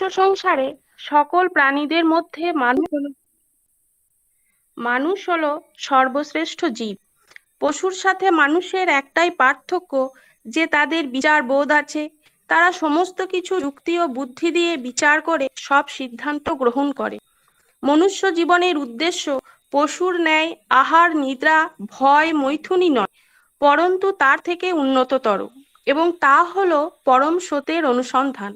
বিশ্ব সংসারে সকল প্রাণীদের মধ্যে মানুষ হলো সর্বশ্রেষ্ঠ জীব। পশুর সাথে মানুষের একটাই পার্থক্য যে তাদের বিচার বোধ আছে। তারা সমস্ত কিছু যুক্তি ও বুদ্ধি দিয়ে বিচার করে সব সিদ্ধান্ত গ্রহণ করে। মনুষ্য জীবনের উদ্দেশ্য পশুর ন্যায় আহার নিদ্রা ভয় মৈথুনী নয়, পরন্তু তার থেকে উন্নততর, এবং তা হলো পরম সত্যের অনুসন্ধান।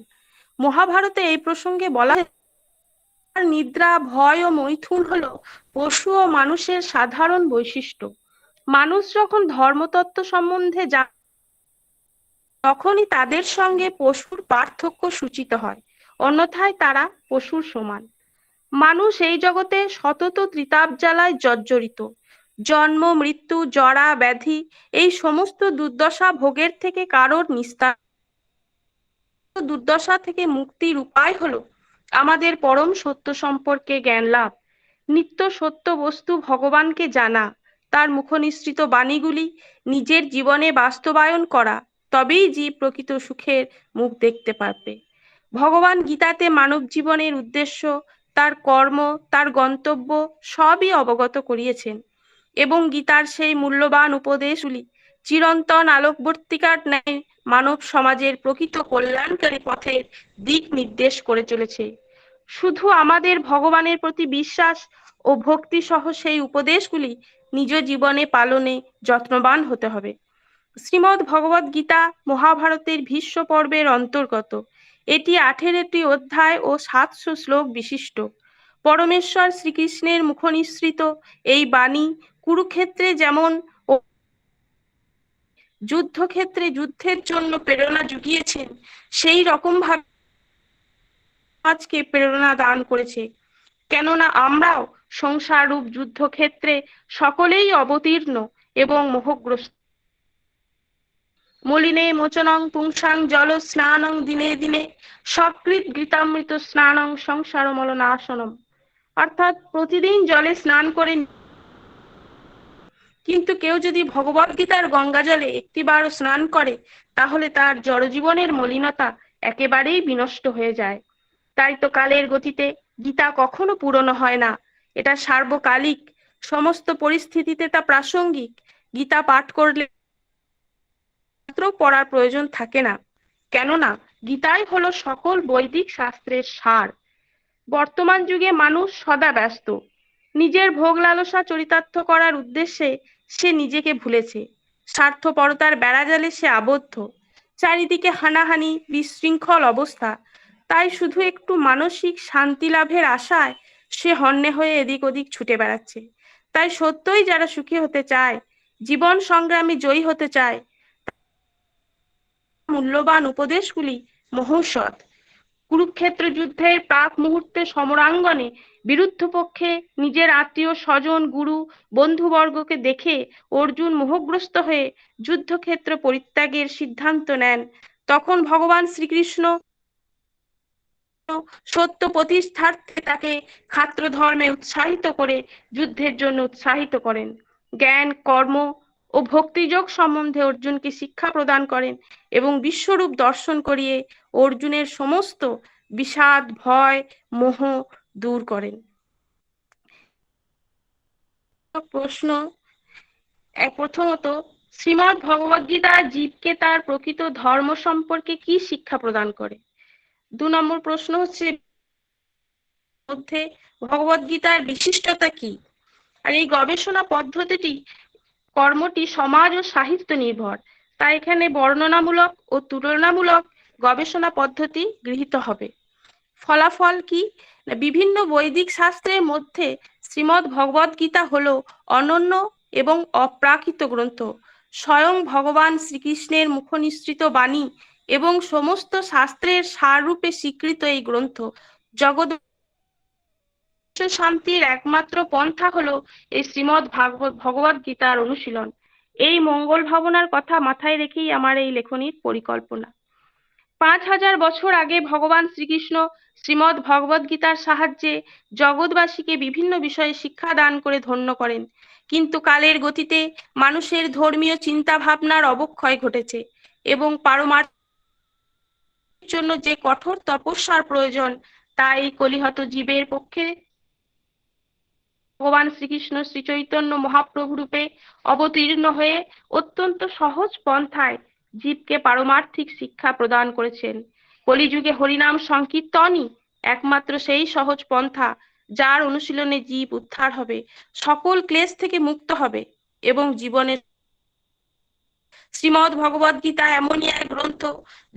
মহাভারতে এই প্রসঙ্গে বলা হয়, নিদ্রা ভয় ও মৈথুন হলো পশু ও মানুষের সাধারণ বৈশিষ্ট্য। মানুষ যখন ধর্মতত্ত্ব সম্বন্ধে তখনই তাদের সঙ্গে পশুর পার্থক্য সূচিত হয়, অন্যথায় তারা পশুর সমান। মানুষ এই জগতে সতত ত্রিতাপ জ্বালায় জর্জরিত। জন্ম মৃত্যু জরা ব্যাধি এই সমস্ত দুর্দশা ভোগের থেকে কারোর নিস্তার। দুর্দশা থেকে মুক্তির উপায় হলো আমাদের পরম সত্য সম্পর্কে জ্ঞান লাভ, নিত্য সত্য বস্তু ভগবানকে জানা, তার মুখনিসৃত বাণীগুলি নিজের জীবনে বাস্তবায়ন করা, তবেই জীব প্রকৃত সুখের মুখ দেখতে পারবে। ভগবান গীতাতে মানব জীবনের উদ্দেশ্য, তার কর্ম, তার গন্তব্য সবই অবগত করিয়েছেন, এবং গীতার সেই মূল্যবান উপদেশগুলি চিরন্তন আলোকবর্তিকার ন্যায় মানব সমাজের প্রকৃত কল্যাণকারী পথের দিক নির্দেশ করে চলেছে। শুধু আমাদের ভগবানের প্রতি বিশ্বাস ও ভক্তি সহ সেই উপদেশগুলি নিজ জীবনে পালনে যত্নবান হতে হবে। শ্রীমদ্ ভগবদ গীতা মহাভারতের ভীষ্ম পর্বের অন্তর্গত। এটি 18টি অধ্যায় ও 700 শ্লোক বিশিষ্ট। পরমেশ্বর শ্রীকৃষ্ণের মুখনিসৃত এই বাণী কুরুক্ষেত্রে যেমন যুদ্ধক্ষেত্রে যুদ্ধের জন্য প্রেরণা জুগিয়েছেন, সেই রকম ভাবে আজকে প্রেরণা দান করেছে। কেননা আমরাও সংসার রূপ যুদ্ধক্ষেত্রে সকলেই অবতীর্ণ এবং মোহগ্রস্ত। মলিনে মোচনং পুংসাং জল স্নানং দিনে দিনে সকৃত গীতামৃত স্নানং সংসার মলনাশনম। অর্থাৎ প্রতিদিন জলে স্নান করে, কিন্তু কেউ যদি ভগবদ গীতার গঙ্গা জলে একটিবারও স্নান করে, তাহলে তার জড়জীবনের মলিনতা একেবারেই বিনষ্ট হয়ে যায়। তাই তো কালের গতিতে গীতা কখনো পুরনো হয় না, এটা সার্বকালিক, সমস্ত পরিস্থিতিতে তা প্রাসঙ্গিক। গীতা পাঠ করলে পড়ার প্রয়োজন থাকে না, কেননা গীতাই হলো সকল বৈদিক শাস্ত্রের সার। বর্তমান যুগে মানুষ সদা ব্যস্ত, নিজের ভোগ লালসা চরিতার্থ করার উদ্দেশ্যে সে নিজেকে ভুলেছে, স্বার্থপরতার বেড়াজালে সে আবদ্ধ, চারিদিকে হানাহানি বিশৃঙ্খল অবস্থা। তাই শুধু একটু মানসিক শান্তি লাভের আশায় সে হন্যে হয়ে এদিক ওদিক ছুটে বেড়াচ্ছে। তাই সত্যই যারা সুখী হতে চায়, জীবন সংগ্রামে জয়ী হতে চায়, মূল্যবান উপদেশগুলি মহৌষধ। কুরুক্ষেত্র যুদ্ধের প্রাক মুহূর্তে সমরাঙ্গনে বিরুদ্ধ পক্ষে নিজের আত্মীয় স্বজন গুরু বন্ধুবর্গকে দেখে অর্জুন মোহগ্রস্ত হয়ে যুদ্ধক্ষেত্র পরিত্যাগের সিদ্ধান্ত নেন। তখন ভগবান শ্রীকৃষ্ণ সত্য প্রতিষ্ঠার্থে তাকে ক্ষাত্র ধর্মে উৎসাহিত করে যুদ্ধের জন্য উৎসাহিত করেন। জ্ঞান কর্ম ও ভক্তিযোগ সম্বন্ধে অর্জুনকে শিক্ষা প্রদান করেন এবং বিশ্বরূপ দর্শন করিয়ে অর্জুনের সমস্ত বিষাদ ভয় মোহ দূর করেন। প্রশ্ন প্রথমত, শ্রীমদ্ ভগবদ্গীতা জীবকে তার প্রকৃত ধর্ম সম্পর্কে কি শিক্ষা প্রদান করে? 2 নম্বর প্রশ্ন হচ্ছে, মধ্যে ভগবদ্গীতার বিশিষ্টতা কি? আর এই গবেষণা পদ্ধতিটি কর্মটি সমাজ ও সাহিত্য নির্ভর, তাই এখানে বর্ণনামূলক ও তুলনামূলক গবেষণা পদ্ধতি গৃহীত হবে। ফলাফল কি? বিভিন্ন বৈদিক শাস্ত্রের মধ্যে শ্রীমদ্ ভগবদ গীতা হলো অনন্য এবং অপ্রাকৃত গ্রন্থ। স্বয়ং ভগবান শ্রীকৃষ্ণের মুখনিসৃত বাণী এবং সমস্ত শাস্ত্রের সাররূপে স্বীকৃত এই গ্রন্থ জগৎ শান্তির একমাত্র পন্থা হলো এই শ্রীমদ্ ভগবদ গীতার অনুশীলন। এই মঙ্গল ভাবনার কথা মাথায় রেখেই আমার এই লেখনীর পরিকল্পনা। 5000 বছর আগে ভগবান শ্রীকৃষ্ণ শ্রীমদ্ ভগবদ গীতার সাহায্যে জগৎবাসীকে বিভিন্ন বিষয়ে শিক্ষা দান করে ধন্য করেন, কিন্তু কালের গতিতে মানুষের ধর্মীয় চিন্তা ভাবনার অবক্ষয় ঘটেছে এবং পারমার্থিক জন্য যে কঠোর তপস্যার প্রয়োজন তা এই কলিহত জীবের পক্ষে ভগবান শ্রীকৃষ্ণ শ্রী চৈতন্য মহাপ্রভু রূপে অবতীর্ণ হয়ে অত্যন্ত সহজ পন্থায় জীবকে পারমার্থিক শিক্ষা প্রদান করেছেন। কলিযুগে হরিনাম সংকীর্তনই একমাত্র সেই সহজ পন্থা যার অনুশীলনে জীব উদ্ধার হবে, সকল ক্লেশ থেকে মুক্ত হবে এবং জীবনের শ্রীমদ্ ভগবদ গীতা এমনই এক গ্রন্থ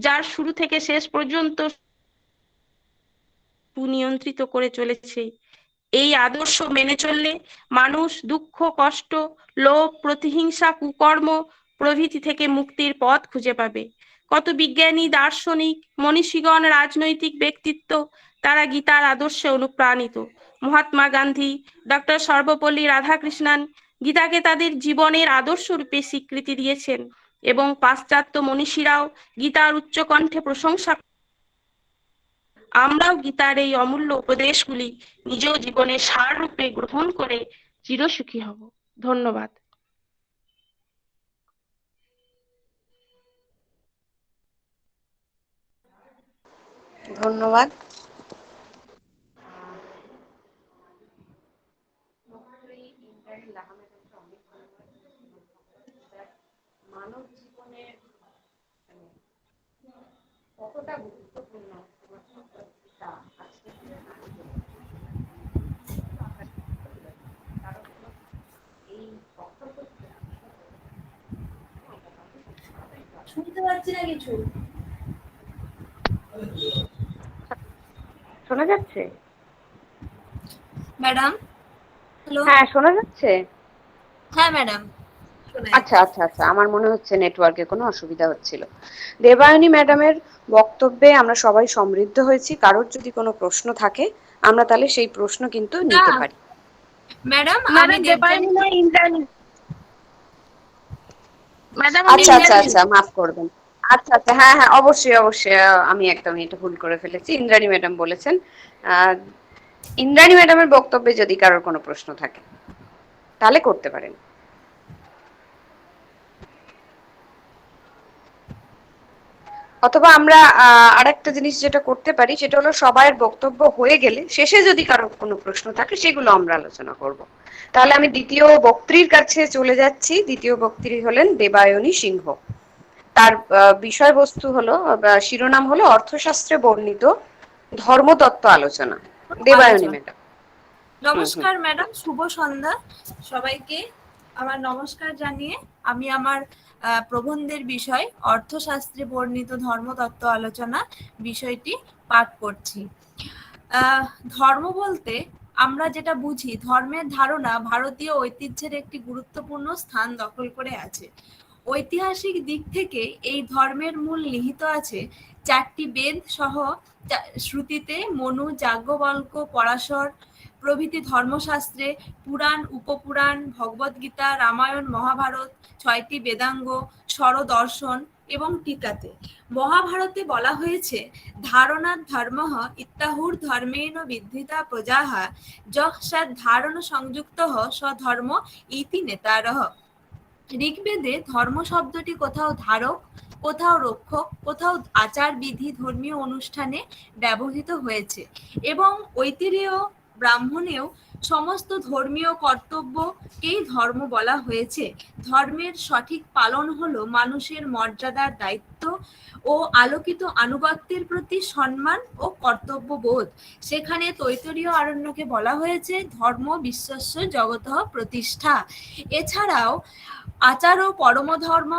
যার শুরু থেকে শেষ পর্যন্ত সুনিয়ন্ত্রিত করে চলেছে। এই আদর্শ মেনে চললে মানুষ দুঃখ, কষ্ট, লোভ, প্রতিহিংসা, কুকর্ম প্রভৃতি থেকে মুক্তির পথ খুঁজে পাবে। কত বিজ্ঞানী, দার্শনিক, মনীষীগণ, রাজনৈতিক ব্যক্তিত্ব তারা গীতার আদর্শে অনুপ্রাণিত। মহাত্মা গান্ধী, ডক্টর সর্বপল্লী রাধাকৃষ্ণন গীতাকে তাদের জীবনের আদর্শ রূপে স্বীকৃতি দিয়েছেন এবং পাশ্চাত্য মনীষীরাও গীতার উচ্চকণ্ঠে প্রশংসা। আমরাও গীতার এই অমূল্য উপদেশগুলি নিজ জীবনের সার রূপে গ্রহণ করে চিরসুখী হব। ধন্যবাদ। ধন্যবাদ। মানব জীবনের কতটা গুরুত্বপূর্ণ শুনতে পাচ্ছি না কিছু। শোনা যাচ্ছে ম্যাডাম? হ্যালো। হ্যাঁ শোনা যাচ্ছে। হ্যাঁ ম্যাডাম। আচ্ছা আচ্ছা আচ্ছা, আমার মনে হচ্ছে নেটওয়ার্কে কোনো অসুবিধা হচ্ছিল। দেবায়নী ম্যাডামের বক্তব্যে আমরা সবাই সমৃদ্ধ হয়েছি। কারোর যদি কোনো প্রশ্ন থাকে আমরা তাহলে সেই প্রশ্ন কিন্তু নিতে পারি। ম্যাডাম আমি দেবায়নী না ইন্দ্রাণী। ম্যাডাম আচ্ছা আচ্ছা আচ্ছা, মাফ করবেন। আচ্ছা আচ্ছা, হ্যাঁ হ্যাঁ, অবশ্যই অবশ্যই, আমি একদমই এটা ভুল করে ফেলেছি। ইন্দ্রাণী ম্যাডাম বলেছেন। ইন্দ্রাণী ম্যাডামের বক্তব্যে যদি কারোর কোনো প্রশ্ন থাকে তাহলে করতে পারেন। অথবা আমরা আরেকটা জিনিস যেটা করতে পারি সেটা হলো সবার বক্তব্য হয়ে গেলে শেষে যদি কারোর কোনো প্রশ্ন থাকে সেগুলো আমরা আলোচনা করব। তাহলে আমি দ্বিতীয় বক্ত্রীর কাছে চলে যাচ্ছি। দ্বিতীয় বক্ত্রী হলেন দেবায়নী সিংহ। তার বিষয়বস্তু হলো, শিরোনাম হলো অর্থশাস্ত্রে বর্ণিত ধর্মতত্ত্ব আলোচনা। দেবায়নী ম্যাডাম। নমস্কার ম্যাডাম, শুভ সন্ধ্যা সবাইকে। আমার নমস্কার জানিয়ে আমি আমার প্রবন্ধের বিষয় অর্থশাস্ত্রে বর্ণিত ধর্মতত্ত্ব আলোচনা বিষয়টি পাঠ করছি। ধর্ম বলতে আমরা যেটা বুঝি, ধর্মের ধারণা ভারতীয় ঐতিহ্যের একটি গুরুত্বপূর্ণ স্থান দখল করে আছে। ঐতিহাসিক দিক থেকে এই ধর্মের মূল নিহিত আছে চারটি বেদ সহ শ্রুতিতে মনু, যাজ্ঞবল্ক্য, পরাশর প্রভৃতি ধর্মশাস্ত্রে, পুরাণ, উপপুরাণ, ভগবদ্গীতা, রামায়ণ, মহাভারত, 6টি বেদাঙ্গ, স্বরদর্শন এবং টিকাতে। মহাভারতে বলা হয়েছে ধারণাৎ ধর্মঃ ইত্যাহুর ধর্মেণ বিদ্ধিতা প্রজাঃ যঃ সৎ ধারণ সংযুক্তঃ স ধর্ম ইতি নেতারঃ। ঋগ্বেদে ধর্ম শব্দটি কোথাও ধারক, কোথাও রক্ষক, কোথাও আচার বিধি, ধর্মীয় অনুষ্ঠানে ব্যবহৃত হয়েছে এবং ঐতিহ্য ব্রাহ্মণেও সমস্ত ধর্মীয় কর্তব্যকেই ধর্ম বলা হয়েছে। ধর্মের সঠিক পালন হলো মানুষের মর্যাদার দায়িত্ব ও আলোকিত আনুগত্যের প্রতি সম্মান ও কর্তব্যবোধ। সেখানে তৈতরীয় আরণ্যকে বলা হয়েছে ধর্ম বিশ্বস্য জগতঃ প্রতিষ্ঠা। এছাড়াও আচার ও পরমধর্ম,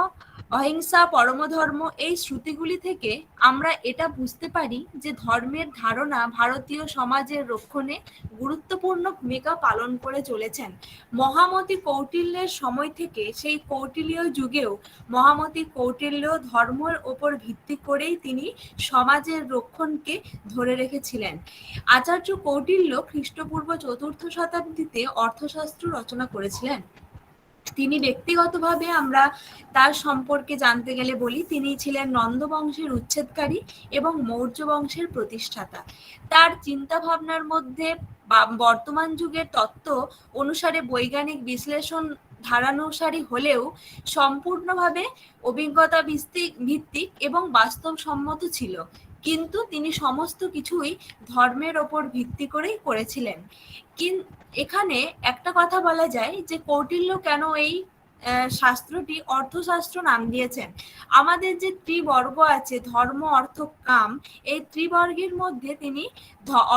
অহিংসা পরমধর্ম এই শ্রুতিগুলি থেকে আমরা এটা বুঝতে পারি যে ধর্মের ধারণা ভারতীয় সমাজের রক্ষণে গুরুত্বপূর্ণ ভূমিকা পালন করে চলেছেন। মহামতি কৌটিল্যের সময় থেকে সেই কৌটিল্য যুগেও মহামতি কৌটিল্য ধর্মের ওপর ভিত্তি করেই তিনি সমাজের রক্ষণকে ধরে রেখেছিলেন। আচার্য কৌটিল্য খ্রিস্টপূর্ব 4র্থ শতাব্দীতে অর্থশাস্ত্র রচনা করেছিলেন। তিনি ব্যক্তিগতভাবে আমরা তার সম্পর্কে জানতে গেলে বলি, তিনি ছিলেন নন্দ বংশের উচ্ছেদকারী এবং মৌর্য বংশের প্রতিষ্ঠাতা। তার চিন্তা ভাবনার মধ্যে বর্তমান যুগের তত্ত্ব অনুসারে বৈজ্ঞানিক বিশ্লেষণ ধারানুসারী হলেও সম্পূর্ণভাবে অভিজ্ঞতা ভিত্তিক এবং বাস্তবসম্মত ছিল। কিন্তু তিনি সমস্ত কিছুই ধর্মের ওপর ভিত্তি করেই করেছিলেন। এখানে একটা কথা বলা যায় যে কৌটিল্য কেন এই শাস্ত্রটি অর্থশাস্ত্র নাম দিয়েছেন। আমাদের যে ত্রিবর্গ আছে, ধর্ম, অর্থ, কাম, এই ত্রিবর্গের মধ্যে তিনি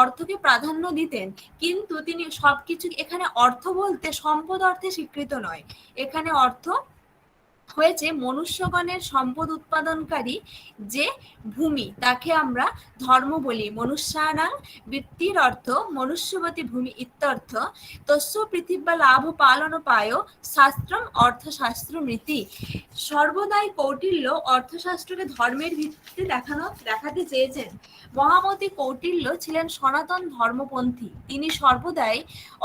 অর্থকে প্রাধান্য দিতেন, কিন্তু তিনি সবকিছু, এখানে অর্থ বলতে সম্পদ অর্থে স্বীকৃত নয়, এখানে অর্থ হয়েছে মনুষ্যগণের সম্পদ উৎপাদনকারী যে ভূমি, তাকে আমরা ধর্ম বলি। মনুষ্যানাং বৃত্তির অর্থ মনুষ্যবতী ভূমি ইত্যর্থ। তস্য পৃথিবী লাভ পালন পায় শাস্ত্রম অর্থশাস্ত্র মৃতি। সর্বদাই কৌটিল্য অর্থশাস্ত্রকে ধর্মের ভিত্তিতে দেখাতে চেয়েছেন। মহামতি কৌটিল্য ছিলেন সনাতন ধর্মপন্থী। তিনি সর্বদাই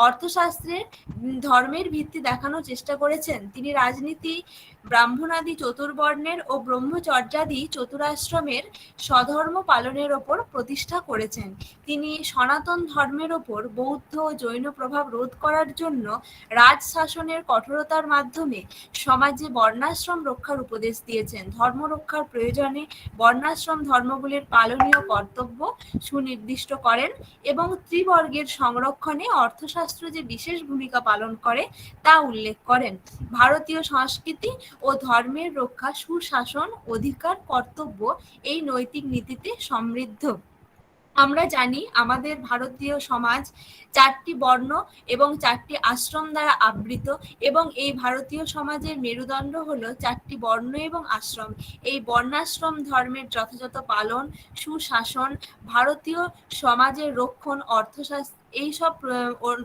অর্থশাস্ত্রের ধর্মের ভিত্তি দেখানোর চেষ্টা করেছেন। তিনি রাজনীতি, ব্রাহ্মণাদি চতুর্বর্ণের ও ব্রহ্মচর্যাদি চতুরাশ্রমের স্বধর্ম পালনের ওপর প্রতিষ্ঠা করেছেন। তিনি সনাতন ধর্মের ওপর বৌদ্ধ ও জৈন প্রভাব রোধ করার জন্য রাজশাসনের কঠোরতার মাধ্যমে সমাজে বর্ণাশ্রম রক্ষার উপদেশ দিয়েছেন। ধর্ম রক্ষার প্রয়োজনে বর্ণাশ্রম ধর্মগুলির পালনীয় কর্তব্য সুনির্দিষ্ট করেন এবং ত্রিবর্গের সংরক্ষণে অর্থশাস্ত্র যে বিশেষ ভূমিকা পালন করে তা উল্লেখ করেন। ভারতীয় সংস্কৃতি ও ধর্মের রক্ষা, সুশাসন, অধিকার, কর্তব্য এই নৈতিক নীতিতে সমৃদ্ধ। আমরা জানি আমাদের ভারতীয় সমাজ 4টি বর্ণ এবং 4টি আশ্রম দ্বারা আবৃত, এবং এই ভারতীয় সমাজের মেরুদণ্ড হলো 4টি বর্ণ এবং আশ্রম। এই বর্ণাশ্রম ধর্মের যথাযথ পালন, সুশাসন, ভারতীয় সমাজের রক্ষণ, অর্থশাস্ত্র, এইসব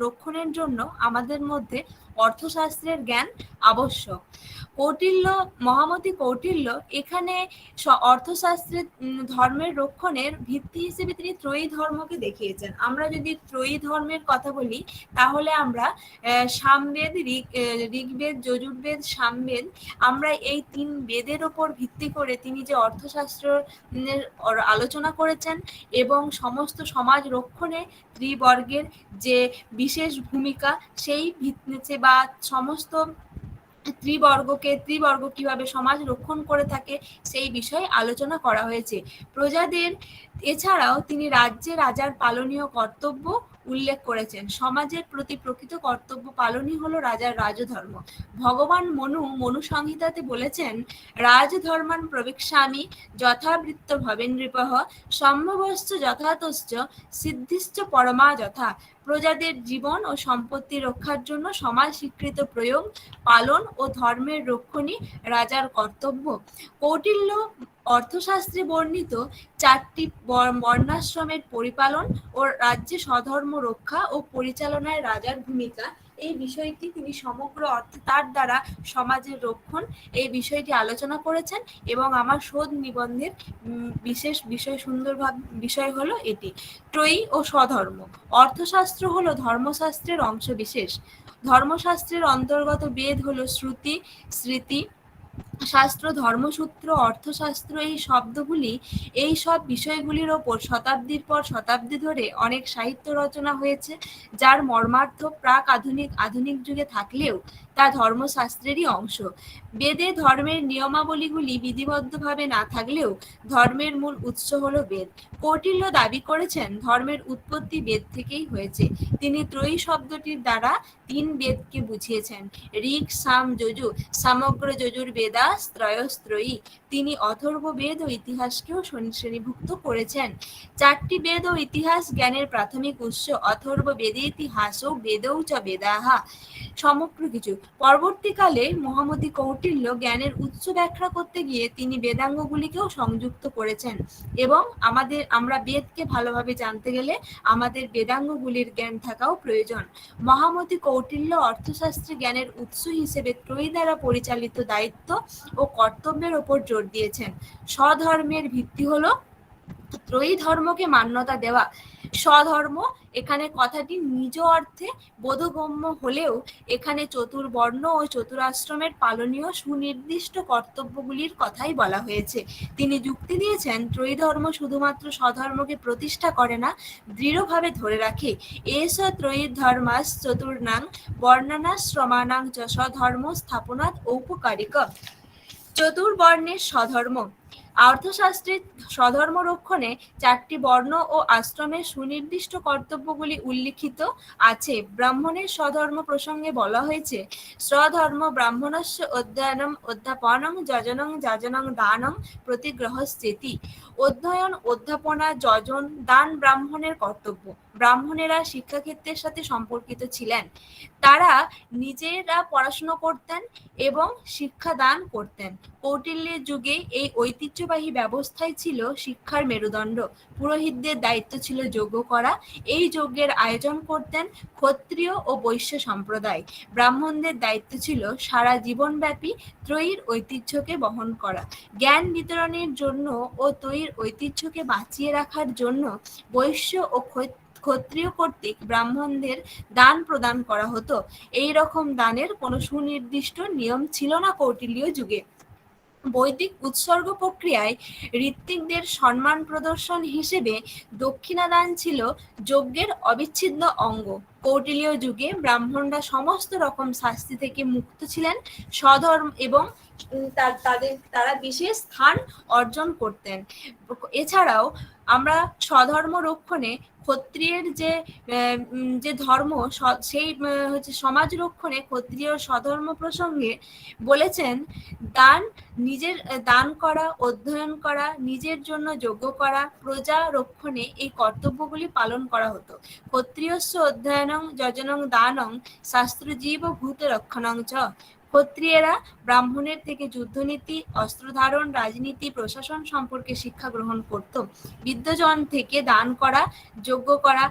রক্ষণের জন্য আমাদের মধ্যে অর্থশাস্ত্রের জ্ঞান আবশ্যক। মহামতি কৌটিল্য এখানে অর্থশাস্ত্রের ধর্মের রক্ষণের ভিত্তি হিসেবে তিনি ত্রয়ী ধর্মকে দেখিয়েছেন। আমরা যদি ত্রয়ী ধর্মের কথা বলি তাহলে আমরা সামবেদ, ঋগ্বেদ, যজুর্বেদ, সামবেদ, আমরা এই 3 বেদের ওপর ভিত্তি করে তিনি যে অর্থশাস্ত্র আলোচনা করেছেন এবং সমস্ত সমাজ রক্ষণে ত্রিবর্গের যে বিশেষ ভূমিকা, সেই ভিত্তিতে বা সমস্ত ত্রিবর্গ কিভাবে সমাজ রক্ষণ করে থাকে সেই বিষয়ে আলোচনা করা হয়েছে। প্রজাদের এছাড়াও তিনি রাজ্যে রাজার পালনীয় কর্তব্য উল্লেখ করেছেন। সমাজের প্রতি প্রকৃত কর্তব্য পালনই হলো রাজার রাজধর্ম। ভগবান মনু সংহিতাতে বলেছেন, রাজধর্মান প্রবেক্ষ্যামি যথাবৃত্ত ভবেন নৃপঃ সম্ভবশ্চ যথাতশ্চ সিদ্ধিশ্চ পরমা যথা। প্রজাদের জীবন ও সম্পত্তি রক্ষার জন্য সমাজ স্বীকৃত প্রয়োগ, পালন ও ধর্মের রক্ষণই রাজার কর্তব্য। কৌটিল্য অর্থশাস্ত্রে বর্ণিত 4টি বর্ণাশ্রমের পরিপালন ও রাজ্যে স্বধর্ম রক্ষা ও পরিচালনায় রাজার ভূমিকা, এই বিষয়টি তিনি সমগ্র অর্থে তার দ্বারা সমাজের রক্ষণ এই বিষয়টি আলোচনা করেছেন। এবং আমার শোধ নিবন্ধের বিশেষ বিষয় হলো এটি, ত্রয়ী ও স্বধর্ম। অর্থশাস্ত্র হলো ধর্মশাস্ত্রের অংশ বিশেষ। ধর্মশাস্ত্রের অন্তর্গত বেদ হলো শ্রুতি, স্মৃতি শাস্ত্র, ধর্মসূত্র, অর্থশাস্ত্র, এই শব্দগুলি, এই সব বিষয়গুলির ওপর শতাব্দীর পর শতাব্দী ধরে অনেক সাহিত্য রচনা হয়েছে, যার মর্মার্থ প্রাক আধুনিক যুগে থাকলেও তা ধর্মশাস্ত্রেরই অংশ। বেদে ধর্মের নিয়মাবলীগুলি বিধিবদ্ধভাবে না থাকলেও ধর্মের মূল উৎস হল বেদ। কৌটিল্য দাবি করেছেন ধর্মের উৎপত্তি বেদ থেকেই হয়েছে। তিনি ত্রয়ী শব্দটির দ্বারা 3 বেদকে বুঝিয়েছেন, ঋক, সাম, যজু, সমগ্র যজুর্বেদা ত্রয়স্ত্রয়ী। তিনি অথর্ব বেদ ও ইতিহাসকেও শ্রেণীভুক্ত করেছেন। 4টি বেদ ও ইতিহাস জ্ঞানের প্রাথমিক উৎস। অথর্ব বেদে ইতিহাস ও বেদৌ চ বেদাহা, সমগ্র কিছু। পরবর্তীকালে মহামতি কৌটিল্য জ্ঞানের উৎস ব্যাখ্যা করতে গিয়ে তিনি বেদাঙ্গগুলিকেও সংযুক্ত করেছেন, এবং আমরা বেদকে ভালোভাবে জানতে গেলে আমাদের বেদাঙ্গগুলির জ্ঞান থাকাও প্রয়োজন। মহামতি কৌটিল্য অর্থশাস্ত্রে জ্ঞানের উৎস হিসেবে ত্রয়ী দ্বারা পরিচালিত দায়িত্ব ও কর্তব্যের ওপর জোর দিয়েছেন। স্বধর্মের ভিত্তি হলো ত্রয়ী ধর্মকে মান্যতা দেওয়া। স্বধর্ম, এখানে কথাটি নিজ অর্থে বোধগম্য হলেও এখানে চতুর্বর্ণ ও চতুরাশ্রমের পালনীয় সুনির্দিষ্ট কর্তব্যগুলির কথাই বলা হয়েছে। তিনি যুক্তি দিয়েছেন ত্রয়ী ধর্ম শুধুমাত্র স্বধর্মকে প্রতিষ্ঠা করে না, দৃঢ়ভাবে ধরে রাখে। এস ত্রয়ী ধর্মাস চতুর্নাং বর্ণানাশ্রমানাং চ স্বধর্ম স্থাপনাৎ ঔপকারিক। চতুর্বর্ণের স্বধর্ম, অর্থশাস্ত্রে স্বধর্ম রক্ষণে 4টি বর্ণ ও আশ্রমের সুনির্দিষ্ট কর্তব্যগুলি উল্লিখিত আছে। ব্রাহ্মণের স্বধর্ম প্রসঙ্গে বলা হয়েছে, স্বধর্ম ব্রাহ্মণস্য অধ্যয়নম অধ্যাপনং যজনং যাজনং দানং প্রতিগ্রহশ্চেতি। অধ্যয়ন, অধ্যাপনা, যজন, দান ব্রাহ্মণের কর্তব্য। ব্রাহ্মণেরা শিক্ষাক্ষেত্রের সাথে সম্পর্কিত ছিলেন। তারা নিজেরা পড়াশুনো করতেন এবং শিক্ষাদান করতেন। কৌটিল্যের যুগে এই ঐতিহ্যবাহী ব্যবস্থাই ছিল শিক্ষার মেরুদণ্ড। পুরোহিতদের দায়িত্ব ছিল যজ্ঞ করা। এই যজ্ঞের আয়োজন করতেন ক্ষত্রিয় ও বৈশ্য সম্প্রদায়। ব্রাহ্মণদের দায়িত্ব ছিল সারা জীবনব্যাপী ত্রয়ীর ঐতিহ্যকে বহন করা। জ্ঞান বিতরণের জন্য ও ত্রয়ীর ঐতিহ্যকে বাঁচিয়ে রাখার জন্য বৈশ্য ও ক্ষত্রিয় কর্তৃক ব্রাহ্মণদের দান প্রদান করা হতো। এই রকম দানের কোনো সুনির্দিষ্ট নিয়ম ছিল না কৌটিল্য যুগে। বৈদিক উৎসর্গ প্রক্রিয়ায় ঋত্বিকদের সম্মান প্রদর্শন হিসেবে দক্ষিণাদান ছিল যজ্ঞের অবিচ্ছেদ্য অঙ্গ। কৌটিল্য যুগে ব্রাহ্মণরা সমস্ত রকম শাস্তি থেকে মুক্ত ছিলেন স্বধর্ম এবং তারা বিশেষ স্থান অর্জন করতেন। এছাড়াও আমরা স্বধর্ম রক্ষণে ক্ষত্রিয়ের যে ধর্ম, সেই হচ্ছে সমাজ রক্ষণে ক্ষত্রিয় স্বধর্ম প্রসঙ্গে বলেছেন, নিজের দান করা, অধ্যয়ন করা, নিজের জন্য যজ্ঞ করা, প্রজা রক্ষণে এই কর্তব্যগুলি পালন করা হতো। ক্ষত্রিয়স্য অধ্যয়নং যজনং দানং শাস্ত্রজীব ভূত রক্ষণং চ। ক্ষত্রিয়েরা ব্রাহ্মণের থেকে যুদ্ধনীতি, অস্ত্রধারণ, রাজনীতি, প্রশাসন সম্পর্কে শিক্ষা গ্রহণ করত। বিদ্বজন থেকে দান করা, যজ্ঞ করা,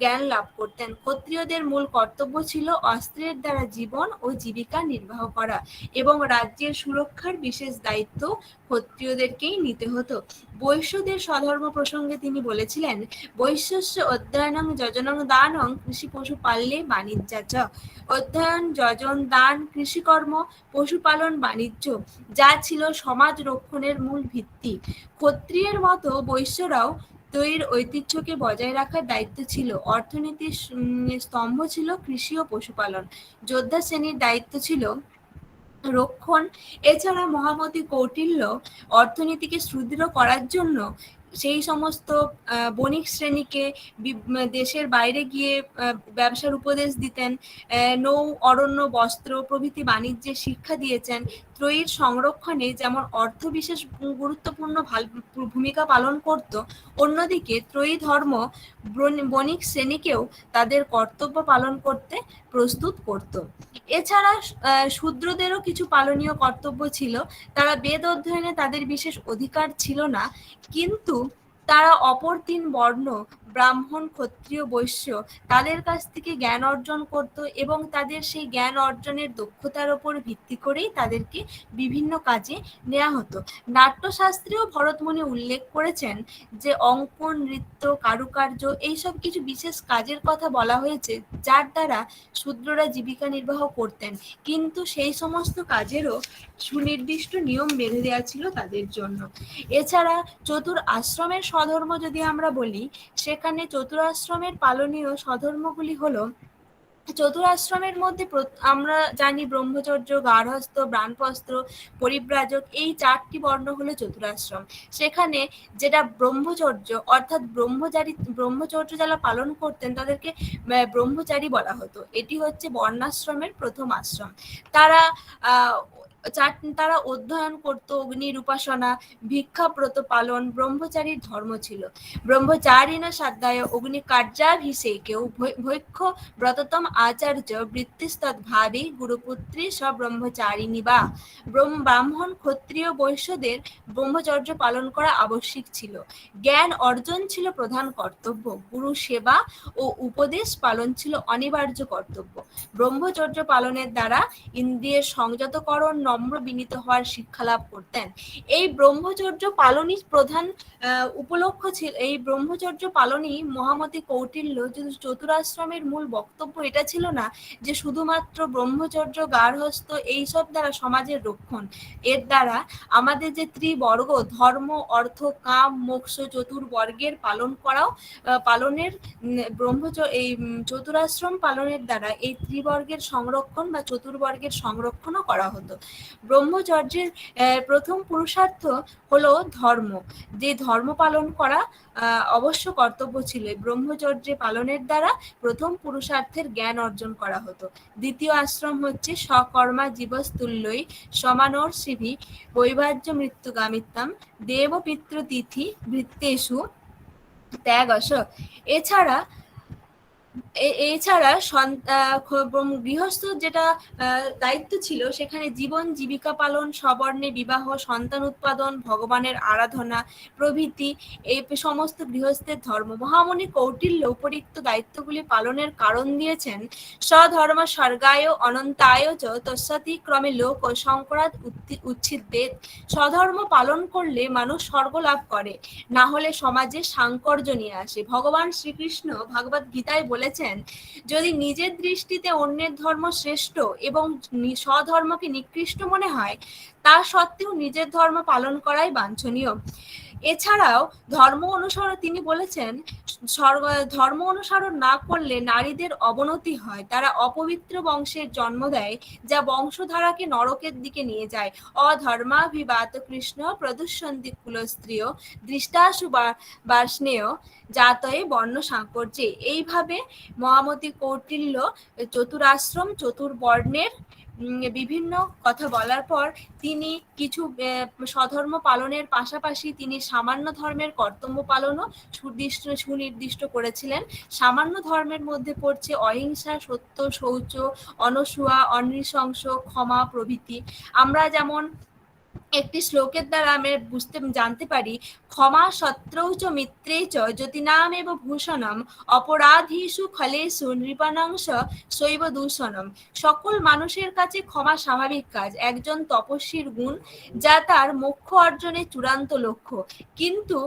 জ্ঞান লাভ করতেন। ক্ষত্রিয়দের মূল কর্তব্য ছিল অস্ত্রের দ্বারা জীবন ও জীবিকা নির্বাহ করা এবং রাজ্যের সুরক্ষার বিশেষ দায়িত্ব ক্ষত্রিয়দেরকেই নিতে হতো। বৈশ্যদের স্বধর্ম প্রসঙ্গে তিনি বলেছিলেন, বৈশ্যস্য অধ্যয়নং যজনং দানং কৃষি পশু পাললে বাণিজ্যা চ। অধ্যয়ন, যজন, দান, কৃষিকর্ম, পশুপালন, বাণিজ্য যা ছিল সমাজ রক্ষণের মূল ভিত্তি। ক্ষত্রিয়ের মতো বৈশ্যরাও ত্রয়ীর ঐতিহ্যকে বজায় রাখার দায়িত্ব ছিল। অর্থনীতির স্তম্ভ ছিল কৃষি ও পশুপালন। যোদ্ধা শ্রেণীর দায়িত্ব ছিল রক্ষণ। এছাড়া মহামতি কৌটিল্য অর্থনীতিকে সুদৃঢ় করার জন্য সেই সমস্ত বণিক শ্রেণীকে দেশের বাইরে গিয়ে ব্যবসার উপদেশ দিতেন, নৌ, অরণ্য, বস্ত্র প্রভৃতি বাণিজ্যের শিক্ষা দিয়েছেন। ত্রয়ীর সংরক্ষণে যেমন অর্থ বিশেষ গুরুত্বপূর্ণ ভূমিকা পালন করত, অন্যদিকে ত্রয়ী ধর্ম বণিক শ্রেণীকেও তাদের কর্তব্য পালন করতে প্রস্তুত করত। এছাড়া শূদ্রদেরও কিছু পালনীয় কর্তব্য ছিল। তারা বেদ অধ্যয়নে তাদের বিশেষ অধিকার ছিল না, কিন্তু তারা অপর 3 বর্ণ ব্রাহ্মণ, ক্ষত্রিয়, বৈশ্য তাদের কাছ থেকে জ্ঞান অর্জন করত এবং তাদের সেই জ্ঞান অর্জনের দক্ষতার উপর ভিত্তি করেই তাদেরকে বিভিন্ন কাজে নেওয়া হতো। নাট্যশাস্ত্রেও ভরতমুনি উল্লেখ করেছেন যে অঙ্কন, নৃত্য, কারুকার্য এইসব কিছু বিশেষ কাজের কথা বলা হয়েছে যার দ্বারা শূদ্ররা জীবিকা নির্বাহ করতেন, কিন্তু সেই সমস্ত কাজেরও সুনির্দিষ্ট নিয়ম বেঁধে দেওয়া ছিল তাদের জন্য। এছাড়া চতুর আশ্রমের স্বধর্ম যদি আমরা বলি, সেখানে চতুরাশ্রমের পালনীয় স্বধর্মগুলি হলো, চতুরাশ্রমের মধ্যে আমরা জানি ব্রহ্মচর্য, গার্হস্থ্য, বানপ্রস্থ, পরিব্রাজক এই 4টি বর্ণ হলো চতুরাশ্রম। সেখানে যেটা ব্রহ্মচর্য অর্থাৎ ব্রহ্মচর্য যারা পালন করতেন তাদেরকে ব্রহ্মচারী বলা হতো। এটি হচ্ছে বর্ণাশ্রমের প্রথম আশ্রম। তারা অধ্যয়ন করত, অগ্নির উপাসনা, ভিক্ষাব্রত পালন ব্রহ্মচারীর ধর্ম ছিল। ব্রহ্মচারিণ সাধ্যায় অগ্নি কার্যাভিষেকেও ভৈক্ষ ব্রততম আচার্য বৃত্তিস্তদ্ভাবে গুরুপুত্রী সব্রহ্মচারিণী বা। ব্রাহ্মণ, ক্ষত্রিয়, বৈশ্যদের ব্রহ্মচর্য পালন করা আবশ্যিক ছিল। জ্ঞান অর্জন ছিল প্রধান কর্তব্য। গুরু সেবা ও উপদেশ পালন ছিল অনিবার্য কর্তব্য। ব্রহ্মচর্য পালনের দ্বারা ইন্দ্রিয়ের সংযতকরণ, নম্র বিনীত হওয়ার শিক্ষা লাভ করতেন। এই ব্রহ্মচর্য পালনই প্রধান উপলক্ষ ছিল। এই ব্রহ্মচর্য পালনই মহামতি কৌটিল্য চতুরাশ্রমের মূল বক্তব্য এটা ছিল না যে শুধুমাত্র ব্রহ্মচর্য, গার্হস্থ্য এইসব দ্বারা সমাজের রক্ষণ। এর দ্বারা আমাদের যে ত্রিবর্গ ধর্ম, অর্থ, কাম, মোক্ষ চতুর্বর্গের পালনের এই চতুরাশ্রম পালনের দ্বারা এই ত্রিবর্গের সংরক্ষণ বা চতুর্বর্গের সংরক্ষণও করা হতো। ব্রহ্মচর্যের প্রথম পুরুষার্থ হলো ধর্ম, যে ধর্ম পালন করা অবশ্য কর্তব্য ছিল। ব্রহ্মচর্য পালনের দ্বারা প্রথম পুরুষার্থের জ্ঞান অর্জন করা হতো। দ্বিতীয় আশ্রম হচ্ছে সকর্মা জীবস্তুল্যই সমানর শিভি বৈবাহ্য মৃত্যুগামিত্বাম দেব পিতৃতিথি ভৃত্তেষু ত্যাগস। এছাড়া এছাড়া গৃহস্থ যেটা দায়িত্ব ছিল, সেখানে জীবন জীবিকা পালন, সবর্ণে বিবাহ, সন্তান উৎপাদন, ভগবানের আরাধনা প্রভৃতি এই সমস্ত গৃহস্থের ধর্ম। মহামুনি কৌটিল্য উপরিক্ত দায়িত্বগুলি পালনের কারণ দিয়েছেন, স্বধর্ম স্বর্গায় অনন্তায় চ তস্যাতি ক্রমে লোক ও শঙ্করাৎ উচ্ছিদ্যেত। স্বধর্ম পালন করলে মানুষ স্বর্গ লাভ করে, না হলে সমাজে সাংকর্য নিয়ে আসে। ভগবান শ্রীকৃষ্ণ ভগবদ গীতায় বলেছেন, যদি নিজের দৃষ্টিতে অন্যের ধর্ম শ্রেষ্ঠ এবং স্বধর্মকে নিকৃষ্ট মনে হয়, তা সত্ত্বেও নিজের ধর্ম পালন করাই বাঞ্ছনীয়। এছাড়াও ধর্ম অনুসরণ, তিনি বলেছেন, ধর্ম অনুসরণ না করলে নারীদের অবনতি হয়, তারা অপবিত্র বংশের জন্ম দেয়, যা বংশধারাকে নরকের দিকে নিয়ে যায়। অধর্মাভিবাত কৃষ্ণ প্রদুষ্যন্তি কুলস্ত্রিয় দৃষ্টাশু বার্ষ্ণেয় জাতয়ে বর্ণ সাংকর্যে। এইভাবে মহামতি কৌটিল্য চতুরাশ্রম চতুর্বর্ণের বিভিন্ন কথা বলার পর তিনি কিছু স্বধর্ম পালনের পাশাপাশি তিনি সামান্য ধর্মের কর্তব্য পালনও সুনির্দিষ্ট করেছিলেন। সামান্য ধর্মের মধ্যে পড়ছে অহিংসা, সত্য, শৌচ, অনসূয়া, অনৃশংস, ক্ষমা প্রভৃতি। আমরা যেমন একটি শ্লোকের দ্বারা আমরা জানতে পারি, ক্ষমা শত্রৌ চ মিত্রে চ জ্যোতিনামেব ভূষণম অপরাধীষু খলেষু নৃপাণাংশ শৈব দূষণম। সকল মানুষের কাছে ক্ষমা স্বাভাবিক কাজ, একজন তপস্বীর গুণ, যা তার মোক্ষ অর্জনের চূড়ান্ত লক্ষ্য। কিন্তু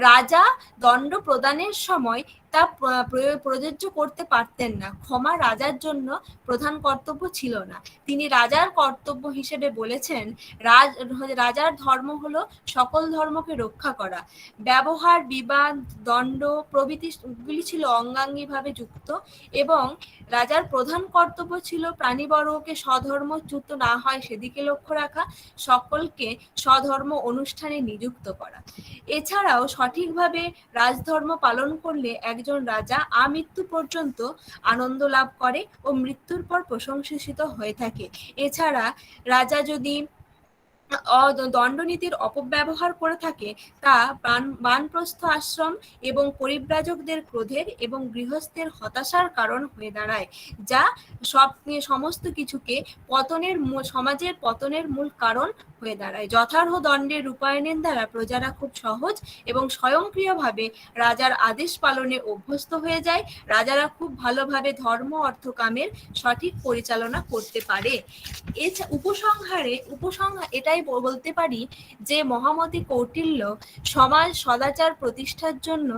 রাজা দণ্ড প্রদানের সময় তা প্রযোজ্য করতে পারতেন না। ক্ষমা রাজার জন্য প্রধান কর্তব্য ছিল না। তিনি রাজার কর্তব্য হিসেবে বলেছেন, রাজার ধর্ম হলো সকল ধর্মকে রক্ষা করা। ব্যবহার, বিবাদ, দণ্ড প্রভৃতিগুলি ছিল অঙ্গাঙ্গিভাবে যুক্ত এবং রাজার প্রধান কর্তব্য ছিল প্রাণীবর্গকে স্বধর্মচ্যুত না হয় সেদিকে লক্ষ্য রাখা, সকলকে স্বধর্ম অনুষ্ঠানে নিযুক্ত করা। এছাড়াও সঠিকভাবে রাজধর্ম পালন করলে একজন রাজা আমৃত্যু পর্যন্ত আনন্দ লাভ করে ও মৃত্যুর পর প্রশংসিত হয়ে থাকে। এছাড়া রাজা যদি দণ্ডনীতির অপব্যবহার করে থাকে, তা বানপ্রস্থ আশ্রম এবং পরিব্রাজকদের ক্রোধের এবং গৃহস্থের হতাশার কারণ হয়ে দাঁড়ায়, যা সমস্ত কিছুকে সমাজের পতনের মূল কারণ হয়ে দাঁড়ায়। যথার্হ দণ্ডের রূপায়ণের দ্বারা প্রজারা খুব সহজ এবং স্বয়ংক্রিয়ভাবে রাজার আদেশ পালনে অভ্যস্ত হয়ে যায়। রাজারা খুব ভালোভাবে ধর্ম অর্থ কামের সঠিক পরিচালনা করতে পারে। উপসংহারে এটাই বলতে পারি যে মহামতি কৌটিল্য সমাজ সদাচার প্রতিষ্ঠার জন্য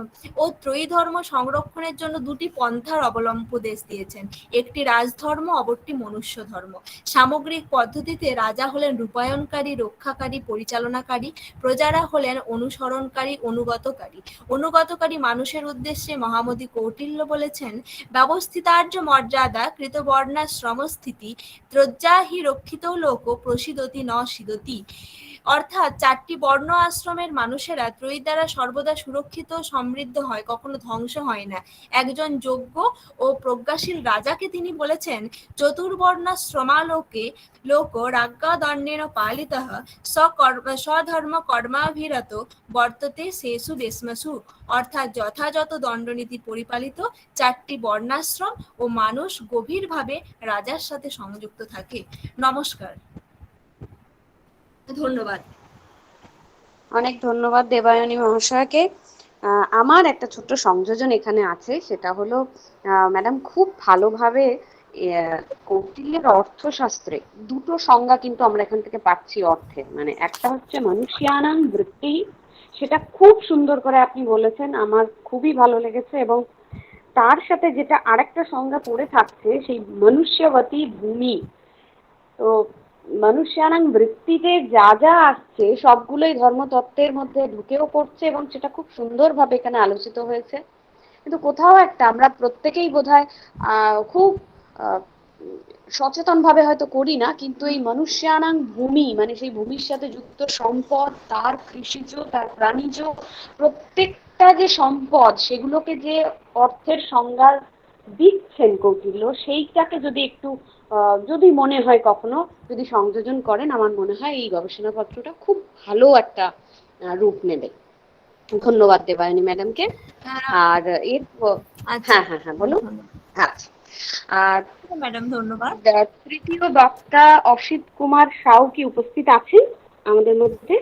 ও ত্রয়ী ধর্ম সংরক্ষণের জন্য দুটি পন্থার অবলম্বন দিয়েছেন, একটি রাজধর্ম, অপরটি মনুষ্য ধর্ম। সামগ্রিক পদ্ধতিতে রাজা হলেন রূপায়ণকারী, রক্ষাকারী, পরিচালনাকারী, প্রজারা হলেন অনুসরণকারী, অনুগতকারী মানুষের উদ্দেশ্যে মহামতি কৌটিল্য বলেছেন, ব্যবস্থিতার্য মর্যাদা কৃতবর্ণাশ্রম স্থিতি ত্রজ্জা হি রক্ষিত লোক প্রসিদতি ন সিদতি। অর্থাৎ চারটি বর্ণ আশ্রমের মানুষেরা ত্রয়ী দ্বারা সর্বদা সুরক্ষিত সমৃদ্ধ হয়, কখনো ধ্বংস হয় না। একজন যোগ্য ও প্রজ্ঞাশীল রাজাকে তিনি বলেছেন, চতুর্বর্ণাশ্রমালোকে লোক রাজ্ঞা দণ্ডেন পালিতঃ স্বধর্ম কর্মাভিরত বর্ততে সেসু দেশমাসু। অর্থাৎ যথাযথ দণ্ডনীতি পরিপালিত চারটি বর্ণাশ্রম ও মানুষ গভীরভাবে রাজার সাথে সংযুক্ত থাকে। নমস্কার, ধন্যবাদ। অনেক ধন্যবাদ দেবায়নী মহাশয়কে। আমার একটা ছোট্ট সংযোজন এখানে আছে, সেটা হলো ম্যাডাম খুব ভালোভাবে কৌটিল্যের অর্থশাস্ত্রে দুটো সংজ্ঞা কিন্তু আমরা এখান থেকে পাচ্ছি অর্থের। মানে একটা হচ্ছে মনুষ্যানাং বৃত্তি, সেটা খুব সুন্দর করে আপনি বলেছেন, আমার খুবই ভালো লেগেছে। এবং তার সাথে যেটা আরেকটা সংজ্ঞা পড়ে থাকছে, সেই মনুষ্যবতী ভূমি। তো মনুষ্যানাং বৃত্তিতে যা যা আসছে সবগুলোই ধর্মতত্ত্বের মধ্যে ঢুকেও পড়ছে এবং সেটা খুব সুন্দরভাবে এখানে আলোচিত হয়েছে। কিন্তু কোথাও একটা আমরা প্রত্যেকেই বোধহয় খুব সচেতন ভাবে হয়তো করি না, কিন্তু এই মনুষ্যানাং ভূমি মানে সেই ভূমির সাথে যুক্ত সম্পদ, তার কৃষিজ, তার প্রাণীজ, প্রত্যেকটা যে সম্পদ সেগুলোকে যে অর্থের সংজ্ঞা দিচ্ছেন কৌটিল্য, সেইটাকে যদি একটু যদি মনে হয় কখনো যদি সংযোজন করেন, আমার মনে হয় এই গবেষণাপত্রটা খুব ভালো একটা রূপ নেবে। ধন্যবাদ দেবায়নী ম্যাডামকে। আর এর হ্যাঁ হ্যাঁ হ্যাঁ বলুন। আচ্ছা, আর ম্যাডাম ধন্যবাদ। তৃতীয় বক্তা অসিত কুমার সাউ কি উপস্থিত আছেন আমাদের মধ্যে?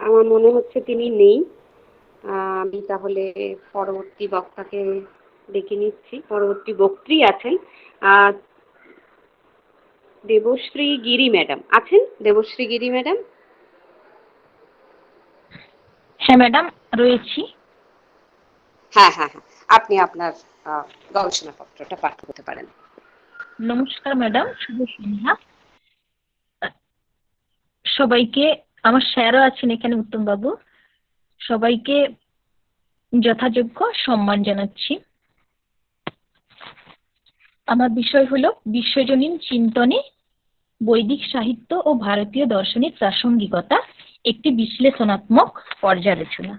আমার মনে হচ্ছে তিনি নেই। আমি তাহলে পরবর্তী বক্তাকে ডেকে নিচ্ছি। পরবর্তী বক্ত্রী আছেন দেবশ্রী গিরি ম্যাডাম। আছেন দেবশ্রী গিরি ম্যাডাম? হ্যাঁ ম্যাডাম, রয়েছি। হ্যাঁ হ্যাঁ হ্যাঁ, আপনি আপনার গবেষণাপত্রটা পাঠ করতে পারেন। নমস্কার ম্যাডাম, শুভ সন্ধ্যা সবাইকে। আমার স্যারও আছেন এখানে, উত্তম বাবু। সবাইকে যথাযোগ্য সম্মান জানাচ্ছি। আমার বিষয় হলো বিশ্বজনীন চিন্তনে বৈদিক সাহিত্য ও ভারতীয় দর্শনের প্রাসঙ্গিকতা, একটি বিশ্লেষণাত্মক পর্যালোচনা।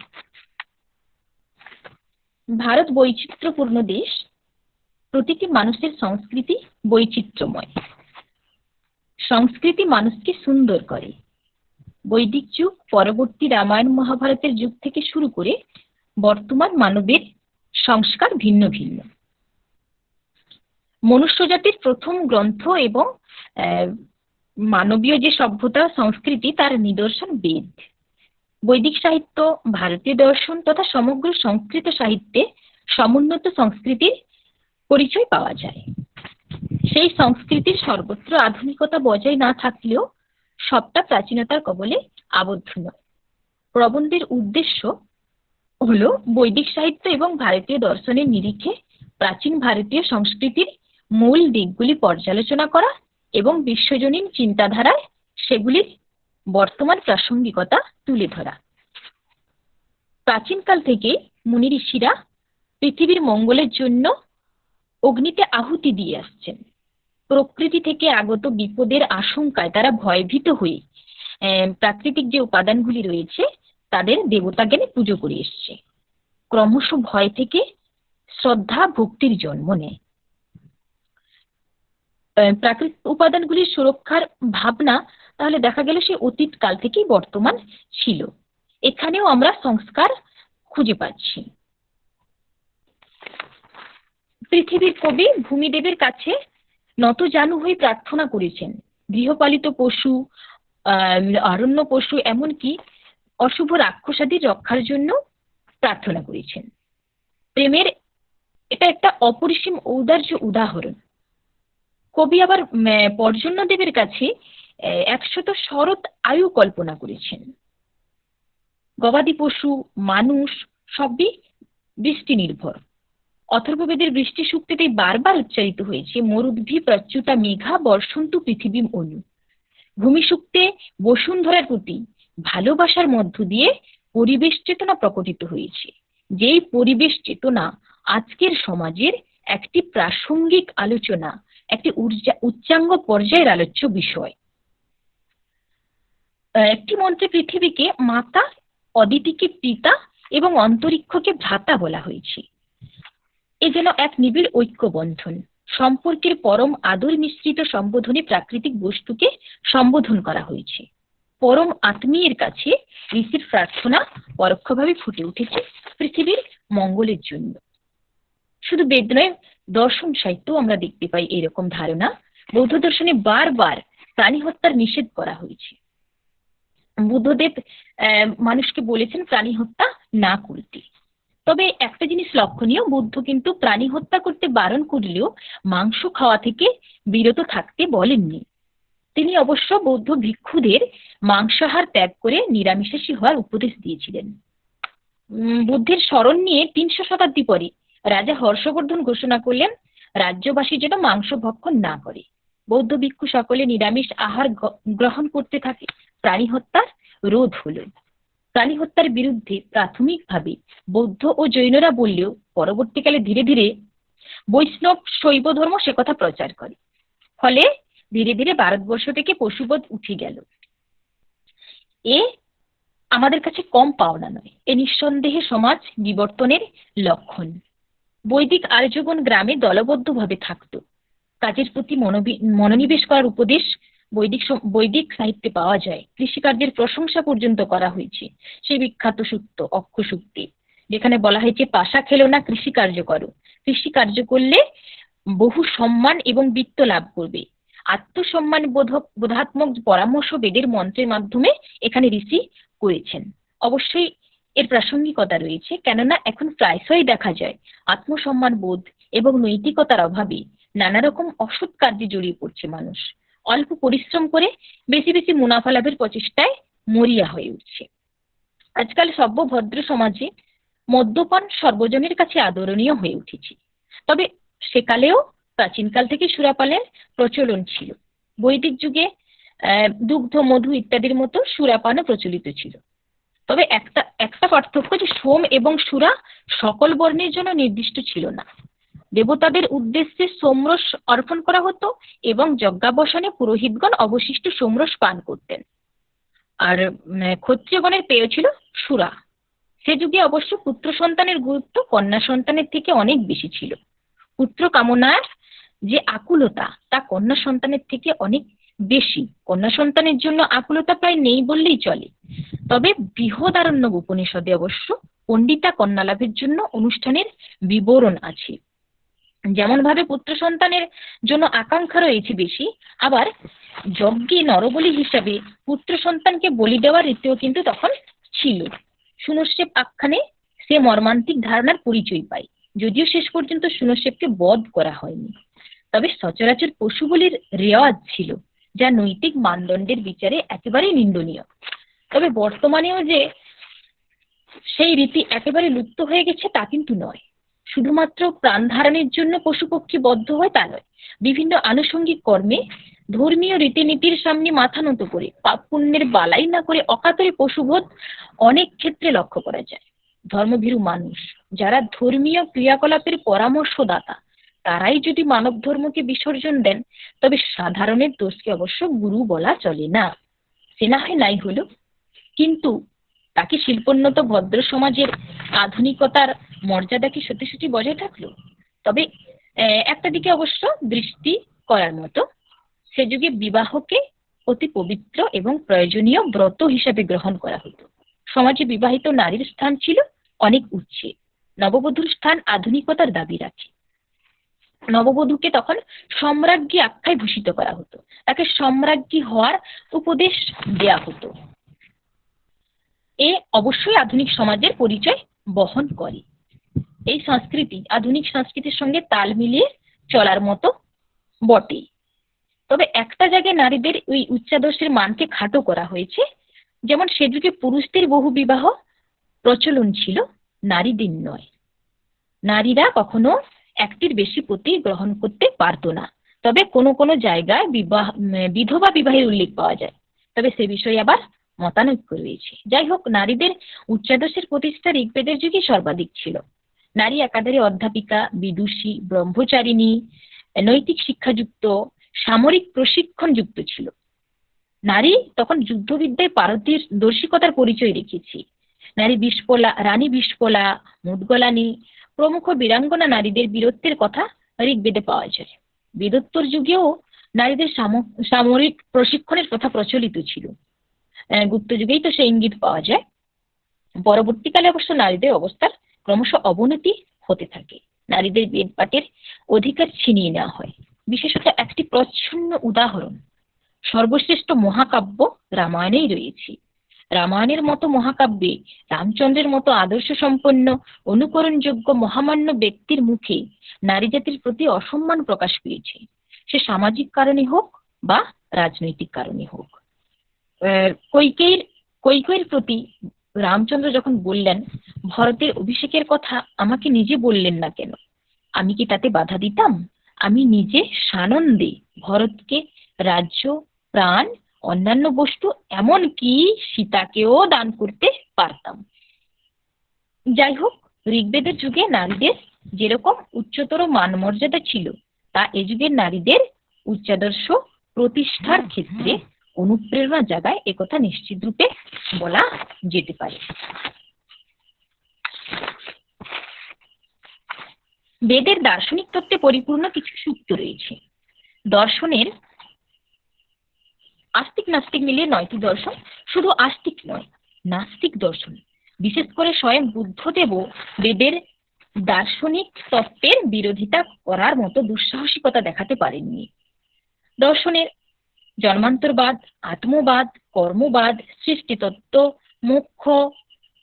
ভারত বৈচিত্র্যপূর্ণ দেশ। প্রতিটি মানুষের সংস্কৃতি বৈচিত্র্যময়। সংস্কৃতি মানুষকে সুন্দর করে। বৈদিক যুগ পরবর্তী রামায়ণ মহাভারতের যুগ থেকে শুরু করে বর্তমান মানবের সংস্কার ভিন্ন ভিন্ন। মনুষ্য জাতির প্রথম গ্রন্থ এবং মানবীয় যে সভ্যতা সংস্কৃতি, তার নিদর্শন বেদ। বৈদিক সাহিত্য, ভারতীয় দর্শন তথা সমগ্র সংস্কৃত সাহিত্যে সমুন্নত সংস্কৃতির পরিচয় পাওয়া যায়। সেই সংস্কৃতির সর্বত্র আধুনিকতা বজায় না থাকলেও সবটা প্রাচীনতার কবলে আবদ্ধ নয়। প্রবন্ধের উদ্দেশ্য হলো বৈদিক সাহিত্য এবং ভারতীয় দর্শনের নিরিখে প্রাচীন ভারতীয় সংস্কৃতির মূল দিকগুলি পর্যালোচনা করা এবং বিশ্বজনীন চিন্তাধারায় সেগুলির বর্তমান প্রাসঙ্গিকতা তুলে ধরা। প্রাচীনকাল থেকে মুনি ঋষিরা পৃথিবীর মঙ্গলের জন্য অগ্নিতে আহুতি দিয়ে আসছেন। প্রকৃতি থেকে আগত বিপদের আশঙ্কায় তারা ভয়ভীত হয়ে প্রাকৃতিক যে উপাদানগুলি রয়েছে তাদের দেবতা জ্ঞানে পুজো করে এসছে। ক্রমশ ভয় থেকে শ্রদ্ধা ভক্তির জন্ম নেয়। প্রাকৃতিক উপাদানগুলির সুরক্ষার ভাবনা তাহলে দেখা গেল সে অতীত কাল থেকেই বর্তমান ছিল। এখানেও আমরা সংস্কার খুঁজে পাচ্ছি। পৃথিবীর কবি ভূমিদেবের কাছে নতজানু হয়ে প্রার্থনা করেছেন। গৃহপালিত পশু, অরণ্য পশু, এমনকি অশুভ রাক্ষসাদির রক্ষার জন্য প্রার্থনা করেছেন। প্রেমের এটা একটা অপরিসীম ঔদার্য উদাহরণ। কবি আবার পর্জন্য দেবের কাছে 100 শরৎ আয়ু কল্পনা করেছেন। গবাদি পশু, মানুষ সবই বৃষ্টি নির্ভর। অথর্ববেদের বৃষ্টি সূক্তেতে বারবার উচ্চারিত হয়েছে, মরুদ্ভি প্রচ্যুতা মেঘা বর্ষন্তু পৃথিবীম অনু। ভূমি সূক্তে বসুন্ধরার প্রতি ভালোবাসার মধ্য দিয়ে পরিবেশ চেতনা প্রকটিত হয়েছে। যেই পরিবেশ চেতনা আজকের সমাজের একটি প্রাসঙ্গিক আলোচনা, একটি উচ্চাঙ্গ পর্যায়ের আলোচ্য বিষয়। একটি মন্ত্রে পৃথিবীকে মাতা, অদিতিকে পিতা এবং অন্তরিক্ষকে ভ্রাতা বলা হয়েছে। এ যেন এক নিবিড় ঐক্যবন্ধন। সম্পর্কের পরম আদর মিশ্রিত সম্বোধনে প্রাকৃতিক বস্তুকে সম্বোধন করা হয়েছে। পরম আত্মীয়ের কাছে ঋষির প্রার্থনা পরোক্ষভাবে ফুটে উঠেছে পৃথিবীর মঙ্গলের জন্য। শুধু বেদ নয়, দর্শন সাহিত্যেও আমরা দেখতে পাই এরকম ধারণা। বৌদ্ধ দর্শনে বারবার প্রাণী হত্যার নিষেধ করা হয়েছে। বুদ্ধদেব মানুষকে বলেছেন প্রাণী হত্যা না করতে। তবে একটা জিনিস লক্ষণীয়, বুদ্ধ কিন্তু প্রাণী হত্যা করতে বারণ করলেও মাংস খাওয়া থেকে বিরত থাকতে বলেননি। তিনি অবশ্য বৌদ্ধ ভিক্ষুদের মাংসাহার ত্যাগ করে নিরামিষাশী হওয়ার উপদেশ দিয়েছিলেন। বুদ্ধের স্মরণ নিয়ে 300 শতাব্দী পরে রাজা হর্ষবর্ধন ঘোষণা করলেন রাজ্যবাসী যেন মাংস ভক্ষণ না করে। বৌদ্ধ ভিক্ষু সকলে নিরামিষ আহার গ্রহণ করতে থাকে। প্রাণী হত্যার রোধ হলো। প্রাণী হত্যার বিরুদ্ধে প্রাথমিকভাবে বৌদ্ধ ও জৈনরা বললেও পরবর্তীকালে ধীরে ধীরে বৈষ্ণব শৈব ধর্ম সে কথা প্রচার করে। ফলে ধীরে ধীরে ভারতবর্ষ থেকে পশুবধ উঠে গেল। এ আমাদের কাছে কম পাওনা নয়, এ নিঃসন্দেহে সমাজ বিবর্তনের লক্ষণ। বৈদিক আর্যগণ গ্রামে দলবদ্ধভাবে থাকত। কাজের প্রতি মনোনিবেশ করার উপদেশ বৈদিক সাহিত্যে পাওয়া যায়। কৃষিকার্যের প্রশংসা পর্যন্ত করা হয়েছে সেই বিখ্যাত সূক্ত অক্ষ সূক্তে, যেখানে বলা হয়েছে পাশা খেলো না, কৃষিকার্য করো। কৃষিকার্য করলে বহু সম্মান এবং বৃত্ত লাভ করবে। আত্মসম্মান বোধাত্মক পরামর্শ বেদের মন্ত্রের মাধ্যমে এখানে ঋষি করেছেন। অবশ্যই এর প্রাসঙ্গিকতা রয়েছে, কেননা এখন প্রায়শই দেখা যায় আত্মসম্মান বোধ এবং নৈতিকতার অভাবে নানা রকম অসৎ কার্যে জড়িয়ে পড়ছে মানুষ। অল্প পরিশ্রম করে বেশি বেশি মুনাফা লাভের প্রচেষ্টায় মরিয়া হয়ে উঠছে। আজকাল সভ্য ভদ্র সমাজে মদ্যপান সর্বজনের কাছে আদরণীয় হয়ে উঠেছে। তবে সেকালেও প্রাচীনকাল থেকে সুরাপানের প্রচলন ছিল। বৈদিক যুগে দুগ্ধ, মধু ইত্যাদির মতো সুরাপানও প্রচলিত ছিল। তবে একটা পার্থক্য যে সোম এবং সুরা সকল বর্ণের জন্য নির্দিষ্ট ছিল না। দেবতাদের উদ্দেশ্যে সোমরস অর্পণ করা হতো এবং যজ্ঞাবসানে পুরোহিতগণ অবশিষ্ট সোমরস পান করতেন। আর ক্ষত্রিয়গণের পেয় ছিল সুরা। সে যুগে অবশ্য পুত্র সন্তানের গুরুত্ব কন্যা সন্তানের থেকে অনেক বেশি ছিল। পুত্র কামনার যে আকুলতা তা কন্যা সন্তানের থেকে অনেক বেশি। কন্যা সন্তানের জন্য আকুলতা প্রায় নেই বললেই চলে। তবে বৃহদারণ্যক উপনিষদে অবশ্য পণ্ডিতা কন্যা লাভের জন্য অনুষ্ঠানের বিবরণ আছে। যেমন ভাবে পুত্র সন্তানের জন্য আকাঙ্ক্ষা রয়েছে বেশি, আবার যজ্ঞে নরবলি হিসাবে পুত্র সন্তানকে বলি দেওয়ার রীতিও কিন্তু তখন ছিল। শুনশ্বেপ আখ্যানে সে মর্মান্তিক ধারণার পরিচয় পায়, যদিও শেষ পর্যন্ত শুনশ্বেপকে বধ করা হয়নি। তবে সচরাচর পশু বলির রেওয়াজ ছিল, যা নৈতিক মানদণ্ডের বিচারে একেবারেই নিন্দনীয়। তবে বর্তমানেও যে সেই রীতি একেবারে লুপ্ত হয়ে গেছে তা কিন্তু নয়। শুধুমাত্র প্রাণ ধারণের জন্য পশুপক্ষী বদ্ধ হয় তা নয়, বিভিন্ন আনুষঙ্গিক কর্মে ধর্মীয় রীতিনীতির সামনে মাথা নত করে পাপ পুণ্যের বালাই না করে অকাতরে পশুবধ অনেক ক্ষেত্রে লক্ষ্য করা যায়। ধর্মভীরু মানুষ যারা ধর্মীয় ক্রিয়াকলাপের পরামর্শদাতা, তারাই যদি মানব ধর্মকে বিসর্জন দেন, তবে সাধারণের দোষকে অবশ্য গুরু বলা চলে না। সে না হয় নাই হলো, কিন্তু তাকে শিল্পোন্নত ভদ্র সমাজের আধুনিকতার মর্যাদা কি সত্যি সত্যি বজায় থাকলো? তবে একটা দিকে অবশ্য দৃষ্টি করার মতো, সে যুগে বিবাহকে অতি পবিত্র এবং প্রয়োজনীয় ব্রত হিসাবে গ্রহণ করা হতো। সমাজে বিবাহিত নারীর স্থান ছিল অনেক উচ্চে। নববধূর স্থান আধুনিকতার দাবি রাখে। নববধূকে তখন সম্রাজ্ঞী আখ্যায় ভূষিত করা হতো, তাকে সম্রাজ্ঞী হওয়ার উপদেশ দেয়া হতো। এ অবশ্যই আধুনিক সমাজের পরিচয় বহন করে। এই সংস্কৃতি আধুনিক সংস্কৃতির সঙ্গে তাল মিলিয়ে চলার মতো বটে। তবে একটা জায়গায় নারীদের ওই উচ্চাদর্শের মানকে খাটো করা হয়েছে। যেমন সে যুগে পুরুষদের বহু বিবাহ প্রচলন ছিল, নারীদের নয়। নারীরা কখনো একটির বেশি পতি গ্রহণ করতে পারতো না। তবে কোনো কোনো জায়গায় বিধবা বিবাহের উল্লেখ পাওয়া যায়, তবে সে বিষয়ে আবার মতানৈক্য রয়েছে। যাই হোক, নারীদের উচ্চাদর্শের প্রতিষ্ঠা ঋগ্বেদের যুগে সর্বাধিক ছিল। নারী একাধারে অধ্যাপিকা, বিদুষী, ব্রহ্মচারিণী, নৈতিক শিক্ষাযুক্ত, সামরিক প্রশিক্ষণ যুক্ত ছিল। নারী তখন যুদ্ধবিদ্যায় পারদর্শিকতার পরিচয় রেখেছে। রানী বিষ্পলা, মুদগলানি প্রমুখ বীরাঙ্গনা নারীদের বীরত্বের কথা ঋগ্বেদে পাওয়া যায়। বেদোত্তর যুগেও নারীদের সামরিক প্রশিক্ষণের কথা প্রচলিত ছিল। গুপ্ত যুগেই তো সেই ইঙ্গিত পাওয়া যায়। পরবর্তীকালে অবশ্য নারীদের অবস্থার ক্রমশ অবনতি হতে থাকে। নারীদের বেদ পাঠের অধিকার ছিনিয়ে নেওয়া হয়। বিশেষত একটি প্রচ্ছন্ন উদাহরণ সর্বশ্রেষ্ঠ মহাকাব্য রামায়ণেই রয়েছে। রামায়ণের মতো মহাকাব্যে রামচন্দ্রের মতো আদর্শ সম্পন্ন, অনুকরণযোগ্য মহামান্য ব্যক্তির মুখে নারী জাতির প্রতি অসম্মান প্রকাশ পেয়েছে, সে সামাজিক কারণে হোক বা রাজনৈতিক কারণে হোক। কৈকেয়ীর প্রতি রামচন্দ্র যখন বললেন, ভরতের অভিষেকের কথা আমাকে নিজে বললেন না কেন? আমি কি তাতে বাধা দিতাম? আমি নিজে সানন্দে ভরতকে রাজ্য, প্রাণ, অন্যান্য বস্তু, এমন কি সীতাকেও দান করতে পারতাম। যাই হোক, ঋগ্বেদের যুগে নারীদের যেরকম উচ্চতর মান মর্যাদা ছিল, তা এ যুগের নারীদের উচ্চাদর্শ প্রতিষ্ঠার ক্ষেত্রে অনুপ্রেরণা জাগায়, একথা নিশ্চিত রূপে বলা যেতে পারে। বেদের দার্শনিক তত্ত্বে পরিপূর্ণ কিছু সূক্ত রয়েছে। দর্শনের আস্তিক নাস্তিক মিলিয়ে 9টি দর্শন, শুধু আস্তিক নয়, নাস্তিক দর্শন। বিশেষ করে স্বয়ং বুদ্ধদেবও বেদের দার্শনিক তত্ত্বের বিরোধিতা করার মতো দুঃসাহসিকতা দেখাতে পারেননি। দর্শনের জন্মান্তরবাদ, আত্মবাদ, কর্মবাদ, সৃষ্টিতত্ত্ব, মোক্ষ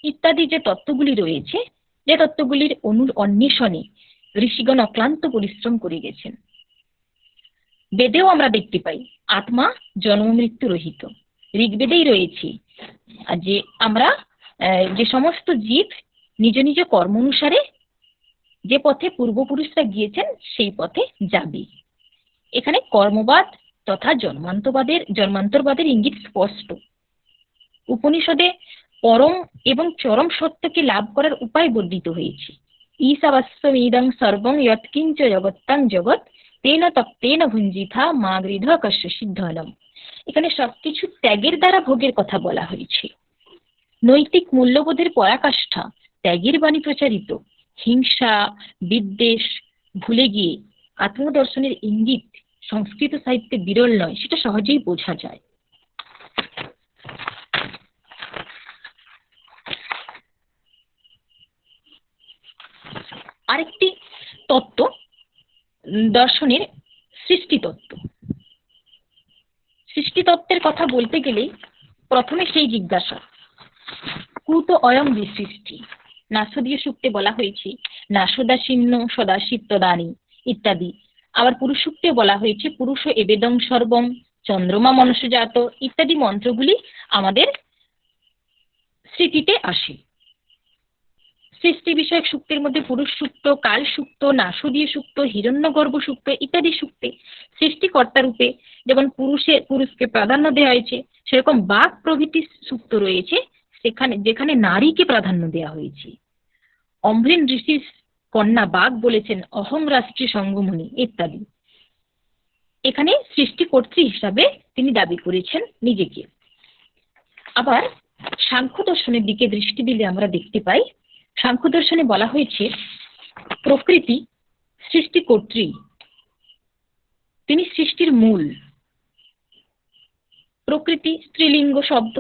ইত্যাদি যে তত্ত্বগুলি রয়েছে, যে তত্ত্বগুলির অন্বেষণে ঋষিগণ অক্লান্ত পরিশ্রম করে গেছেন। বেদেও আমরা দেখতে পাই আত্মা জন্ম মৃত্যু রহিত। ঋগ্বেদেই রয়েছে যে আমরা যে সমস্ত জীব নিজ নিজ কর্ম অনুসারে যে পথে পূর্বপুরুষরা গিয়েছেন সেই পথে যাবে। এখানে কর্মবাদ তথা জন্মান্তরবাদের ইঙ্গিত স্পষ্ট। উপনিষদে পরম এবং চরম সত্যকে লাভ করার উপায় বর্ণিত হয়েছে। ঈশাবস্বমিদং সর্বং যৎকিঞ্চ জগত্তাং জগৎ তেন তপ্তেন ভুঞ্জিথা মা গৃধ কস্যচিৎ ধনম। এখানে সবকিছু ত্যাগের দ্বারা ভোগের কথা বলা হয়েছে। নৈতিক মূল্যবোধের পরাকাষ্ঠা ত্যাগের বাণী প্রচারিত। হিংসা বিদ্বেষ ভুলে গিয়ে আত্মদর্শনের ইঙ্গিত সংস্কৃত সাহিত্যে বিরল নয়, সেটা সহজেই বোঝা যায়। আরেকটি তত্ত্ব দর্শনের সৃষ্টিতত্ত্ব। সৃষ্টিতত্ত্বের কথা বলতে গেলে প্রথমে সেই জিজ্ঞাসা, কুত অয়ং বিসৃষ্টি। নাসদীয় সূক্তে বলা হয়েছে নাসদাসীন্য সদাসিত্তদানি ইত্যাদি। আবার পুরুষ সূক্তে বলা হয়েছে পুরুষ এবেদং সর্বং চন্দ্রমা মনসজাত ইত্যাদি মন্ত্রগুলি আমাদের স্মৃতিতে আসে। সৃষ্টি বিষয়ক সূক্তের মধ্যে পুরুষ সূক্ত, কাল সূক্ত, নাসদীয় সূক্ত, হিরণ্যগর্ভ সূক্ত ইত্যাদি সূক্তে সৃষ্টিকর্তা রূপে যেমন পুরুষকে প্রাধান্য দেওয়া হয়েছে, সেরকম বাঘ প্রভৃতি সূক্ত রয়েছে যেখানে নারীকে প্রাধান্য দেওয়া হয়েছে। অম্ভৃণ ঋষির কন্যা বাঘ বলেছেন অহং রাষ্ট্রী সঙ্গমণি ইত্যাদি। এখানে সৃষ্টিকর্ত্রী হিসাবে তিনি দাবি করেছেন নিজেকে। আবার সাংখ্য দর্শনের দিকে দৃষ্টি দিলে আমরা দেখতে পাই সাংখ্য দর্শনে বলা হয়েছে প্রকৃতি সৃষ্টিকর্ত্রী, তিনি সৃষ্টির মূল। প্রকৃতি স্ত্রীলিঙ্গ শব্দ,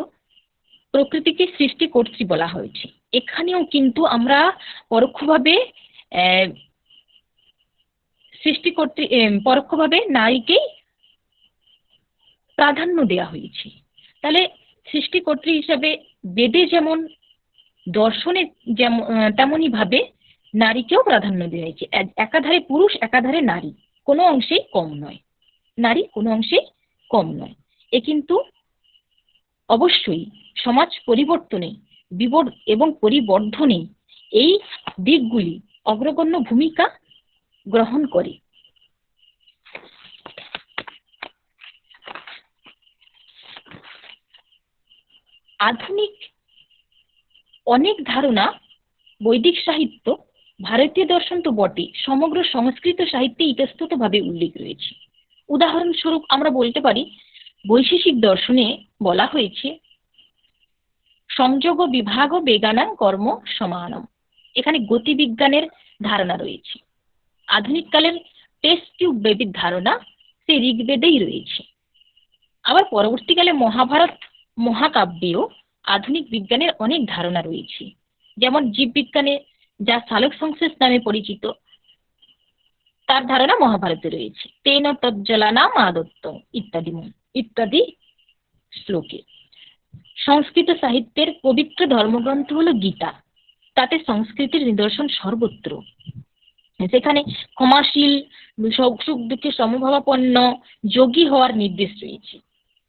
প্রকৃতিকে সৃষ্টিকর্ত্রী বলা হয়েছে। এখানেও কিন্তু আমরা পরোক্ষভাবে পরোক্ষভাবে নারীকেই প্রাধান্য দেওয়া হয়েছে। তাহলে সৃষ্টিকর্ত্রী হিসাবে বেদে যেমন, দর্শনে যেমন, তেমনই ভাবে নারীকেও প্রাধান্য দেওয়া হয়েছে। একাধারে পুরুষ একাধারে নারী, কোনো অংশেই কম নয়। নারী কোনো অংশেই কম নয়। এ কিন্তু অবশ্যই সমাজ পরিবর্তনে এবং পরিবর্ধনে এই দিকগুলি অগ্রগণ্য ভূমিকা গ্রহণ করে। আধুনিক অনেক ধারণা বৈদিক সাহিত্য, ভারতীয় দর্শন তো বটে, সমগ্র সংস্কৃত সাহিত্যে ইতস্ততভাবে উল্লেখ রয়েছে। উদাহরণস্বরূপ আমরা বলতে পারি বৈশেষিক দর্শনে বলা হয়েছে সংযোগ বিভাগ বেগানাং কর্ম সমানম। এখানে গতিবিজ্ঞানের ধারণা রয়েছে। আধুনিক কালের টেস্ট টিউব বেদের ধারণা সেই ঋগ্বেদেই রয়েছে। আবার পরবর্তীকালে মহাভারত মহাকাব্যেও আধুনিক বিজ্ঞানের অনেক ধারণা রয়েছে। যেমন জীববিজ্ঞানে যা সালোক সংশ্লেষ নামে পরিচিত, তার ধারণা মহাভারতে রয়েছে। তেন তজ্জলানাম আদত্ত ইত্যাদি শ্লোকে। সংস্কৃত সাহিত্যের পবিত্র ধর্মগ্রন্থ হলো গীতা। তাতে সংস্কৃতির নিদর্শন সর্বত্র। সেখানে ক্ষমাশীল, সুখ দুঃখে সমভাবাপন্ন, যোগী হওয়ার নির্দেশ রয়েছে।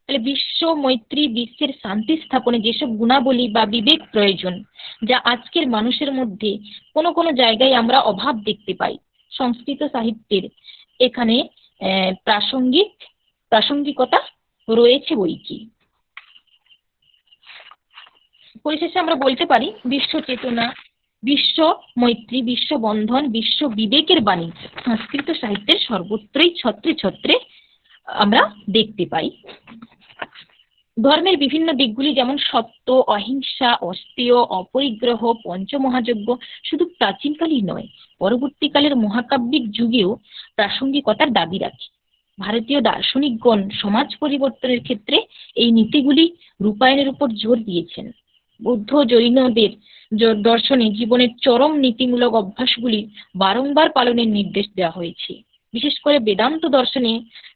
তাহলে বিশ্ব মৈত্রী, বিশ্বের শান্তি স্থাপনে যেসব গুণাবলী বা বিবেক প্রয়োজন, যা আজকের মানুষের মধ্যে কোনো কোনো জায়গায় আমরা অভাব দেখতে পাই, সংস্কৃত সাহিত্যের এখানে প্রাসঙ্গিকতা রয়েছে বইকি। পরিশেষে আমরা বলতে পারি বিশ্ব চেতনা, বিশ্ব মৈত্রী, বিশ্ব বন্ধন, বিশ্ব বিবেকের বাণী সংস্কৃত সাহিত্যের সর্বত্রই ছত্রে ছত্রে আমরা দেখতে পাই। ধর্মের বিভিন্ন দিকগুলি যেমন সত্য, অহিংসা, অস্তেয়, অপরিগ্রহ, পঞ্চমহাযজ্ঞ শুধু প্রাচীনকালই নয়, পরবর্তীকালের মহাকাব্যিক যুগেও প্রাসঙ্গিকতার দাবি রাখে। ভারতীয় দার্শনিকগণ সমাজ পরিবর্তনের ক্ষেত্রে এই নীতিগুলি রূপায়ণের উপর জোর দিয়েছেন। বৌদ্ধ জৈনদের দর্শনে জীবনের চরম নীতিমূলক অভ্যাসগুলি বারংবার পালনের নির্দেশ দেওয়া হয়েছে। বিশেষ করে বেদান্ত দর্শনে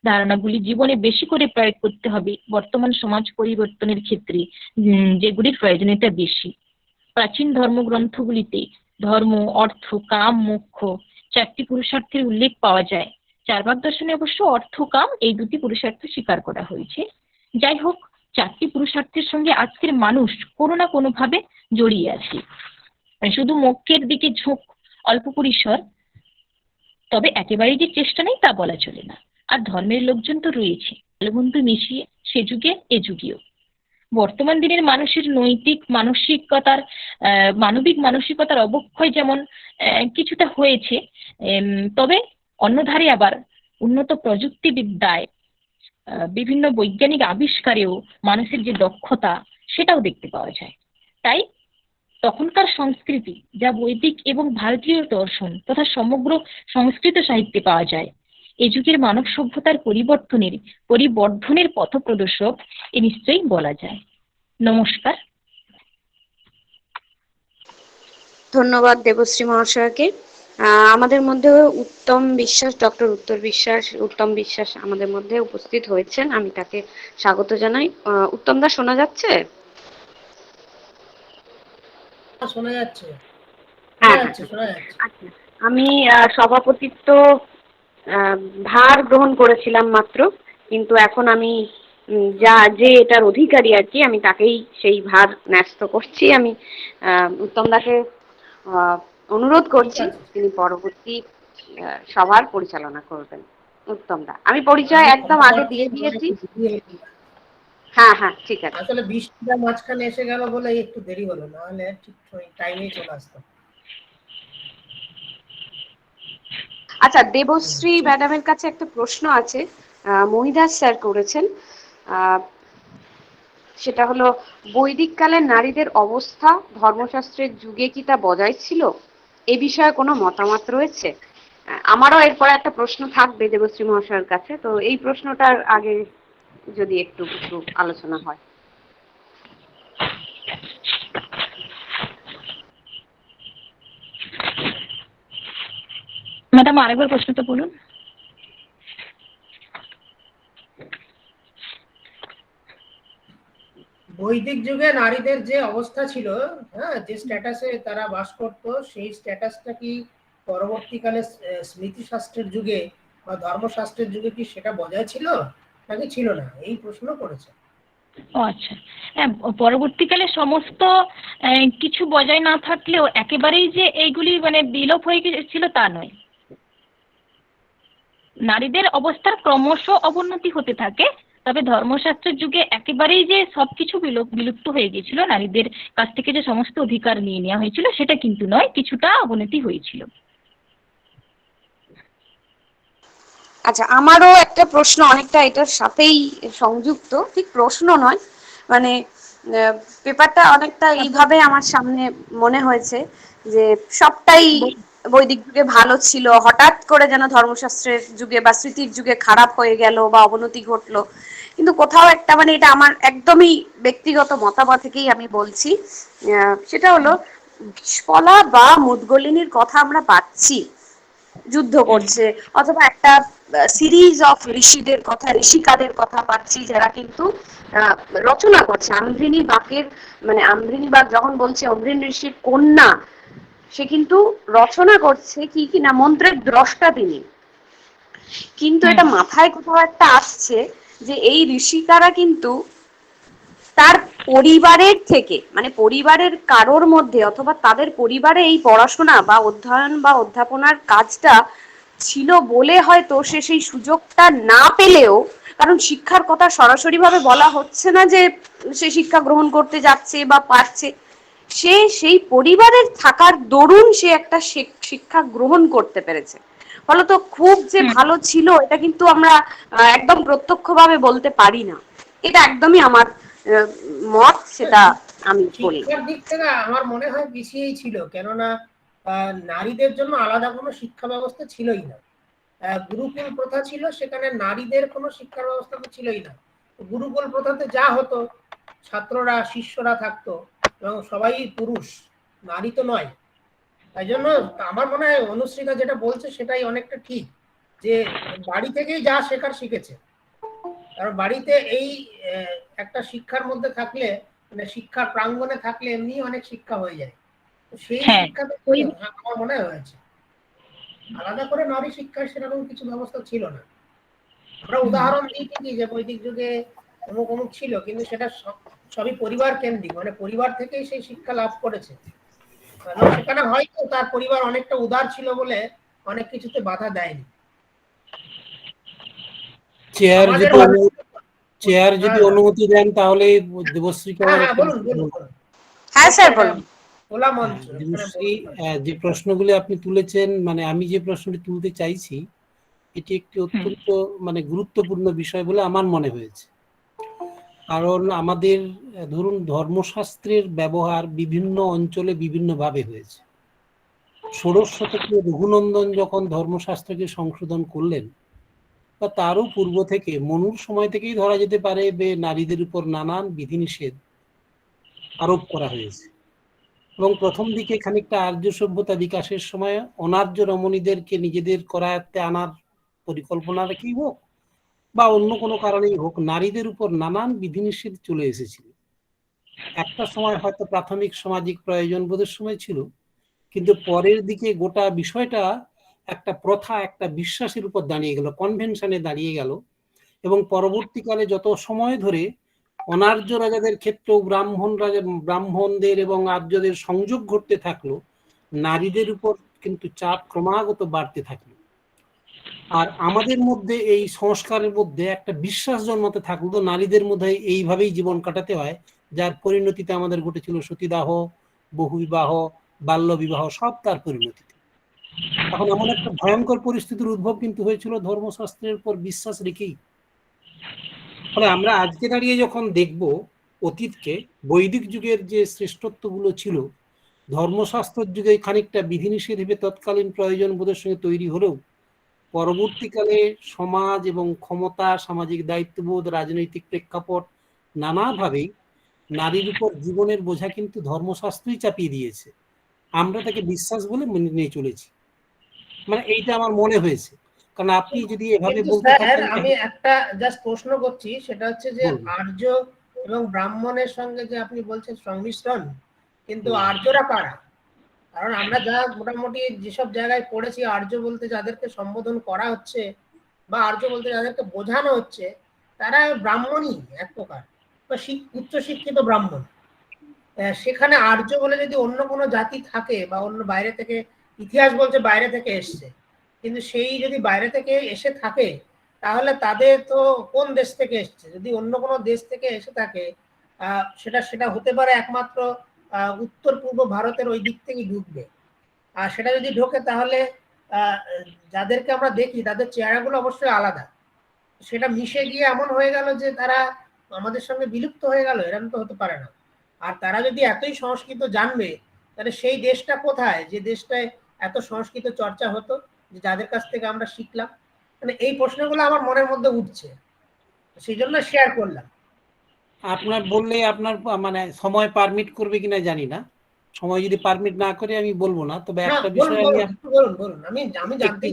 ধারণাগুলি জীবনে বেশি করে প্রয়োগ করতে হবে বর্তমান সমাজ পরিবর্তনের ক্ষেত্রে, যেগুলির প্রয়োজনীয়তা বেশি। প্রাচীন ধর্মগ্রন্থগুলিতে ধর্ম, অর্থ, কাম, মোক্ষ চারটি পুরুষার্থের উল্লেখ পাওয়া যায়। চার্বাক দর্শনে অবশ্য অর্থ, কাম এই দুটি পুরুষার্থ স্বীকার করা হয়েছে। যাই হোক, চারটি পুরুষার্থের সঙ্গে আজকের মানুষ কোনো না কোনো ভাবে জড়িয়ে আছে। শুধু মোক্ষের দিকে ঝোঁক অল্প পরিসর, তবে একেবারেই যে চেষ্টা নেই তা বলা চলে না। আর ধর্মের লোকজন তো রয়েছে, ভালো-মন্দ মিশিয়ে সে যুগে এ যুগেও। বর্তমান দিনের মানুষের মানবিক মানসিকতার অবক্ষয় যেমন কিছুটা হয়েছে, তবে অন্যধারে আবার উন্নত প্রযুক্তিবিদ্যায়, বিভিন্ন বৈজ্ঞানিক আবিষ্কারেও মানুষের যে দক্ষতা সেটাও দেখতে পাওয়া যায়। তাই তখনকার সংস্কৃতি যা বৈদিক এবং ভারতীয় দর্শন তথা সমগ্র সংস্কৃত সাহিত্যে পাওয়া যায়, এ যুগের মানব সভ্যতার পরিবর্ধনের পথপ্রদর্শক এ নিশ্চয়ই বলা যায়। নমস্কার। ধন্যবাদ দেবশ্রী মহাশয়কে। আমাদের মধ্যে ডক্টর উত্তম বিশ্বাস আমাদের মধ্যে উপস্থিত হয়েছেন, আমি তাকে স্বাগত জানাই। উত্তম দা, শোনা যাচ্ছে? শোনা যাচ্ছে। আমি সভাপতিত্ব ভার গ্রহণ করেছিলাম মাত্র, কিন্তু এখন আমি যে এটার অধিকারী আর কি, আমি তাকেই সেই ভার ন্যস্ত করছি। আমি উত্তম দাকে অনুরোধ করছি তিনি পরবর্তী সভার পরিচালনা করবেন। উত্তম দা, আমি পরিচয় একদম আগে দিয়ে দিয়েছি। হ্যাঁ হ্যাঁ, ঠিক আছে। আসলে বৃষ্টিটা মাঝখানে এসে গেল বলে একটু দেরি হলো, না হলে ঠিক টাইমে চলে আসতাম। আচ্ছা, দেবশ্রী ম্যাডামের কাছে একটা প্রশ্ন আছে, মহিদাস স্যার করেছেন। সেটা হলো, বৈদিক কালের নারীদের অবস্থা ধর্মশাস্ত্রের যুগে কি তা বজায় ছিল? এ বিষয়ে কোনো মতামত রয়েছে? আমারও এরপরে একটা প্রশ্ন থাকবে দেবশ্রী মহাশয়ের কাছে, তো এই প্রশ্নটার আগে যদি একটু আলোচনা হয়। ম্যাডাম, আরেকবার প্রশ্নটা বলুন। বৈদিক যুগে নারীদের যে অবস্থা ছিল, হ্যাঁ, যে স্ট্যাটাসে তারা বাস করত, সেই স্ট্যাটাসটা কি পরবর্তীকালে স্মৃতিশাস্ত্রের যুগে বা ধর্মশাস্ত্রের যুগে কি সেটা বজায় ছিল নাকি ছিল না, এই প্রশ্ন করেছে। ও আচ্ছা, হ্যাঁ, পরবর্তীকালে সমস্ত কিছু বজায় না থাকলেও একেবারেই যে এইগুলি বিলোপ হয়ে গেছিল তা নয়। নারীদের অবস্থার ক্রমশ অবনতি হতে থাকে, তবে ধর্মশাস্ত্রের যুগে একেবারেই যে সবকিছু বিলুপ্ত হয়ে গেছিল, নারীদের কাছ থেকে যে সমস্ত অধিকার নিয়ে নেওয়া হয়েছিল সেটা কিন্তু নয়, কিছুটা অবনতি হয়েছিল। আচ্ছা, আমারও একটা প্রশ্ন অনেকটা এটার সাথেই সংযুক্ত, ঠিক প্রশ্ন নয়, পেপারটা অনেকটা এইভাবে আমার সামনে মনে হয়েছে যে সবটাই বৈদিক যুগে ভালো ছিল, হঠাৎ করে যেন ধর্মশাস্ত্রের যুগে বা স্মৃতির যুগে খারাপ হয়ে গেল বা অবনতি ঘটলো। কিন্তু কোথাও একটা এটা আমার একদমই ব্যক্তিগত মতামত থেকেই আমি বলছি, সেটা হলো বিশপলা বা মুদগলিনীর কথা আমরা পাচ্ছি যুদ্ধ করছে, অথবা একটা সিরিজ অফ ঋষিদের কথা, ঋষিকাদের কথা পাচ্ছি যারা কিন্তু রচনা করছে। আম্রিনী বাক যখন বলছে অম্রিন ঋষির কন্যা, সে কিন্তু রচনা করছে কি কিনা মন্ত্রের দ্রষ্টা তিনি, কিন্তু এটা মাথায় কোথাও একটা আসছে যে এই ঋষিকারা কিন্তু তার পরিবারের থেকে, পরিবারের কারোর মধ্যে অথবা তাদের পরিবারে এই পড়াশোনা বা অধ্যয়ন বা অধ্যাপনার কাজটা ছিল বলে হয়তো সে সেই সুযোগটা না পেলেও, কারণ শিক্ষার কথা সরাসরি ভাবে বলা হচ্ছে না যে সে শিক্ষা গ্রহণ করতে যাচ্ছে বা পারছে, সে সেই পরিবারের থাকার দরুন সে একটা শিক্ষা গ্রহণ করতে পেরেছে। ফলত খুব যে ভালো ছিল এটা কিন্তু আমরা একদম প্রত্যক্ষভাবে বলতে পারি না। এটা একদমই আমার মত, সেটা আমি বলি। শিক্ষার দিক থেকে আমার মনে হয় পিছিয়েই ছিল, কেননা নারীদের জন্য আলাদা কোনো শিক্ষা ব্যবস্থা ছিলই না। গুরুকুল প্রথা ছিল, সেখানে নারীদের কোনো শিক্ষার ব্যবস্থা তো ছিলই না। গুরুকুল প্রথাতে যা হতো, ছাত্ররা শিষ্যরা থাকতো এবং সবাই পুরুষ, নারী তো নয়। তাই জন্য আমার মনে হয় অনুশ্রীতা যেটা বলছে সেটাই অনেকটা ঠিক, যে বাড়ি থেকেই যা শেখার শিখেছে। কারণ বাড়িতে এই একটা শিক্ষার মধ্যে থাকলে, মানে শিক্ষার প্রাঙ্গণে থাকলে এমনি অনেক শিক্ষা হয়ে যায়। তো সেই শিক্ষা আমার মনে হয়েছে। আলাদা করে নারী শিক্ষার সেরকম কিছু ব্যবস্থা ছিল না। আমরা উদাহরণ দিই ঠিকই যে বৈদিক যুগে অমুক অমুক ছিল, কিন্তু সেটা সবই পরিবার কেন্দ্রিক, মানে পরিবার থেকেই সেই শিক্ষা লাভ করেছে। সেখানে হয়তো তার পরিবার অনেকটা উদার ছিল বলে অনেক কিছুতে বাধা দেয়নি। চেয়ার যদি অনুমতি দেন তাহলে দেবশ্রীকে আমার একটা হ্যাঁ স্যার বলুন। দেবশ্রী, যে প্রশ্নগুলি আপনি তুলেছেন, মানে আমি যে প্রশ্নটি তুলতে চাইছি এটি একটি অত্যন্ত মানে গুরুত্বপূর্ণ বিষয় বলে আমার মনে হয়েছে। কারণ আমাদের ধরুন ধর্মশাস্ত্রের ব্যবহার বিভিন্ন অঞ্চলে বিভিন্নভাবে হয়েছে। ষোড়শ শতকে রঘুনন্দন যখন ধর্মশাস্ত্রকে সংশোধন করলেন, বা তারও পূর্ব থেকে মনুর সময় থেকেই ধরা যেতে পারে যে নারীদের উপর নানান বিধিনিষেধ আরোপ করা হয়েছে। এবং প্রথম দিকে খানিকটা আর্য সভ্যতা বিকাশের সময় অনার্য রমণীদেরকে নিজেদের করায়ত্তে আনার পরিকল্পনা রেখেই হোক বা অন্য কোনো কারণেই হোক, নারীদের উপর নানান বিধিনিষেধ চলে এসেছিল। একটা সময় হয়তো প্রাথমিক সামাজিক প্রয়োজন বোধের সময় ছিল, কিন্তু পরের দিকে গোটা বিষয়টা একটা প্রথা, একটা বিশ্বাসের উপর দাঁড়িয়ে গেল, কনভেনশনে দাঁড়িয়ে গেল। এবং পরবর্তীকালে যত সময় ধরে অনার্য রাজাদের ক্ষেত্রেও ব্রাহ্মণদের এবং আর্যদের সংযোগ ঘটতে থাকলো, নারীদের উপর কিন্তু চাপ ক্রমাগত বাড়তে থাকলো। আর আমাদের মধ্যে এই সংস্কারের মধ্যে একটা বিশ্বাস জন্মাতে থাকলো নারীদের মধ্যে এইভাবেই জীবন কাটাতে হয়, যার পরিণতিতে আমাদের ঘটেছিল সতীদাহ, বহুবিবাহ, বাল্য বিবাহ, সব তার পরিণতিতে। এখন এমন একটা ভয়ঙ্কর পরিস্থিতির উদ্ভব কিন্তু হয়েছিল ধর্মশাস্ত্রের উপর বিশ্বাস রেখেই। ফলে আমরা আজকে দাঁড়িয়ে যখন দেখব অতীতকে, বৈদিক যুগের যে শ্রেষ্ঠত্বগুলো ছিল ধর্মশাস্ত্রের যুগে খানিকটা বিধিনিষেধ হিসেবে তৎকালীন প্রয়োজন বোধের সঙ্গে তৈরি হলেও পরবর্তীকালে সমাজ এবং ক্ষমতা, সামাজিক দায়িত্ববোধ, রাজনৈতিক প্রেক্ষাপট নানাভাবেই নারীর উপর জীবনের বোঝা কিন্তু ধর্মশাস্ত্রই চাপিয়ে দিয়েছে। আমরা তাকে বিশ্বাস বলে মেনে নিয়ে চলেছি। মানে এইটা আমার মনে হয়েছে। কারণ আপনি যদি এভাবে বলতে থাকেন, আমি একটা জাস্ট প্রশ্ন করছি, সেটা হচ্ছে যে আর্য এবং ব্রাহ্মণের সঙ্গে যে আপনি বলছেন সংমিশ্রণ, কিন্তু আর্যরা কারা? কারণ আমরা যা মোটামুটি যেসব জায়গায় পড়েছি, আর্য বলতে যাদেরকে সম্বোধন করা হচ্ছে বা আর্য বলতে যাদেরকে বোঝানো হচ্ছে, তারা ব্রাহ্মণই এক প্রকার, বা উচ্চশিক্ষিত ব্রাহ্মণ। সেখানে আর্য বলে যদি অন্য কোনো জাতি থাকে বা অন্য বাইরে থেকে, ইতিহাস বলছে বাইরে থেকে এসছে, কিন্তু সেই যদি বাইরে থেকে এসে থাকে তাহলে তাদের তো কোন দেশ থেকে এসছে? যদি অন্য কোনো দেশ থেকে এসে থাকে, সেটা হতে পারে একমাত্র উত্তর পূর্ব ভারতের ওই দিক থেকেই ঢুকবে। আর সেটা যদি ঢোকে তাহলে যাদেরকে আমরা দেখি তাদের চেহারাগুলো অবশ্যই আলাদা। সেটা মিশে গিয়ে এমন হয়ে গেল যে তারা আমাদের সঙ্গে বিলুপ্ত হয়ে গেল, এরকম তো হতে পারে না। আর তারা যদি এতই সংস্কৃত জানবে, তাহলে সেই দেশটা কোথায় যে দেশটায় এত সংস্কৃত চর্চা হতো, যে যাদের কাছ থেকে আমরা শিখলাম? মানে এই প্রশ্নগুলো আমার মনের মধ্যে উঠছে, সেই জন্য শেয়ার করলাম। আপনার বললে আপনার মানে সময় পারমিট করবে কিনা জানি না, সময় যদি পারমিট না করে আমি বলবো না, তবে একটা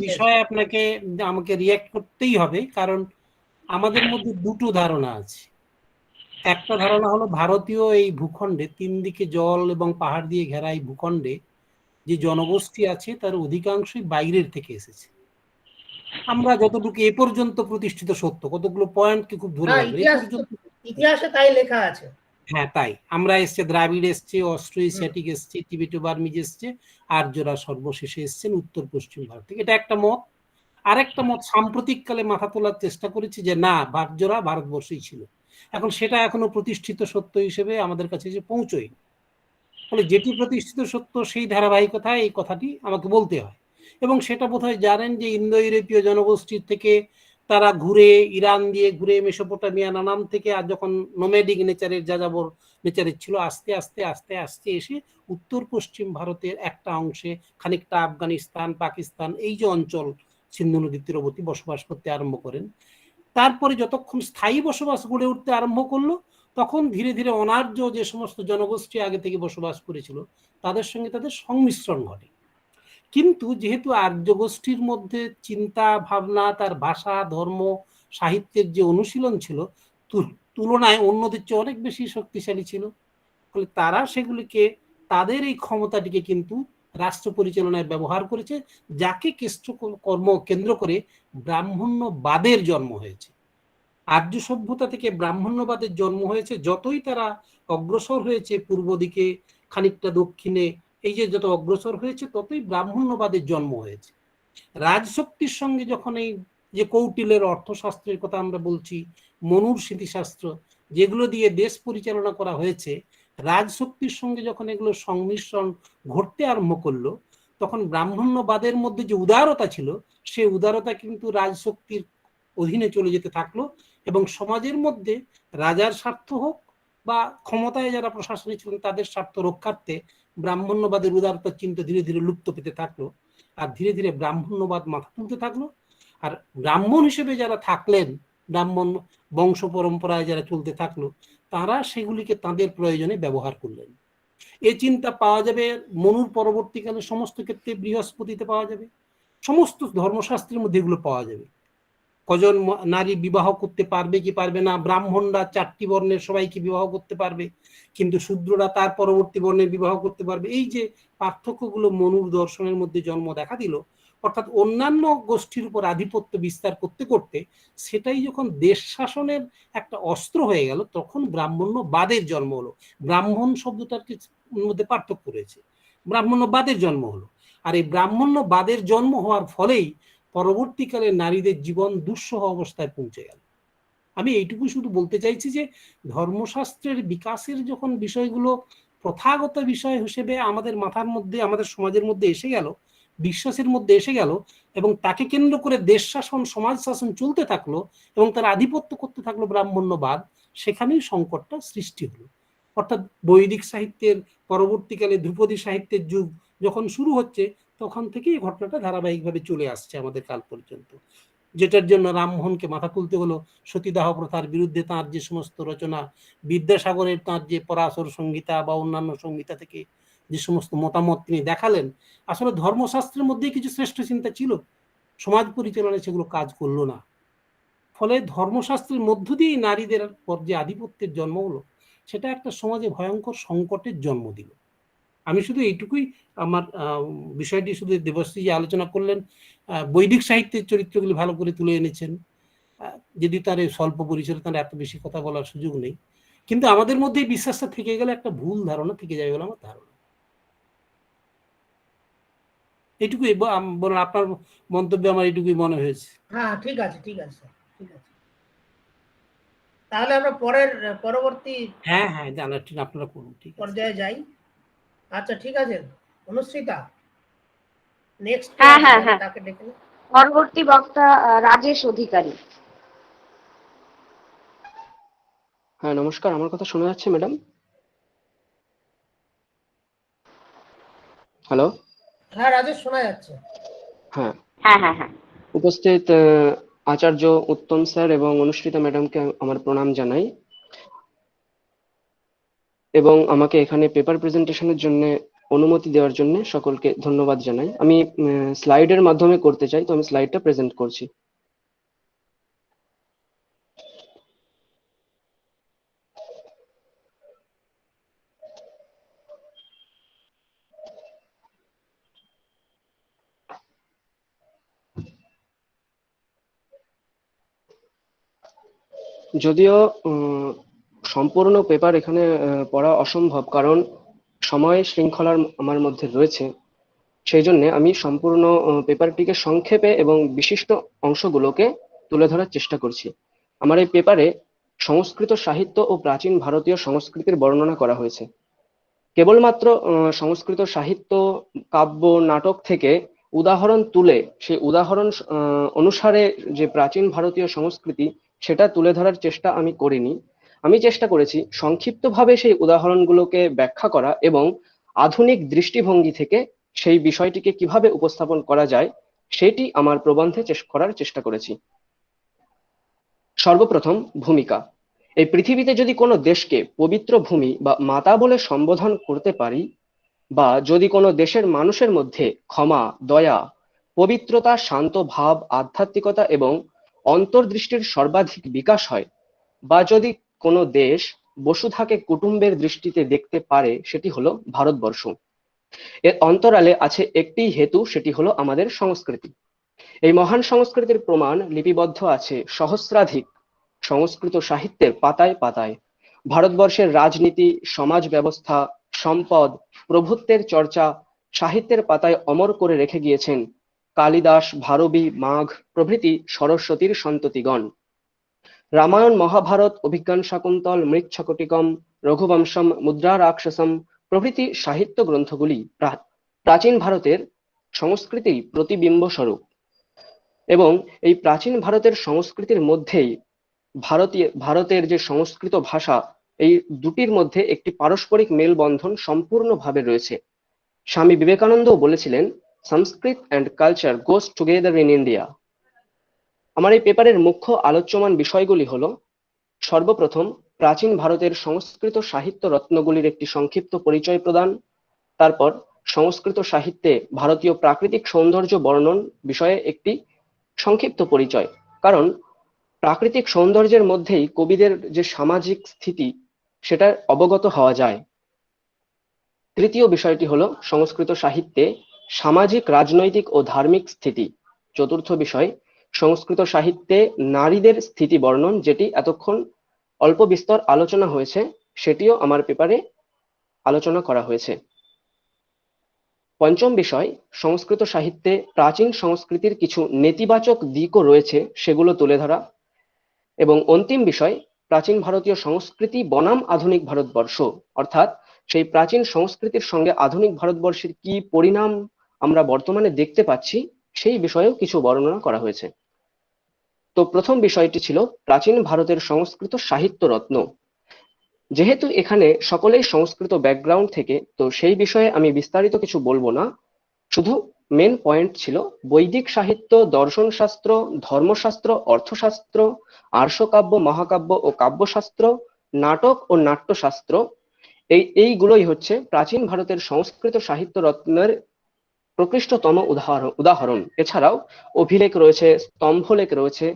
বিষয় আপনাকে আমাকে রিঅ্যাক্ট করতেই হবে। কারণ আমাদের মধ্যে দুটো ধারণা আছে। একটা ধারণা হলো ভারতীয় এই ভূখণ্ডে, তিন দিকে জল এবং পাহাড় দিয়ে ঘেরা এই ভূখণ্ডে যে জনগোষ্ঠী আছে তার অধিকাংশই বাইরের থেকে এসেছে। আমরা যতটুকু এ পর্যন্ত প্রতিষ্ঠিত সত্য, কতগুলো পয়েন্টকে খুব ধরে ইতিহাসে তাই লেখা আছে। হ্যাঁ, তাই আমরা এসছে, দ্রাবিড় এসছে, অস্ট্রো এশিয়াটিক এসছে, টিবেটো বার্মিজ এসছে, আর্যরা সর্বশেষে এসছেন উত্তর পশ্চিম ভারত থেকে। এটা একটা মত। আরেকটা মত সাম্প্রতিককালে মাথা তোলার চেষ্টা করেছি যে না, আর্যরা ভারতবর্ষেই ছিল। এখন সেটা এখনো প্রতিষ্ঠিত সত্য হিসেবে আমাদের কাছে এসে পৌঁছয়। ফলে যেটি প্রতিষ্ঠিত সত্য সেই ধারাবাহিকতায় এই কথাটি আমাকে বলতে হয়। এবং সেটা বোধহয় জানেন যে ইন্দো ইউরোপীয় জনগোষ্ঠীর থেকে তারা ঘুরে ইরান দিয়ে ঘুরে মেসোপটামিয়া নানান থেকে আর যখন নোমেডিক নেচারের যাযাবর নেচারের ছিল, আস্তে আস্তে আস্তে আস্তে এসে উত্তর পশ্চিম ভারতের একটা অংশে খানিকটা আফগানিস্তান, পাকিস্তান এই যে অঞ্চল সিন্ধু নদীর তীরবর্তী বসবাস করতে আরম্ভ করেন। তারপরে যতক্ষণ স্থায়ী বসবাস গড়ে উঠতে আরম্ভ করলো, তখন ধীরে ধীরে অনার্য যে সমস্ত জনগোষ্ঠী আগে থেকে বসবাস করেছিল তাদের সঙ্গে তাদের সংমিশ্রণ ঘটে। কিন্তু যেহেতু আর্য গোষ্ঠীর মধ্যে চিন্তা ভাবনা, তার ভাষা, ধর্ম, সাহিত্যের যে অনুশীলন ছিল তুলনায় অন্যদের চেয়ে অনেক বেশি শক্তিশালী ছিল, ফলে তারা সেগুলিকে তাদের এই ক্ষমতাটিকে কিন্তু রাষ্ট্র পরিচালনায় ব্যবহার করেছে, যাকে কর্ম কেন্দ্র করে ব্রাহ্মণ্যবাদের জন্ম হয়েছে। আর্য সভ্যতা থেকে ব্রাহ্মণ্যবাদের জন্ম হয়েছে। যতই তারা অগ্রসর হয়েছে পূর্ব দিকে, খানিকটা দক্ষিণে, এই যে যত অগ্রসর হয়েছে ততই ব্রাহ্মণ্যবাদের জন্ম হয়েছে। রাজশক্তির সঙ্গে যখন এই যে কৌটিল্যের অর্থশাস্ত্রের কথা আমরা বলছি, মনুর স্মৃতিশাস্ত্র, যেগুলো দিয়ে দেশ পরিচালনা করা হয়েছে, রাজশক্তির সঙ্গে যখন এগুলো সংমিশ্রণ ঘটতে আরম্ভ করলো, তখন ব্রাহ্মণ্যবাদের মধ্যে যে উদারতা ছিল সেই উদারতা কিন্তু রাজশক্তির অধীনে চলে যেতে থাকলো, এবং সমাজের মধ্যে রাজার স্বার্থ হোক বা ক্ষমতায় যারা প্রশাসনে ছিলেন তাদের স্বার্থ রক্ষার্থে ব্রাহ্মণ্যবাদের উদারতার চিন্তা ধীরে ধীরে লুপ্ত পেতে থাকলো, আর ধীরে ধীরে ব্রাহ্মণ্যবাদ মাথা তুলতে থাকলো। আর ব্রাহ্মণ হিসেবে যারা থাকলেন, ব্রাহ্মণ বংশ পরম্পরায় যারা চলতে থাকলো, তারা সেগুলিকে তাদের প্রয়োজনে ব্যবহার করলেন। এই চিন্তা পাওয়া যাবে মনুর পরবর্তীকালে সমস্ত ক্ষেত্রে, বৃহস্পতিতে পাওয়া যাবে, সমস্ত ধর্মশাস্ত্রের মধ্যে এগুলো পাওয়া যাবে। কজন নারী বিবাহ করতে পারবে কি পারবে না, ব্রাহ্মণরা 4টি বর্ণের সবাইকে বিবাহ করতে পারবে, কিন্তু শূদ্ররা তার পরবর্তী বর্ণের বিবাহ করতে পারবে। এই যে পার্থক্যগুলো মনুর দর্শনের মধ্যে জন্ম দেখা দিল, অর্থাৎ অন্যান্য গোষ্ঠীর উপর আধিপত্য বিস্তার করতে করতে সেটাই যখন দেশ শাসনের একটা অস্ত্র হয়ে গেল, তখন ব্রাহ্মণ্যবাদের জন্ম হলো। ব্রাহ্মণ শব্দটার মধ্যে পার্থক্য রয়েছে, ব্রাহ্মণ্যবাদের জন্ম হলো। আর এই ব্রাহ্মণ্যবাদের জন্ম হওয়ার ফলেই পরবর্তীকালে নারীদের জীবন দুঃসহ অবস্থায় পৌঁছে গেল। আমি এইটুকু শুধু বলতে চাইছি যে ধর্মশাস্ত্রের বিকাশের যখন বিষয়গুলো প্রথাগত বিষয় হিসেবে আমাদের মাথার মধ্যে, আমাদের সমাজের মধ্যে এসে গেল, বিশ্বাসের মধ্যে এসে গেল, এবং তাকে কেন্দ্র করে দেশ শাসন, সমাজ শাসন চলতে থাকলো, এবং তার আধিপত্য করতে থাকলো ব্রাহ্মণ্যবাদ, সেখানেই সংকটটা সৃষ্টি হলো। অর্থাৎ বৈদিক সাহিত্যের পরবর্তীকালে ধ্রুপদী সাহিত্যের যুগ যখন শুরু হচ্ছে, তখন থেকে এই ঘটনাটা ধারাবাহিকভাবে চলে আসছে আমাদের কাল পর্যন্ত, যেটার জন্য রামমোহনকে মাথা তুলতে হলো। সতীদাহ প্রথার বিরুদ্ধে তাঁর যে সমস্ত রচনা, বিদ্যাসাগরের তাঁর যে পরাশর সংহিতা বা অন্যান্য সংহিতা থেকে যে সমস্ত মতামত তিনি দেখালেন, আসলে ধর্মশাস্ত্রের মধ্যেই কিছু শ্রেষ্ঠ চিন্তা ছিল, সমাজ পরিচালনায় সেগুলো কাজ করলো না। ফলে ধর্মশাস্ত্রের মধ্য দিয়েই নারীদের পর যে আধিপত্যের জন্ম হলো, সেটা একটা সমাজে ভয়ঙ্কর সংকটের জন্ম দিল। আমি শুধু এইটুকুই, আমার বিষয়টি শুধু দেবশ্রী যে আলোচনা করলেন, বৈদিক সাহিত্যের চরিত্রগুলি ভালো করে তুলে এনেছেন, যদি তার স্বল্প পরিসরে তার এত বেশি কথা বলার সুযোগ নেই, কিন্তু আমাদের মধ্যে বিশ্বাসটা থেকে গেলে একটা ভুল ধারণা থেকে যাবে বলে আমার ধারণা। এইটুকুই বলুন, আপনার মন্তব্যে আমার এইটুকুই মনে হয়েছে। হ্যাঁ, ঠিক আছে, ঠিক আছে, ঠিক আছে। তাহলে আমরা পরবর্তী হ্যাঁ হ্যাঁ জানা, ঠিক আপনারা করুন, ঠিক পর্যায়ে যাই। আচ্ছা, ঠিক আছে অনুশ্রিতা, নেক্সট তাকে ডেকে নিন। পরবর্তী বক্তা রাজেশ অধিকারী। হ্যাঁ, নমস্কার। আমার কথা শোনা যাচ্ছে ম্যাডাম? হ্যালো। হ্যাঁ রাজেশ, শোনা যাচ্ছে। হ্যাঁ হ্যাঁ হ্যাঁ হ্যাঁ। উপস্থিত আচার্য উত্তম স্যার এবং অনুষ্ঠিতা ম্যাডামকে আমার প্রণাম জানাই, এবং আমাকে এখানে পেপার প্রেজেন্টেশনের জন্য অনুমতি দেওয়ার জন্য সকলকে ধন্যবাদ জানাই। আমি স্লাইডের মাধ্যমে করতে চাই, তো আমি স্লাইডটা প্রেজেন্ট করছি। যদিও সম্পূর্ণ পেপার এখানে পড়া অসম্ভব, কারণ সময় শৃঙ্খলার আমার মধ্যে রয়েছে, সেই জন্য আমি সম্পূর্ণ পেপারটিকে সংক্ষেপে এবং বিশিষ্ট অংশগুলোকে তুলে ধরার চেষ্টা করছি। আমার এই পেপারে সংস্কৃত সাহিত্য ও প্রাচীন ভারতীয় সংস্কৃতির বর্ণনা করা হয়েছে। কেবলমাত্র সংস্কৃত সাহিত্য, কাব্য, নাটক থেকে উদাহরণ তুলে সেই উদাহরণ অনুসারে যে প্রাচীন ভারতীয় সংস্কৃতি সেটা তুলে ধরার চেষ্টা আমি করিনি। আমি চেষ্টা করেছি সংক্ষিপ্তভাবে সেই উদাহরণগুলোকে ব্যাখ্যা করা এবং আধুনিক দৃষ্টিভঙ্গি থেকে সেই বিষয়টিকে কিভাবে উপস্থাপন করা যায় সেটি আমার প্রবন্ধে করার চেষ্টা করেছি। সর্বপ্রথম, ভূমিকা। এই পৃথিবীতে যদি কোনো দেশকে পবিত্র ভূমি বা মাতা বলে সম্বোধন করতে পারি, বা যদি কোনো দেশের মানুষের মধ্যে ক্ষমা, দয়া, পবিত্রতা, শান্ত ভাব, আধ্যাত্মিকতা এবং অন্তর্দৃষ্টির সর্বাধিক বিকাশ হয়, বা যদি কোনো দেশ বসুধাকে কুটুম্বের দৃষ্টিতে দেখতে পারে, সেটি হলো ভারতবর্ষ। এর অন্তরালে আছে একটি হেতু, সেটি হলো আমাদের সংস্কৃতি। এই মহান সংস্কৃতির প্রমাণ লিপিবদ্ধ আছে সহস্রাধিক সংস্কৃত সাহিত্যের পাতায় পাতায়। ভারতবর্ষের রাজনীতি, সমাজ ব্যবস্থা, সম্পদ, প্রভুত্বের চর্চা সাহিত্যের পাতায় অমর করে রেখে গিয়েছেন কালিদাস, ভারবী, মাঘ প্রভৃতি সরস্বতীর সন্ততিগণ। রামায়ণ, মহাভারত, অভিজ্ঞান শাকুন্তল, মৃচ্ছকটিকম, রঘুবংশম, মুদ্রা রাক্ষসম প্রভৃতি সাহিত্য গ্রন্থগুলি প্রাচীন ভারতের সংস্কৃতির প্রতিবিম্ব স্বরূপ। এবং এই প্রাচীন ভারতের সংস্কৃতির মধ্যেই ভারতের যে সংস্কৃত ভাষা, এই দুটির মধ্যে একটি পারস্পরিক মেলবন্ধন সম্পূর্ণভাবে রয়েছে। স্বামী বিবেকানন্দও বলেছিলেন, Sanskrit and culture goes together in India. আমার এই পেপারের মুখ্য আলোচ্যমান বিষয়গুলি হলো, সর্বপ্রথম প্রাচীন ভারতের সংস্কৃত সাহিত্য রত্নগুলির একটি সংক্ষিপ্ত পরিচয় প্রদান, তারপর সংস্কৃত সাহিত্যে ভারতীয় প্রাকৃতিক সৌন্দর্য বর্ণন বিষয়ে একটি সংক্ষিপ্ত পরিচয়, কারণ প্রাকৃতিক সৌন্দর্যের মধ্যেই কবিদের যে সামাজিক স্থিতি সেটা অবগত হওয়া যায়। তৃতীয় বিষয়টি হলো সংস্কৃত সাহিত্যে সামাজিক, রাজনৈতিক ও ধার্মিক স্থিতি। চতুর্থ বিষয়, সংস্কৃত সাহিত্যে নারীদের স্থিতি বর্ণন, যেটি এতক্ষণ অল্প বিস্তর আলোচনা হয়েছে, সেটিও আমার পেপারে আলোচনা করা হয়েছে। পঞ্চম বিষয়, সংস্কৃত সাহিত্যে প্রাচীন সংস্কৃতির কিছু নেতিবাচক দিকও রয়েছে, সেগুলো তুলে ধরা। এবং অন্তিম বিষয়, প্রাচীন ভারতীয় সংস্কৃতি বনাম আধুনিক ভারতবর্ষ, অর্থাৎ সেই প্রাচীন সংস্কৃতির সঙ্গে আধুনিক ভারতবর্ষের কি পরিণাম আমরা বর্তমানে দেখতে পাচ্ছি, সেই বিষয়েও কিছু বর্ণনা করা হয়েছে। তো প্রথম বিষয়টি ছিল প্রাচীন ভারতের সংস্কৃত সাহিত্য রত্ন। যেহেতু এখানে সকলেই সংস্কৃত ব্যাকগ্রাউন্ড থেকে, তো সেই বিষয়ে আমি বিস্তারিত কিছু বলবো না। শুধু মেন পয়েন্ট ছিল বৈদিক সাহিত্য, দর্শন শাস্ত্র, ধর্মশাস্ত্র, অর্থশাস্ত্র, আর্ষকাব্য, মহাকাব্য ও কাব্যশাস্ত্র, নাটক ও নাট্যশাস্ত্র, এইগুলোই হচ্ছে প্রাচীন ভারতের সংস্কৃত সাহিত্য রত্নের প্রকৃষ্টতম উদাহরণ। এছাড়াও অভিলেখ রয়েছে, স্তম্ভলেখ রয়েছে,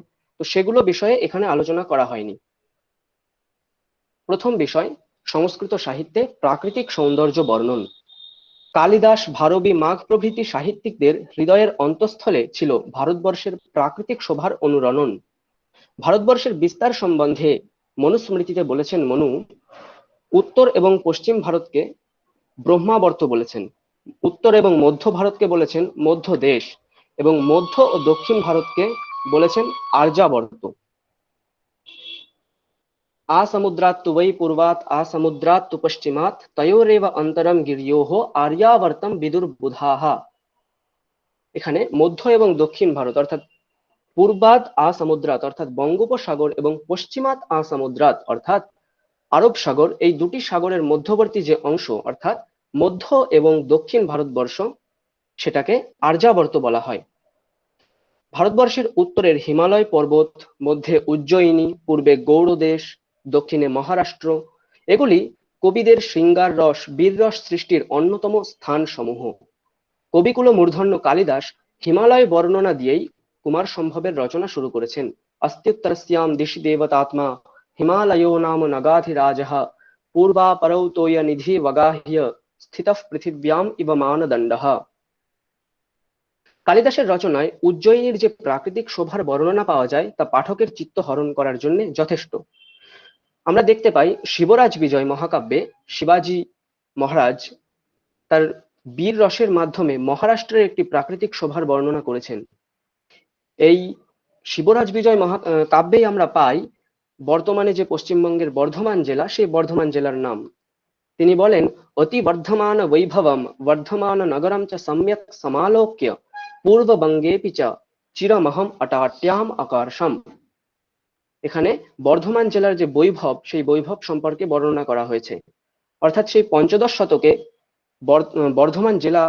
তো সেগুলো বিষয়ে এখানে আলোচনা করা হয়নি। প্রথম বিষয়, সংস্কৃত সাহিত্যে প্রাকৃতিক সৌন্দর্য বর্ণন। কালিদাস, ভারবী, মাঘ প্রভৃতি সাহিত্যিকদের হৃদয়ের অন্তঃস্থলে ছিল ভারতবর্ষের প্রাকৃতিক শোভার অনুরণন। ভারতবর্ষের বিস্তার সম্বন্ধে মনুস্মৃতিতে বলেছেন মনু, উত্তর এবং পশ্চিম ভারতকে ব্রহ্মাবর্ত বলেছেন, উত্তর এবং মধ্য ভারতকে বলেছেন মধ্য দেশ, এবং মধ্য ও দক্ষিণ ভারতকে বলেছেন আর্যাবর্ত। आसमुद्रात्तु वै पूर्वात् आसमुद्रात्तु पश्चिमात् तयोरेव অন্তরম গিরিয়োঃ আর্যাবর্তম বিদুর্বুধাঃ। এখানে মধ্য এবং দক্ষিণ ভারত অর্থাৎ পূর্বাৎ আসমুদ্রাৎ অর্থাৎ বঙ্গোপসাগর এবং পশ্চিমাৎ আসমুদ্রাৎ অর্থাৎ আরব সাগর, এই দুটি সাগরের মধ্যবর্তী যে অংশ অর্থাৎ মধ্য এবং দক্ষিণ ভারতবর্ষ, সেটাকে আর্যাবর্ত বলা হয়। ভারতবর্ষের উত্তরের হিমালয় পর্বত, মধ্যে উজ্জয়িনী, পূর্বে গৌড় দেশ, দক্ষিণে মহারাষ্ট্র, এগুলি কবিদের শৃঙ্গার রস, বীর রস সৃষ্টির অন্যতম স্থান সমূহ। কবিকুল মূর্ধন্য কালিদাস হিমালয় বর্ণনা দিয়েই কুমার সম্ভবের রচনা শুরু করেছেন। অস্ত্युत्तरस्यां দিশি দেবতাত্মা হিমালয়ো নাম নগাধিরাজঃ পূর্বাপরৌ তোয় নিধি বগাহ্য স্থিতঃ পৃথিব্যাম ইব মানদণ্ডঃ। কালিদাসের রচনায় উজ্জয়িনীর যে প্রাকৃতিক শোভার বর্ণনা পাওয়া যায়, তা পাঠকের চিত্ত হরণ করার জন্য যথেষ্ট। আমরা দেখতে পাই শিবরাজ বিজয় মহাকাব্যে শিবাজী মহারাজ তার বীর রসের মাধ্যমে মহারাষ্ট্রের একটি প্রাকৃতিক শোভার বর্ণনা করেছেন। এই শিবরাজ বিজয় কাব্যেই আমরা পাই বর্তমানে যে পশ্চিমবঙ্গের বর্ধমান জেলা, সেই বর্ধমান জেলার নাম। তিনি বলেন, অতি বর্ধমান বৈভবম বর্ধমান নগরম চ সম্যক সমালোক্য পূর্ববঙ্গেপি চ চিরমহম অটাট্যাম আকর্ষম। এখানে বর্ধমান জেলার যে বৈভব, সেই বৈভব সম্পর্কে বর্ণনা করা হয়েছে। অর্থাৎ সেই পঞ্চদশ শতকে বর্ধমান জেলা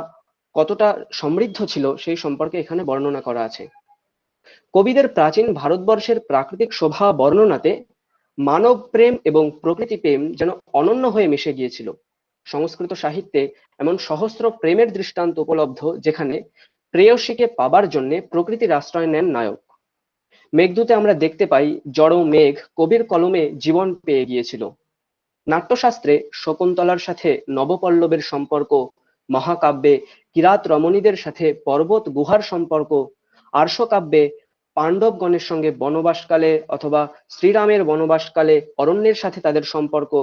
কতটা সমৃদ্ধ ছিল সেই সম্পর্কে এখানে বর্ণনা করা আছে। কবিদের প্রাচীন ভারতবর্ষের প্রাকৃতিক শোভা বর্ণনাতে মানব প্রেম এবং প্রকৃতি প্রেম যেন অনন্য হয়ে মিশে গিয়েছিল। সংস্কৃত সাহিত্যে এমন সহস্র প্রেমের দৃষ্টান্ত উপলব্ধ, যেখানে প্রেয়সীকে পাবার জন্য প্রকৃতির আশ্রয় নেন নায়ক। মেঘদূতে আমরা দেখতে পাই জড় মেঘ কবির কলমে জীবন পেয়ে গিয়েছিল। নাট্যশাস্ত্রে শকুন্তলার সাথে নবপল্লবের সম্পর্ক, মহাকাব্যে কিরাত রমণীদের সাথে পর্বত গুহার সম্পর্ক, আর্ষকাব্যে পাণ্ডবগণের সঙ্গে বনবাসকালে অথবা শ্রীরামের বনবাসকালে অরণ্যের সাথে তাদের সম্পর্ক,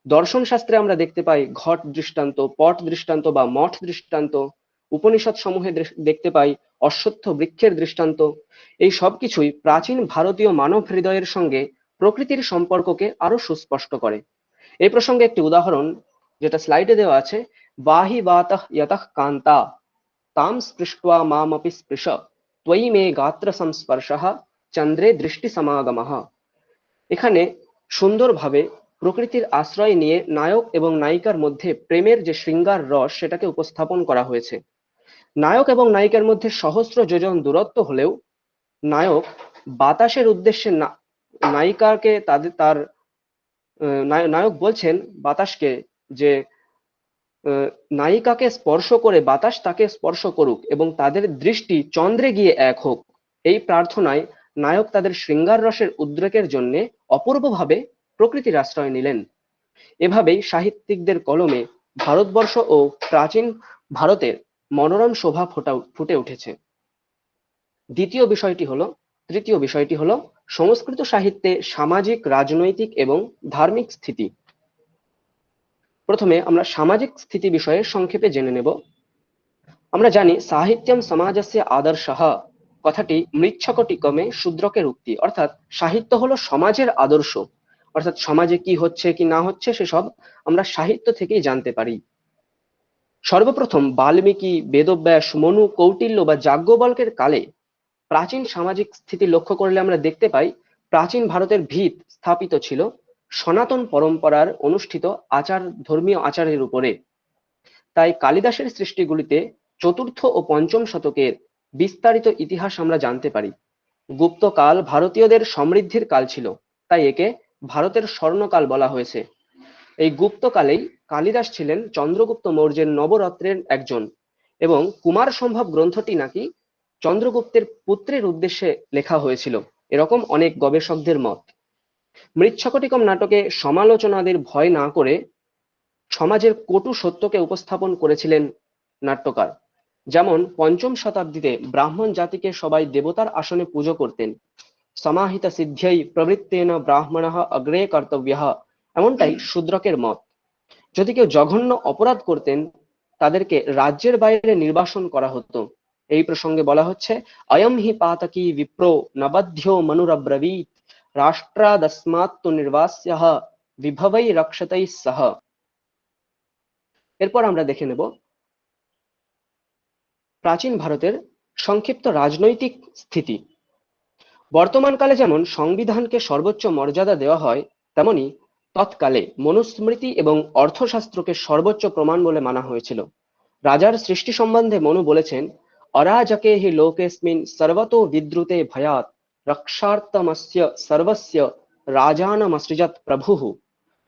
দর্শন শাস্ত্রে আমরা দেখতে পাই ঘট দৃষ্টান্ত, পট দৃষ্টান্ত বা মঠ দৃষ্টান্ত, উপনিষদ সমূহে দেখতে পাই অশ্বত্থ বৃক্ষের দৃষ্টান্ত। এই সবকিছুই প্রাচীন ভারতীয় মানব হৃদয়ের সঙ্গে প্রকৃতির সম্পর্ককে আরো সুস্পষ্ট করে। এই প্রসঙ্গে একটি উদাহরণ যেটা স্লাইডে দেওয়া আছে, বাহি বাতঃ যতঃ কান্তা তাম স্পৃष्ट्वा মামপি স্পৃশ ত্বয়ি মে গাত্র সংস্পর্শঃ চন্দ্রে দৃষ্টি সমাগমঃ। এখানে সুন্দরভাবে প্রকৃতির আশ্রয় নিয়ে নায়ক এবং নায়িকার মধ্যে প্রেমের যে শৃঙ্গার রস সেটাকে উপস্থাপন করা হয়েছে। নায়ক এবং নায়িকার মধ্যে সহস্র যোজন দূরত্ব হলেও নায়ক বাতাসের উদ্দেশ্যে নায়িকাকে তার নায়ক বলছেন বাতাসকে যে নায়িকাকে স্পর্শ করে বাতাস তাকে স্পর্শ করুক এবং তাদের দৃষ্টি চন্দ্রে গিয়ে এক হোক। এই প্রার্থনায় নায়ক তাদের শৃঙ্গার রসের উদ্রেকের জন্য অপূর্বভাবে প্রকৃতির আশ্রয় নিলেন। এভাবেই সাহিত্যিকদের কলমে ভারতবর্ষ ও প্রাচীন ভারতের মনোরম শোভা ফুটে উঠেছে। তৃতীয় বিষয়টি হলো সংস্কৃত সাহিত্যে সামাজিক, রাজনৈতিক এবং ধার্মিক স্থিতি। প্রথমে আমরা সামাজিক স্থিতি বিষয়ে সংক্ষেপে জেনে নেব। আমরা জানি সাহিত্যম সমাজস্য আদর্শঃ কথাটি মৃচ্ছকটিকমে শূদ্রকের উক্তি, অর্থাৎ সাহিত্য হলো সমাজের আদর্শ। অর্থাৎ সমাজে কি হচ্ছে কি না হচ্ছে সেসব আমরা সাহিত্য থেকেই জানতে পারি। সর্বপ্রথম বাল্মীকি, বেদব্যাস, মনু, কৌটিল্য বা যাজ্ঞবল্কের কালে প্রাচীন সামাজিক স্থিতি লক্ষ্য করলে আমরা দেখতে পাই প্রাচীন ভারতের ভিত স্থাপিত ছিল সনাতন পরম্পরার অনুষ্ঠিত ধর্মীয় আচারের উপরে। তাই কালিদাসের সৃষ্টিগুলিতে চতুর্থ ও পঞ্চম শতকের বিস্তারিত ইতিহাস আমরা জানতে পারি। গুপ্তকাল ভারতীয়দের সমৃদ্ধির কাল ছিল, তাই একে ভারতের স্বর্ণকাল বলা হয়েছে। এই গুপ্তকালেই কালিদাস ছিলেন চন্দ্রগুপ্ত মৌর্যের নবরত্নের একজন, এবং কুমার সম্ভব গ্রন্থটি নাকি চন্দ্রগুপ্তের পুত্রের উদ্দেশ্যে লেখা হয়েছিল, এরকম অনেক গবেষকদের মত। মৃচ্ছকটিকম নাটকে সমালোচনাদের ভয় না করে সমাজের কটু সত্যকে উপস্থাপন করেছিলেন নাট্যকার। যেমন পঞ্চম শতাব্দীতে ব্রাহ্মণ জাতিকে সবাই দেবতার আসনে পুজো করতেন। সমাহিত সিদ্ধ্যৈ প্রবৃত্তেন ব্রাহ্মণঃ অগ্রে কর্তব্যঃ, এমনটাই শূদ্রকের মত। যদি কেউ জঘন্য অপরাধ করতেন তাদেরকে রাজ্যের বাইরে নির্বাসন করা হতো। এই প্রসঙ্গে বলা হচ্ছে, অয়ম হি পাতকি বিপ্রো নবধ্য মনুরব্রবীত রাষ্ট্রাদস্মাত্তু নির্বাস্যঃ বিভবৈ রক্ষতৈ সহ। এরপর আমরা দেখে নেব প্রাচীন ভারতের সংক্ষিপ্ত রাজনৈতিক স্থিতি। বর্তমানকালে যেমন সংবিধানকে সর্বোচ্চ মর্যাদা দেওয়া হয়, তেমনি তৎকালে মনুস্মৃতি এবং অর্থশাস্ত্রকে সর্বোচ্চ প্রমাণ বলে মানা হয়েছিল। রাজার সৃষ্টি সম্বন্ধে মনু বলেছেন, অরাজকে হি লোকেস্মিন সর্বতো বিদ্রুতে ভয়াৎ রক্ষার্থমস্য সর্বস্য রাজানমসৃজৎ প্রভুঃ।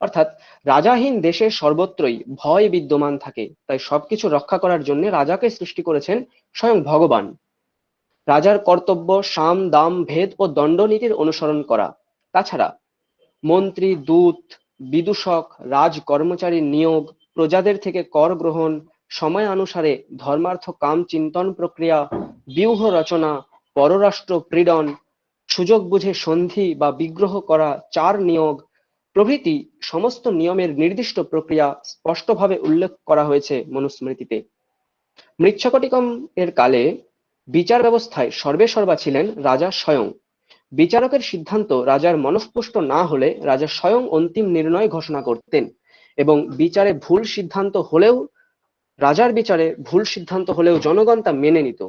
অর্থাৎ রাজাহীন দেশে সর্বত্রই ভয় বিদ্যমান থাকে, তাই সবকিছু রক্ষা করার জন্য রাজাকে সৃষ্টি করেছেন স্বয়ং ভগবান। রাজার কর্তব্য সাম, দাম, ভেদ ও দণ্ডনীতির অনুসরণ করা। তাছাড়া মন্ত্রী, দূত, বিদূষক, রাজ কর্মচারীর নিয়োগ, প্রজাদের থেকে কর গ্রহণ, সময়ানুসারে ধর্মার্থ কাম চিন্তন প্রক্রিয়া, ব্যূহ রচনা, পররাষ্ট্র প্রীড়ন, সুযোগ বুঝে সন্ধি বা বিগ্রহ করা, চার নিয়োগ প্রভৃতি সমস্ত নিয়মের নির্দিষ্ট প্রক্রিয়া স্পষ্টভাবে উল্লেখ করা হয়েছে মনুস্মৃতিতে। মৃচ্ছকটিকম এর কালে বিচার ব্যবস্থায় সর্বেসর্বা ছিলেন রাজা স্বয়ং। বিচারকের সিদ্ধান্ত রাজার মনঃপুষ্ট না হলে রাজা স্বয়ং অন্তিম নির্ণয় ঘোষণা করতেন। এবং বিচারে ভুল সিদ্ধান্ত হলেও, রাজার বিচারে ভুল সিদ্ধান্ত হলেও জনগণ তা মেনে নিত।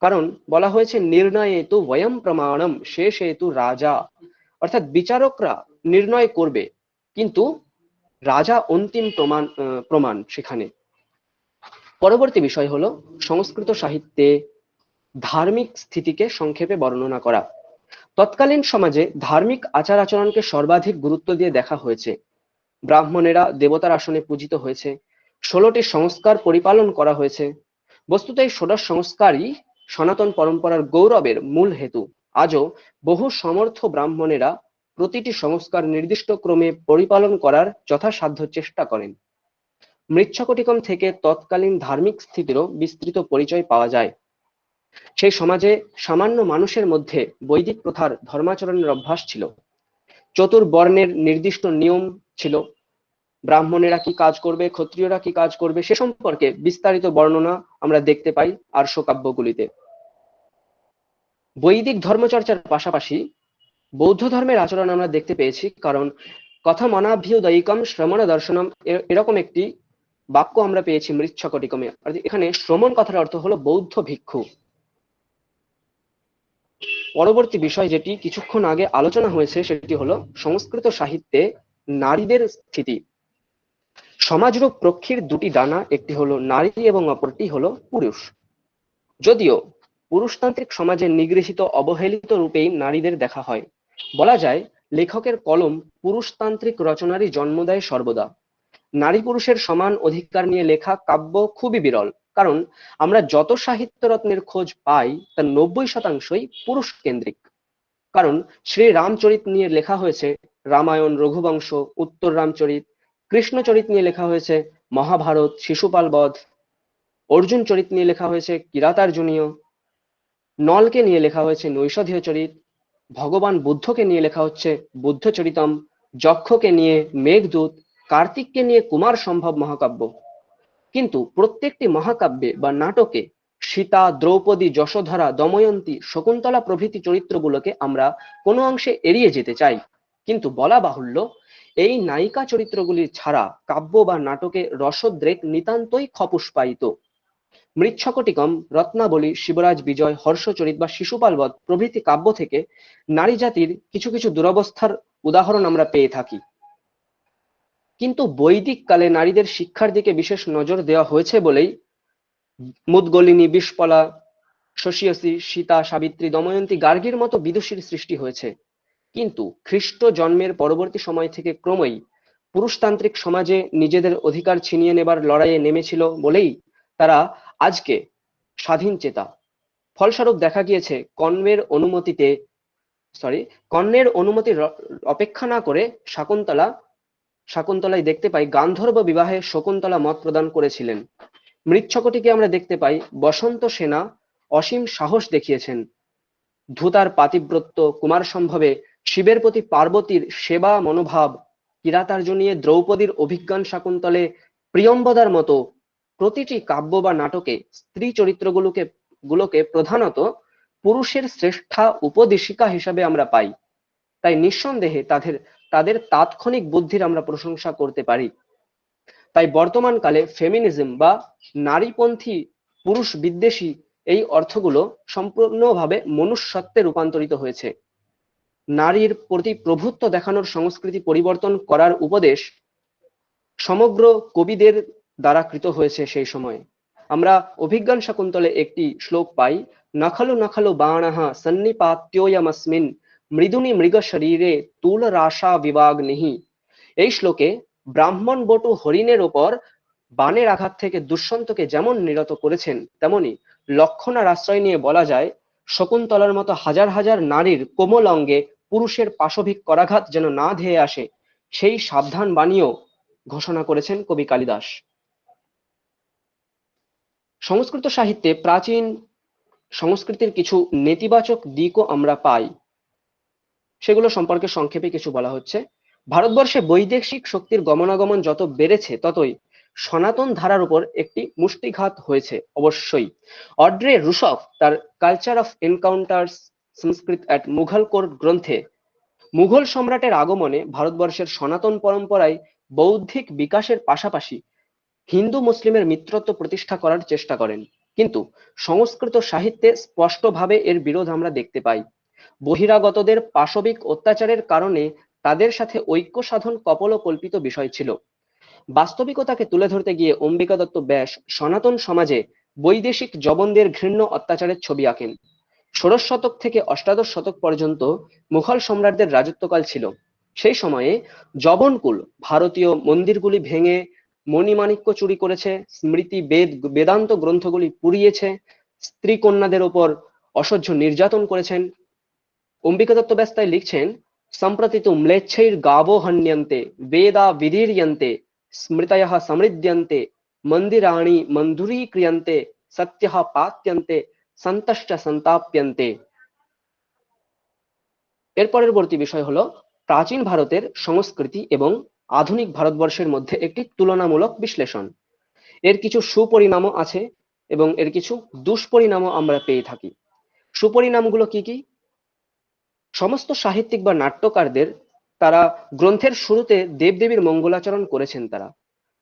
কারণ বলা হয়েছে নির্ণয়েতু বয়ম প্রমাণম শেষেতু রাজা, অর্থাৎ বিচারকরা নির্ণয় করবে কিন্তু রাজা অন্তিম প্রমাণ সেখানে। পরবর্তী বিষয় হলো সংস্কৃত সাহিত্যে ধার্মিক স্থিতিকে সংক্ষেপে বর্ণনা করা। তৎকালীন সমাজে ধার্মিক আচার আচরণকে সর্বাধিক গুরুত্ব দিয়ে দেখা হয়েছে। ব্রাহ্মণেরা দেবতার আসনে পূজিত হয়েছে, 16টি সংস্কার পরিপালন করা হয়েছে। বস্তুত এই 16 সংস্কারই সনাতন পরম্পরার গৌরবের মূল হেতু। আজও বহু সমর্থ ব্রাহ্মণেরা প্রতিটি সংস্কার নির্দিষ্ট ক্রমে পরিপালন করার যথাসাধ্য চেষ্টা করেন। মৃচ্ছকটিকম থেকে তৎকালীন ধার্মিক স্থিতিরও বিস্তৃত পরিচয় পাওয়া যায়। সেই সমাজে সামান্য মানুষের মধ্যে বৈদিক প্রথার ধর্মাচরণের অভ্যাস ছিল। চতুর্বর্ণের নির্দিষ্ট নিয়ম ছিল। ব্রাহ্মণেরা কি কাজ করবে, ক্ষত্রিয়রা কি কাজ করবে, সে সম্পর্কে বিস্তারিত বর্ণনা আমরা দেখতে পাই আর্য কাব্যগুলিতে। বৈদিক ধর্মচর্চার পাশাপাশি বৌদ্ধ ধর্মের আচরণ আমরা দেখতে পেয়েছি, কারণ কথমনাভ্যুদয়িকম শ্রমণ দর্শনম এরকম একটি বাক্য আমরা পেয়েছি মৃচ্ছকটিকমে। এখানে শ্রমণ কথার অর্থ হলো বৌদ্ধ ভিক্ষু। পরবর্তী বিষয় যেটি কিছুক্ষণ আগে আলোচনা হয়েছে সেটি হলো সংস্কৃত সাহিত্যে নারীদের স্থিতি। সমাজরূপ পক্ষীর দুটি ডানা, একটি হলো নারী এবং অপরটি হলো পুরুষ। যদিও পুরুষতান্ত্রিক সমাজে নিগৃহীত অবহেলিত রূপেই নারীদের দেখা হয়, বলা যায় লেখকের কলম পুরুষতান্ত্রিক রচনারই জন্ম দেয় সর্বদা। নারী পুরুষের সমান অধিকার নিয়ে লেখা কাব্য খুবই বিরল, কারণ আমরা যত সাহিত্য রত্নের খোঁজ পাই তার 90%ই পুরুষ কেন্দ্রিক। কারণ শ্রী রামচরিত নিয়ে লেখা হয়েছে রামায়ণ, রঘুবংশ, উত্তর রামচরিত। কৃষ্ণচরিত নিয়ে লেখা হয়েছে মহাভারত, শিশুপাল বধ। অর্জুন চরিত নিয়ে লেখা হয়েছে কিরাতার্জুনীয়। নলকে নিয়ে লেখা হয়েছে নৈষধীয় চরিত। ভগবান বুদ্ধকে নিয়ে লেখা হচ্ছে বুদ্ধচরিতম। যক্ষকে নিয়ে মেঘদূত, কার্তিককে নিয়ে কুমার সম্ভব মহাকাব্য। কিন্তু প্রত্যেকটি মহাকাব্যে বা নাটকে সীতা, দ্রৌপদী, যশোধরা, দময়ন্তী, শকুন্তলা প্রভৃতি চরিত্রগুলোকে আমরা কোনো অংশে এড়িয়ে যেতে চাই, কিন্তু বলা বাহুল্য এই নায়িকা চরিত্রগুলি ছাড়া কাব্য বা নাটকে রসোদ্রেক নিতান্তই খপুষ্পায়িত। মৃচ্ছকটিকম, রত্নাবলী, শিবরাজ বিজয়, হর্ষচরিত বা শিশুপাল বধ প্রভৃতি কাব্য থেকে নারী জাতির কিছু কিছু দুরবস্থার উদাহরণ আমরা পেয়ে থাকি। কিন্তু বৈদিক কালে নারীদের শিক্ষার দিকে বিশেষ নজর দেওয়া হয়েছে বলেই মুদগলিনী, বিষ্পলা, শশীয়সী, সীতা, সাবিত্রী, দময়ন্তী, গার্গীর মতো বিদুষীর সৃষ্টি হয়েছে। কিন্তু খ্রিস্ট জন্মের পরবর্তী সময় থেকে ক্রমেই পুরুষতান্ত্রিক সমাজে নিজেদের অধিকার ছিনিয়ে নেবার লড়াইয়ে নেমেছিল বলেই তারা আজকে স্বাধীন চেতা। ফলস্বরূপ দেখা গিয়েছে কর্ণের অনুমতির অপেক্ষা না করে শাকুন্তলায় দেখতে পাই গান্ধর্ব বিবাহে শকুন্তলা মত প্রদান করেছিলেন। মৃচ্ছকটিকে আমরা দেখতে পাই বসন্ত সেনা অসীম সাহস দেখিয়েছেন। ধূতার পাতিব্রত্য, কুমার সম্ভবে শিবের প্রতি পার্বতীর সেবা মনোভাব, কিরাতার্জুনীয় দ্রৌপদীর অভিজ্ঞান শাকুন্তলে প্রিয়ম্বদার মতো প্রতিটি কাব্য বা নাটকে স্ত্রী চরিত্রগুলোকে প্রধানত পুরুষের শ্রেষ্ঠা উপদেশিকা হিসাবে আমরা পাই। তাই নিঃসন্দেহে তাদের তাৎক্ষণিক বুদ্ধির আমরা প্রশংসা করতে পারি। তাই বর্তমান কালে ফেমিনিজম বা নারীপন্থী, পুরুষ বিদ্বেষী এই অর্থগুলো সম্পূর্ণভাবে মনুষ্যত্বে রূপান্তরিত হয়েছে। নারীর প্রতি প্রভুত্ব দেখানোর সংস্কৃতি পরিবর্তন করার উপদেশ সমগ্র কবিদের দ্বারা কৃত হয়েছে। সেই সময় আমরা অভিজ্ঞান শাকুন্তলে একটি শ্লোক পাই, নখলু নখলু বাণঃ সন্নিপাত্যোয়মস্মিন মৃদুনি মৃগ শরীরে তুল রাশা বিবাগ্নিহি। এই শ্লোকে ব্রাহ্মণ বটু হরিণের ওপর বাণের আঘাত থেকে দুষ্যন্তকে যেমন নিরত করেছেন, তেমনি লক্ষণার আশ্রয় নিয়ে বলা যায় শকুন্তলার মতো হাজার হাজার নারীর কোমল অঙ্গে পুরুষের পাশবিক করাঘাত যেন না ধেয়ে আসে, সেই সাবধান বাণীও ঘোষণা করেছেন কবি কালিদাস। সংস্কৃত সাহিত্যে প্রাচীন সংস্কৃতির কিছু নেতিবাচক দিকও আমরা পাই, সেগুলো সম্পর্কে সংক্ষেপে কিছু বলা হচ্ছে। ভারতবর্ষে বৈদেশিক শক্তির গমনাগমন যত বেড়েছে ততই সনাতন ধারার উপর একটি মুষ্টিঘাত হয়েছে অবশ্যই। অড্রে রুশফ তার culture of encounters Sanskrit at Mughal court গ্রন্থে মুঘল সম্রাটের আগমনে ভারতবর্ষের সনাতন পরম্পরায় বৌদ্ধিক বিকাশের পাশাপাশি হিন্দু মুসলিমের মিত্রত্ব প্রতিষ্ঠা করার চেষ্টা করেন, কিন্তু সংস্কৃত সাহিত্যে স্পষ্টভাবে এর বিরোধ আমরা দেখতে পাই। বহিরাগতদের পাশবিক অত্যাচারের কারণে তাদের সাথে ঐক্য সাধন কপোলকল্পিত বিষয় ছিল। বাস্তবিকতাকে তুলে ধরতে গিয়ে অম্বিকা দত্ত ব্যাস সনাতন সমাজে বৈদেশিক জবনদের ঘৃণ্য অত্যাচারের ছবি আঁকেন। ষোড়শ শতক থেকে অষ্টাদশ শতক পর্যন্ত মুঘল সম্রাটদের রাজত্বকাল ছিল। সেই সময়ে জবনকুল ভারতীয় মন্দিরগুলি ভেঙে মণিমাণিক্য চুরি করেছে, স্মৃতি বেদান্ত গ্রন্থগুলি পুড়িয়েছে, স্ত্রী কন্যাদের ওপর অসহ্য নির্যাতন করেছেন। অম্বিকা দত্ত ব্যাস তাই লিখছেন, সম্প্রতি তু ম্লেচ্ছৈর গাবো হন্যন্তে বেদা বিদীর্যন্তে স্মৃতয়ঃ সমৃদ্ধ্যন্তে মন্দিরাণি মন্ধুরীক্রিয়ন্তে সত্যঃ পাত্যন্তে সন্তশ্চ সন্তাপ্যন্তে। এর পরবর্তী বিষয় হলো প্রাচীন ভারতের সংস্কৃতি এবং আধুনিক ভারতবর্ষের মধ্যে একটি তুলনামূলক বিশ্লেষণ। এর কিছু সুপরিণামও আছে এবং এর কিছু দুষ্পরিণামও আমরা পেয়ে থাকি। সুপরিণামগুলো কি কি? সমস্ত সাহিত্যিক বা নাট্যকারদের তারা গ্রন্থের শুরুতে দেবদেবীর মঙ্গলাচরণ করেছেন তারা,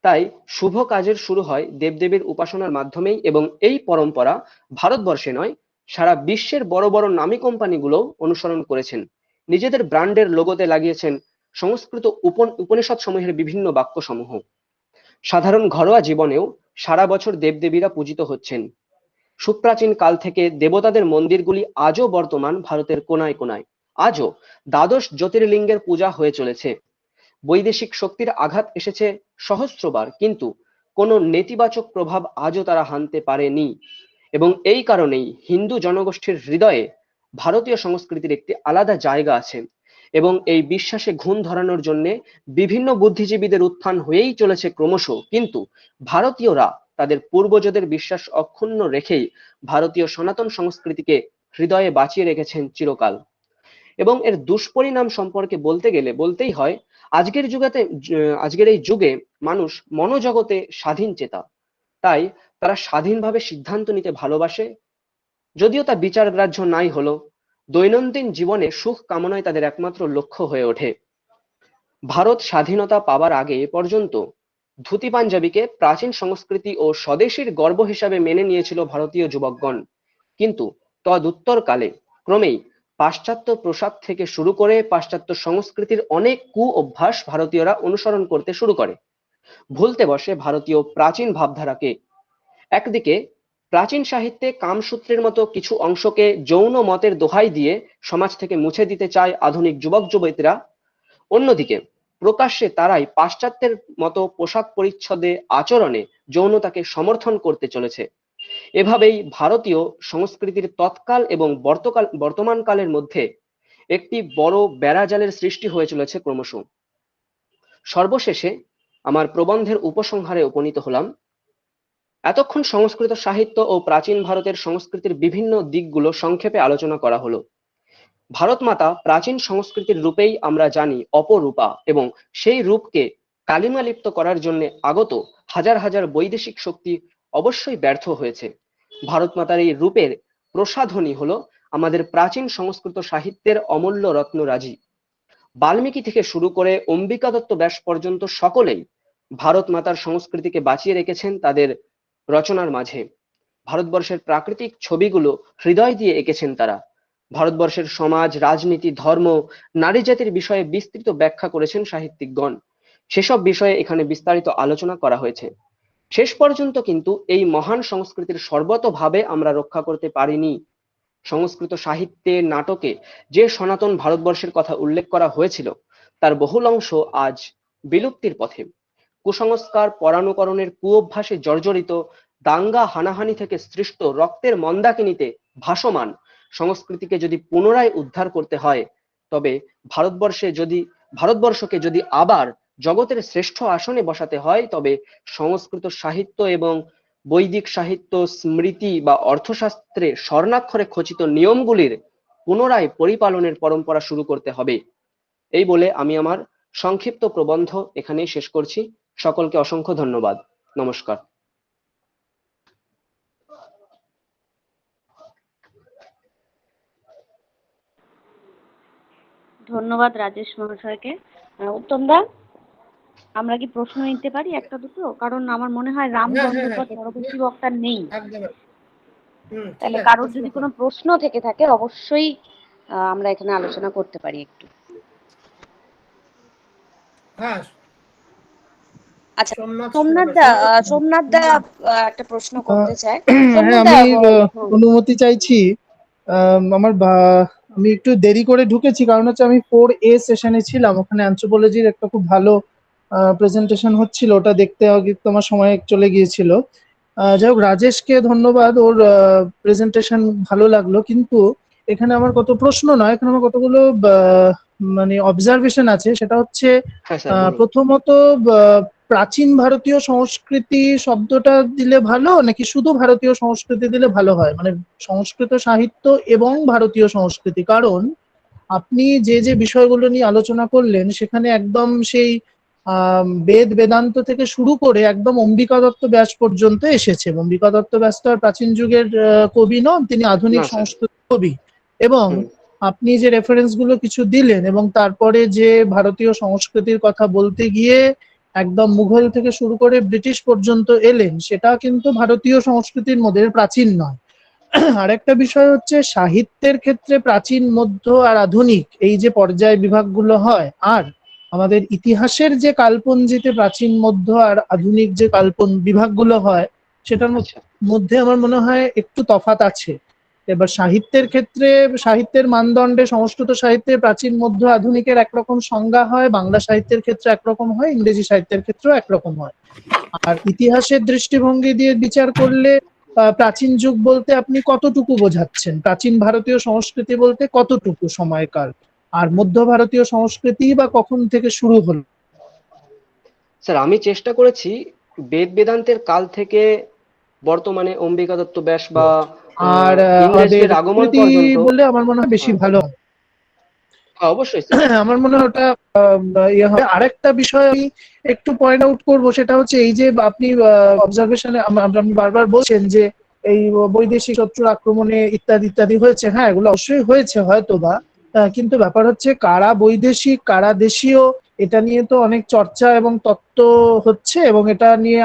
তাই শুভ কাজের শুরু হয় দেবদেবীর উপাসনার মাধ্যমেই, এবং এই পরম্পরা ভারতবর্ষে নয় সারা বিশ্বের বড় বড় নামী কোম্পানিগুলো অনুসরণ করেছেন। নিজেদের ব্র্যান্ডের লোগোতে লাগিয়েছেন সংস্কৃত উপনিষদ সমূহের বিভিন্ন বাক্য সমূহ। সাধারণ ঘরোয়া জীবনেও সারা বছর দেবদেবীরা পূজিত হচ্ছেন। সুপ্রাচীন কাল থেকে দেবতাদের মন্দিরগুলি আজও বর্তমান ভারতের কোনায় কোনায়। আজও দ্বাদশ জ্যোতির্লিঙ্গের পূজা হয়ে চলেছে। বৈদেশিক শক্তির আঘাত এসেছে সহস্রবার, কিন্তু কোনো নেতিবাচক প্রভাব আজও তারা হানতে পারেনি, এবং এই কারণেই হিন্দু জনগোষ্ঠীর হৃদয়ে ভারতীয় সংস্কৃতির একটি আলাদা জায়গা আছে, এবং এই বিশ্বাসে ঘুণ ধরানোর জন্য বিভিন্ন বুদ্ধিজীবীদের উত্থান হয়েই চলেছে ক্রমশ, কিন্তু ভারতীয়রা তাদের পূর্বজদের বিশ্বাস অক্ষুণ্ণ রেখেই ভারতীয় সনাতন সংস্কৃতিকে হৃদয়ে বাঁচিয়ে রেখেছেন চিরকাল। এবং এর দুষ্পরিণাম সম্পর্কে বলতে গেলে বলতেই হয়, আজকের এই যুগে মানুষ মনোজগতে স্বাধীন চেতা, তাই তারা স্বাধীনভাবে সিদ্ধান্ত নিতে ভালোবাসে, যদিও তা বিচার গ্রাহ্য নাই হলো দৈনন্দিন জীবনে সুখ কামনায় তাদের একমাত্র লক্ষ্য হয়ে ওঠে। ভারত স্বাধীনতা পাবার আগে পর্যন্ত ধুতি পাঞ্জাবিকে প্রাচীন সংস্কৃতি ও স্বদেশীর গর্ব হিসাবে মেনে নিয়েছিল ভারতীয় যুবকগণ, কিন্তু তদুত্তরকালে ক্রমেই পাশ্চাত্য পোশাক থেকে শুরু করে পাশ্চাত্য সংস্কৃতির অনেক কু অভ্যাস ভারতীয়রা অনুসরণ করতে শুরু করে, ভুলতে বসে ভারতীয় প্রাচীন ভাবধারাকে। একদিকে প্রাচীন সাহিত্যে কামসূত্রের মতো কিছু অংশকে যৌন মতের দোহাই দিয়ে সমাজ থেকে মুছে দিতে চায় আধুনিক যুবক যুবতীরা, অন্যদিকে প্রকাশ্যে তারাই পাশ্চাত্যের মতো পোশাক পরিচ্ছদে আচরণে যৌনতাকে সমর্থন করতে চলেছে। এভাবেই ভারতীয় সংস্কৃতির তৎকাল এবং বর্তমান কালের মধ্যে একটি বড় বেড়াজালের সৃষ্টি হয়ে চলেছে ক্রমশ। সর্বশেষে আমার প্রবন্ধের উপসংহারে উপনীত হলাম। এতক্ষণ সংস্কৃত সাহিত্য ও প্রাচীন ভারতের সংস্কৃতির বিভিন্ন দিকগুলো সংক্ষেপে আলোচনা করা হলো। ভারত মাতা প্রাচীন সংস্কৃতির রূপেই আমরা জানি অপরূপা, এবং সেই রূপকে কালিমালিপ্ত করার জন্য আগত হাজার হাজার বৈদেশিক শক্তি অবশ্যই ব্যর্থ হয়েছে। ভারত মাতার এই রূপের প্রসাধনী হলো আমাদের প্রাচীন সংস্কৃত সাহিত্যের অমূল্য রত্নরাজি। বাল্মীকি থেকে শুরু করে অম্বিকা দত্ত ব্যাস পর্যন্ত সকলেই ভারত মাতার সংস্কৃতিকে বাঁচিয়ে রেখেছেন তাদের রচনার মাঝে। ভারতবর্ষের প্রাকৃতিক ছবিগুলো হৃদয় দিয়ে এঁকেছেন তারা। ভারতবর্ষের সমাজ, রাজনীতি, ধর্ম, নারী জাতির বিষয়ে বিস্তৃত ব্যাখ্যা করেছেন সাহিত্যিকগণ। সেসব বিষয়ে এখানে বিস্তারিত আলোচনা করা হয়েছে। শেষ পর্যন্ত কিন্তু এই মহান সংস্কৃতির সর্বতোভাবে আমরা রক্ষা করতে পারিনি। সংস্কৃত সাহিত্যে, নাটকে যে সনাতন ভারতবর্ষের কথা উল্লেখ করা হয়েছিল তার বহুল অংশ আজ বিলুপ্তির পথে। কুসংস্কার, পরানুকরণের কুঅভ্যাসে জর্জরিত, দাঙ্গা হানাহানি থেকে সৃষ্ট রক্তের মন্দাকিনীতে ভাসমান সংস্কৃতিকে যদি পুনরায় উদ্ধার করতে হয়, তবে ভারতবর্ষকে যদি আবার জগতের শ্রেষ্ঠ আসনে বসাতে হয়, তবে সংস্কৃত সাহিত্য এবং বৈদিক সাহিত্য, স্মৃতি বা অর্থশাস্ত্রে স্বর্ণাক্ষরে খচিত নিয়মগুলির পুনরায় পরিপালনের পরম্পরা শুরু করতে হবে। এই বলে আমি আমার সংক্ষিপ্ত প্রবন্ধ এখানেই শেষ করছি। সকলকে অসংখ্য ধন্যবাদ। নমস্কার। ধন্যবাদ রাজেশ মহাশয়কে। উত্তম দা। আমরা কি প্রশ্ন নিতে পারি একটা দুটো? কারণ আমার মনে হয় রাম হ্যাঁ, হ্যাঁ, দণ্ডকর পরবর্তী বক্তা নেই। একদম। ঠিক তাহলে আছে, কারোর প্রশ্ন যদি কোনো করুন। প্রশ্ন থেকে থাকে অবশ্যই আমরা এখানে আলোচনা করতে পারি একটু। হ্যাঁ, আচ্ছা, সোমনাথ সোমনাথ দা, সোমনাথ সোমনাথ দা একটা প্রশ্ন করতে চায়। হ্যাঁ, সোমনাথ দা, আমি হ্যাঁ। অনুমতি চাইছি। আমি একটু দেরি করে ঢুকেছি, কারণ হচ্ছে আমি 4A সেশনে ছিলাম, ওখানে অ্যানথ্রোপোলজির একটা খুব ভালো প্রেজেন্টেশন হচ্ছিল, ওটা দেখতে তোমার সময় চলে গিয়েছিল। যাই হোক, রাজেশকে ধন্যবাদ, ওর প্রেজেন্টেশন ভালো লাগলো, কিন্তু এখানে আমার কত প্রশ্ন নয়, এখানে আমার কতগুলো মানে অবজারভেশন আছে। সেটা হচ্ছে হ্যাঁ স্যার বলুন। প্রথমত, প্রাচীন ভারতীয় সংস্কৃতি শব্দটা দিলে ভালো নাকি শুধু ভারতীয় সংস্কৃতি দিলে ভালো হয়, মানে সংস্কৃত সাহিত্য এবং ভারতীয় সংস্কৃতি? কারণ আপনি যে যে বিষয়গুলো নিয়ে আলোচনা করলেন সেখানে একদম সেই বেদ বেদান্ত থেকে শুরু করে একদম অম্বিকা দত্ত ব্যাস পর্যন্ত এসেছে। অম্বিকা দত্ত ব্যাস তো আর প্রাচীন যুগের কবি নন, তিনি আধুনিক না স্যার। সংস্কৃত কবি। এবং হুম। আপনি যে রেফারেন্স গুলো কিছু দিলেন এবং তারপরে যে ভারতীয় সংস্কৃতির কথা বলতে গিয়ে একদম মুঘল থেকে শুরু করে ব্রিটিশ পর্যন্ত এলেন, সেটা কিন্তু ভারতীয় সংস্কৃতির মধ্যে প্রাচীন নয়। আরেকটা বিষয় হচ্ছে সাহিত্যের ক্ষেত্রে প্রাচীন, মধ্য আর আধুনিক এই যে পর্যায় বিভাগগুলো হয়, আর আমাদের ইতিহাসের যে কালপঞ্জিতে প্রাচীন, মধ্য আর আধুনিক যে বিভাগগুলো হয়, সেটার আচ্ছা। মধ্যে আমার মনে হয় একটু তফাৎ আছে। এবার সাহিত্যের ক্ষেত্রে, সাহিত্যের মানদণ্ডে সংস্কৃত সাহিত্যে প্রাচীন, মধ্য, আধুনিকের একরকম সংজ্ঞা হয়, বাংলা সাহিত্যের ক্ষেত্রে একরকম হয়, ইংরেজি সাহিত্যের ক্ষেত্রেও একরকম হয়। আর ইতিহাসের দৃষ্টিভঙ্গি দিয়ে বিচার করলে প্রাচীন যুগ বলতে আপনি কতটুকু বোঝাচ্ছেন, প্রাচীন ভারতীয় সংস্কৃতি বলতে কতটুকু সময়কাল, আর মধ্য ভারতীয় সংস্কৃতি বা কখন থেকে শুরু হলো? স্যার আমি চেষ্টা করেছি বেদ বেদান্তের কাল থেকে বর্তমানে অম্বিকা দত্ত ব্যাস বা আর আমাদের ইংরেজদের আগমন স্মৃতি পর্যন্ত। বললে আমার মনে হয় বেশি হ্যাঁ, ভালো হয়। হ্যাঁ, অবশ্যই স্যার। আমার মনে হয় ওটা ইয়ে হবে। আরেকটা বিষয় আমি একটু পয়েন্ট আউট করবো, সেটা হচ্ছে এই যে আপনি অবজারভেশনে আপনি বারবার বলছেন যে এই বৈদেশিক শত্রুর আক্রমণে ইত্যাদি ইত্যাদি হয়েছে। হ্যাঁ, এগুলো অবশ্যই হয়েছে হয়তোবা, কিন্তু ব্যাপার হচ্ছে কারা বৈদেশিক কারা দেশীয়, এটা নিয়ে তো অনেক চর্চা এবং তত্ত্ব হচ্ছে, এবং এটা নিয়ে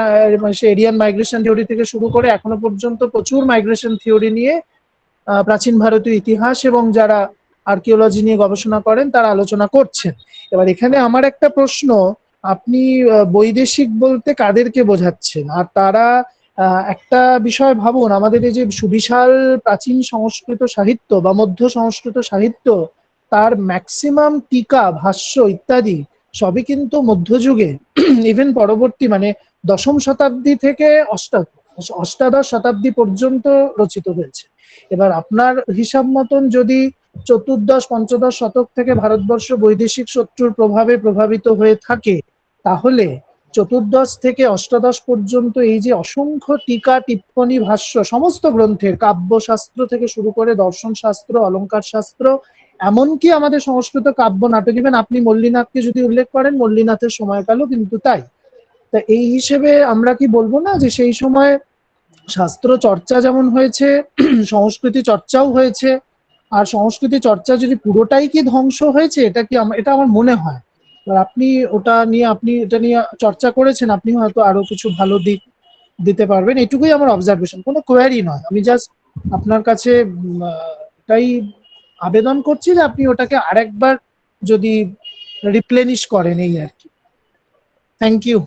এরিয়ান মাইগ্রেশন থিওরি থেকে শুরু করে এখনো পর্যন্ত প্রচুর মাইগ্রেশন থিওরি নিয়ে প্রাচীন ভারতীয় ইতিহাস এবং যারা আর্কিওলজি নিয়ে গবেষণা করেন তারা আলোচনা করছেন। এবার এখানে আমার একটা প্রশ্ন, আপনি বৈদেশিক বলতে কাদেরকে বোঝাচ্ছেন? আর তারা একটা বিষয় ভাবুন, আমাদের এই যে সুবিশাল প্রাচীন সংস্কৃত সাহিত্য বা মধ্য সংস্কৃত সাহিত্য, তার ম্যাক্সিমাম টিকা, ভাষ্য ইত্যাদি সবই কিন্তু মধ্যযুগে, ইভেন পরবর্তী মানে দশম শতাব্দী থেকে অষ্টাদশ শতাব্দী পর্যন্ত রচিত হয়েছে। এবার আপনার হিসাব মতন যদি চতুর্দশ পঞ্চদশ শতক থেকে ভারতবর্ষ বৈদেশিক শত্রুর প্রভাবে প্রভাবিত হয়ে থাকে, তাহলে চতুর্দশ থেকে অষ্টাদশ পর্যন্ত এই যে অসংখ্য টিকা, টিপ্পনী, ভাষ্য, সমস্ত গ্রন্থের কাব্যশাস্ত্র থেকে শুরু করে দর্শন শাস্ত্র, অলঙ্কার শাস্ত্র, এমনকি আমাদের সংস্কৃত কাব্য নাটক, ইভেন আপনি মল্লিনাথকে যদি উল্লেখ করেন, মল্লিনাথের সময়কালও কিন্তু তাই। তা এই হিসেবে আমরা কি বলবো না যে সেই সময় শাস্ত্র চর্চা যেমন হয়েছে, সংস্কৃতি চর্চাও হয়েছে? আর সংস্কৃতি চর্চা যদি পুরোটাই কি ধ্বংস হয়েছে, এটা কি এটা আমার মনে হয়। আপনি আপনি এটা নিয়ে চর্চা করেছেন, আপনি হয়তো আরো কিছু ভালো দিক দিতে পারবেন, এটুকুই আমার অবজারভেশন, কোনো কোয়ারি নয়। আমি জাস্ট আপনার কাছে এটাই আবেদন করছি যে আপনি ওটাকে আরেকবার যদি রিপ্লেনিশ করেন, এই আর কি। Thank you.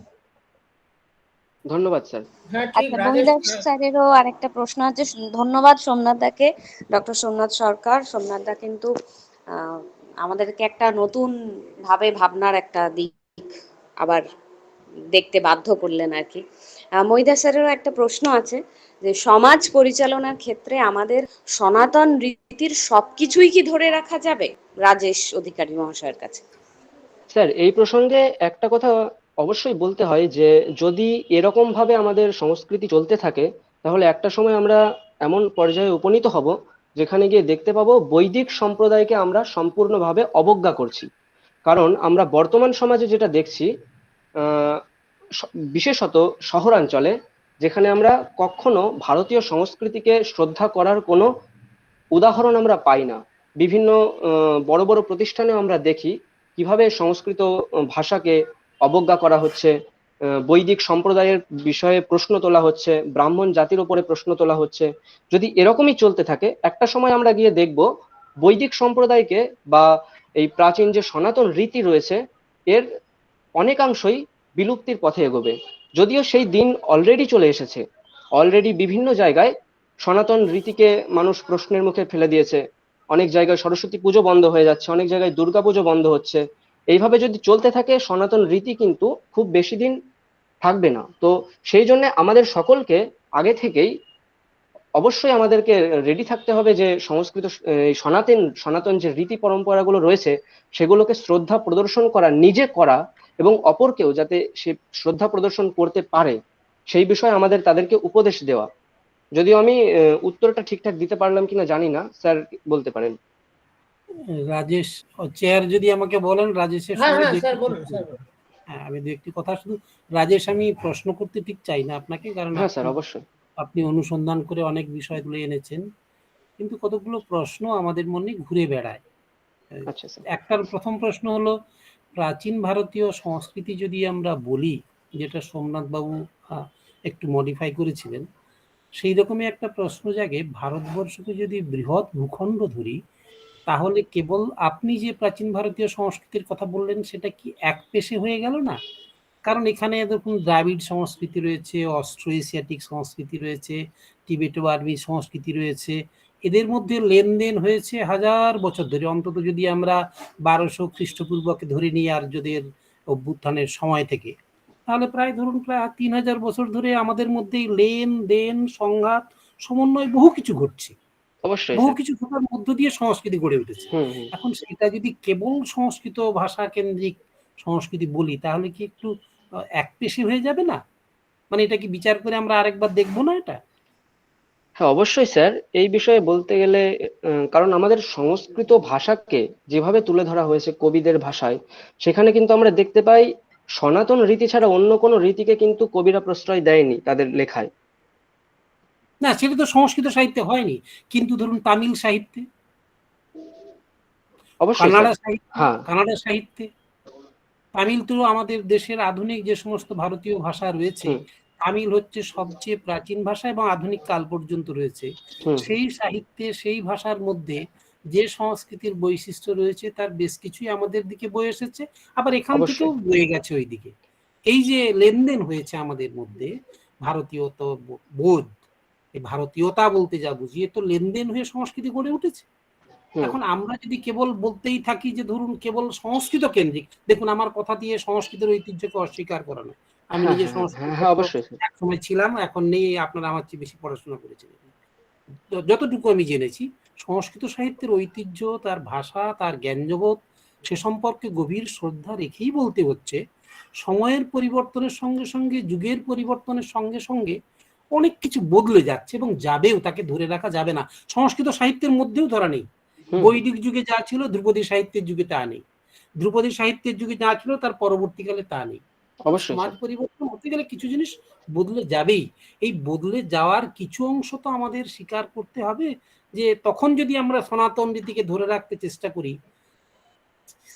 ধন্যবাদ স্যার। হ্যাঁ, ঠিক। আচ্ছা, রাজেশ, মহিলা স্যারেরও আরেকটা প্রশ্ন আছে। ধন্যবাদ সোমনাথ দাকে, ডক্টর সোমনাথ সরকার। সোমনাথ দা কিন্তু আমাদেরকে একটা নতুন ভাবে ভাবনার একটা দিক আবার দেখতে বাধ্য করলেন আর কি। মহিদা স্যারেরও একটা প্রশ্ন আছে যে সমাজ পরিচালনার ক্ষেত্রে আমাদের সনাতন রীতির সবকিছুই কি ধরে রাখা যাবে? রাজেশ অধিকারী মহাশয়ের কাছে। স্যার এই প্রসঙ্গে একটা কথা অবশ্যই বলতে হয় যে যদি এরকম ভাবে আমাদের সংস্কৃতি চলতে থাকে, তাহলে একটা সময় আমরা এমন পর্যায়ে উপনীত হব যেখানে গিয়ে দেখতে পাবো বৈদিক সম্প্রদায়কে আমরা সম্পূর্ণভাবে অবজ্ঞা করছি। কারণ আমরা বর্তমান সমাজে যেটা দেখছি, বিশেষত শহরাঞ্চলে, যেখানে আমরা কখনো ভারতীয় সংস্কৃতিকে শ্রদ্ধা করার কোনো উদাহরণ আমরা পাই না। বিভিন্ন বড় বড় প্রতিষ্ঠানে আমরা দেখি কিভাবে সংস্কৃত ভাষাকে অবজ্ঞা করা হচ্ছে, বৈদিক সম্প্রদায়ের বিষয়ে প্রশ্ন তোলা হচ্ছে, ব্রাহ্মণ জাতির উপরে প্রশ্ন তোলা হচ্ছে। যদি এরকমই চলতে থাকে, একটা সময় আমরা গিয়ে দেখব বৈদিক সম্প্রদায়কে বা এই প্রাচীন যে সনাতন রীতি রয়েছে এর অনেকাংশই বিলুপ্তির পথে এগোবে। যদিও সেই দিন অলরেডি চলে এসেছে, অলরেডি বিভিন্ন জায়গায় সনাতন রীতিকে মানুষ প্রশ্নের মুখে ফেলে দিয়েছে। অনেক জায়গায় সরস্বতী পুজো বন্ধ হয়ে যাচ্ছে, অনেক জায়গায় দুর্গা পুজো বন্ধ হচ্ছে। এইভাবে যদি চলতে থাকে সনাতন রীতি কিন্তু খুব বেশি দিন থাকবে না। তো সেই জন্য আমাদের সকলকে আগে থেকেই অবশ্যই আমাদেরকে রেডি থাকতে হবে যে সংস্কৃত এই সনাতন যে রীতি পরম্পরাগুলো রয়েছে সেগুলোকে শ্রদ্ধা প্রদর্শন করা, নিজে করা, এবং অপরকেও যাতে সে শ্রদ্ধা প্রদর্শন করতে পারে সেই বিষয়ে আমাদের তাদেরকে উপদেশ দেওয়া। যদিও আমি উত্তরটা ঠিকঠাক দিতে পারলাম কিনা জানি না, স্যার বলতে পারেন। রাজেশ চেয়ার যদি আমাকে বলেন রাজেশের হ্যাঁ সঙ্গে হ্যাঁ স্যার বলুন, স্যার বলুন। হ্যাঁ, আমি দু একটি কথা শুধু রাজেশ, আমি প্রশ্ন করতে ঠিক চাই না আপনাকে, কারণ হ্যাঁ স্যার, অবশ্যই। আপনি অনুসন্ধান করে অনেক বিষয় তুলে এনেছেন, কিন্তু কতগুলো প্রশ্ন আমাদের মনে ঘুরে বেড়ায়। আচ্ছা স্যার। একটার প্রথম প্রশ্ন হলো, প্রাচীন ভারতীয় সংস্কৃতি যদি আমরা বলি, যেটা সোমনাথ বাবু একটু মডিফাই করেছিলেন, সেই রকমই একটা প্রশ্ন জাগে, ভারতবর্ষকে যদি বৃহৎ ভূখণ্ড ধরি তাহলে কেবল আপনি যে প্রাচীন ভারতীয় সংস্কৃতির কথা বললেন সেটা কি এক পেশে হয়ে গেল না? কারণ এখানে দেখুন দ্রাবিড় সংস্কৃতি রয়েছে, অস্ট্রো এশিয়াটিক সংস্কৃতি রয়েছে, টিবেটো বার্মি সংস্কৃতি রয়েছে, এদের মধ্যে লেনদেন হয়েছে হাজার বছর ধরে। অন্তত যদি আমরা 1200 খ্রিস্টপূর্বকে ধরে নিই আর্যদের অভ্যুত্থানের সময় থেকে, তাহলে প্রায় ধরুন প্রায় 3000 বছর ধরে আমাদের মধ্যেই লেনদেন, সংঘাত, সমন্বয় বহু কিছু ঘটছে। অবশ্যই বহু স্যার। কিছু ঘটার মধ্য দিয়ে সংস্কৃতি গড়ে উঠেছে। এখন সেটা যদি কেবল সংস্কৃত ভাষা কেন্দ্রিক সংস্কৃতি বলি তাহলে কি একটু একপেশে হয়ে যাবে না? মানে এটা কি বিচার করে আমরা আরেকবার দেখবো না এটা? হ্যাঁ অবশ্যই স্যার, এই বিষয়ে বলতে গেলে কারণ আমাদের সংস্কৃত ভাষাকে যেভাবে তুলে ধরা হয়েছে কবিদের ভাষায়, সেখানে কিন্তু আমরা দেখতে পাই সনাতন রীতি ছাড়া অন্য কোনো রীতিকে কিন্তু কবিরা প্রশ্রয় দেয়নি তাদের লেখায়। না, সেটা তো সংস্কৃত সাহিত্যে হয়নি, কিন্তু ধরুন তামিল সাহিত্যে, অবশ্যই স্যার। হ্যাঁ। কানাডা সাহিত্যে, তামিল তো আমাদের দেশের আধুনিক যে সমস্ত ভারতীয় ভাষা রয়েছে, তামিল হচ্ছে সবচেয়ে প্রাচীন ভাষা এবং আধুনিক কাল পর্যন্ত রয়েছে। সেই সাহিত্যে, সেই ভাষার মধ্যে যে সংস্কৃতির বৈশিষ্ট্য রয়েছে তার বেশ কিছুই আমাদের দিকে বয়ে এসেছে, আবার এখান থেকেও বয়ে গেছে ওই দিকে। এই যে লেনদেন হয়েছে আমাদের মধ্যে, ভারতীয়তা বোধ, এই ভারতীয়তা বলতে যা বুঝিয়ে, তো লেনদেন হয়ে সংস্কৃতি গড়ে উঠেছে। এখন আমরা যদি কেবল বলতেই থাকি যে ধরুন কেবল সংস্কৃত কেন্দ্রিক, দেখুন আমার কথা দিয়ে সংস্কৃতের ঐতিহ্যকে অস্বীকার করা নয়, আমি নিজে সংস্কৃত এক সময় ছিলাম, এখন নেই, আপনারা আমার চেয়ে বেশি পড়াশোনা করেছেন। যতটুকু আমি জেনেছি, সংস্কৃত সাহিত্যের ঐতিহ্য, তার ভাষা, তার জ্ঞানজগৎ, সে সম্পর্কে গভীর শ্রদ্ধা রেখেই বলতে হচ্ছে সময়ের পরিবর্তনের সঙ্গে সঙ্গে, যুগের পরিবর্তনের সঙ্গে সঙ্গে অনেক কিছু বদলে যাচ্ছে এবং যাবেও, তাকে ধরে রাখা যাবে না। সংস্কৃত সাহিত্যের মধ্যেও ধরা নেই। বৈদিক যুগে যা ছিল ধ্রুপদী সাহিত্যের যুগে তা নেই, ধ্রুপদী সাহিত্যের যুগে যা ছিল তার পরবর্তীকালে তা নেই। সমাজ পরিবর্তন হতে গেলে কিছু জিনিস বদলে যাবেই। এই বদলে যাওয়ার কিছু অংশ তো আমাদের স্বীকার করতে হবে, যে তখন যদি আমরা সনাতন রীতিকে ধরে রাখতে চেষ্টা করি,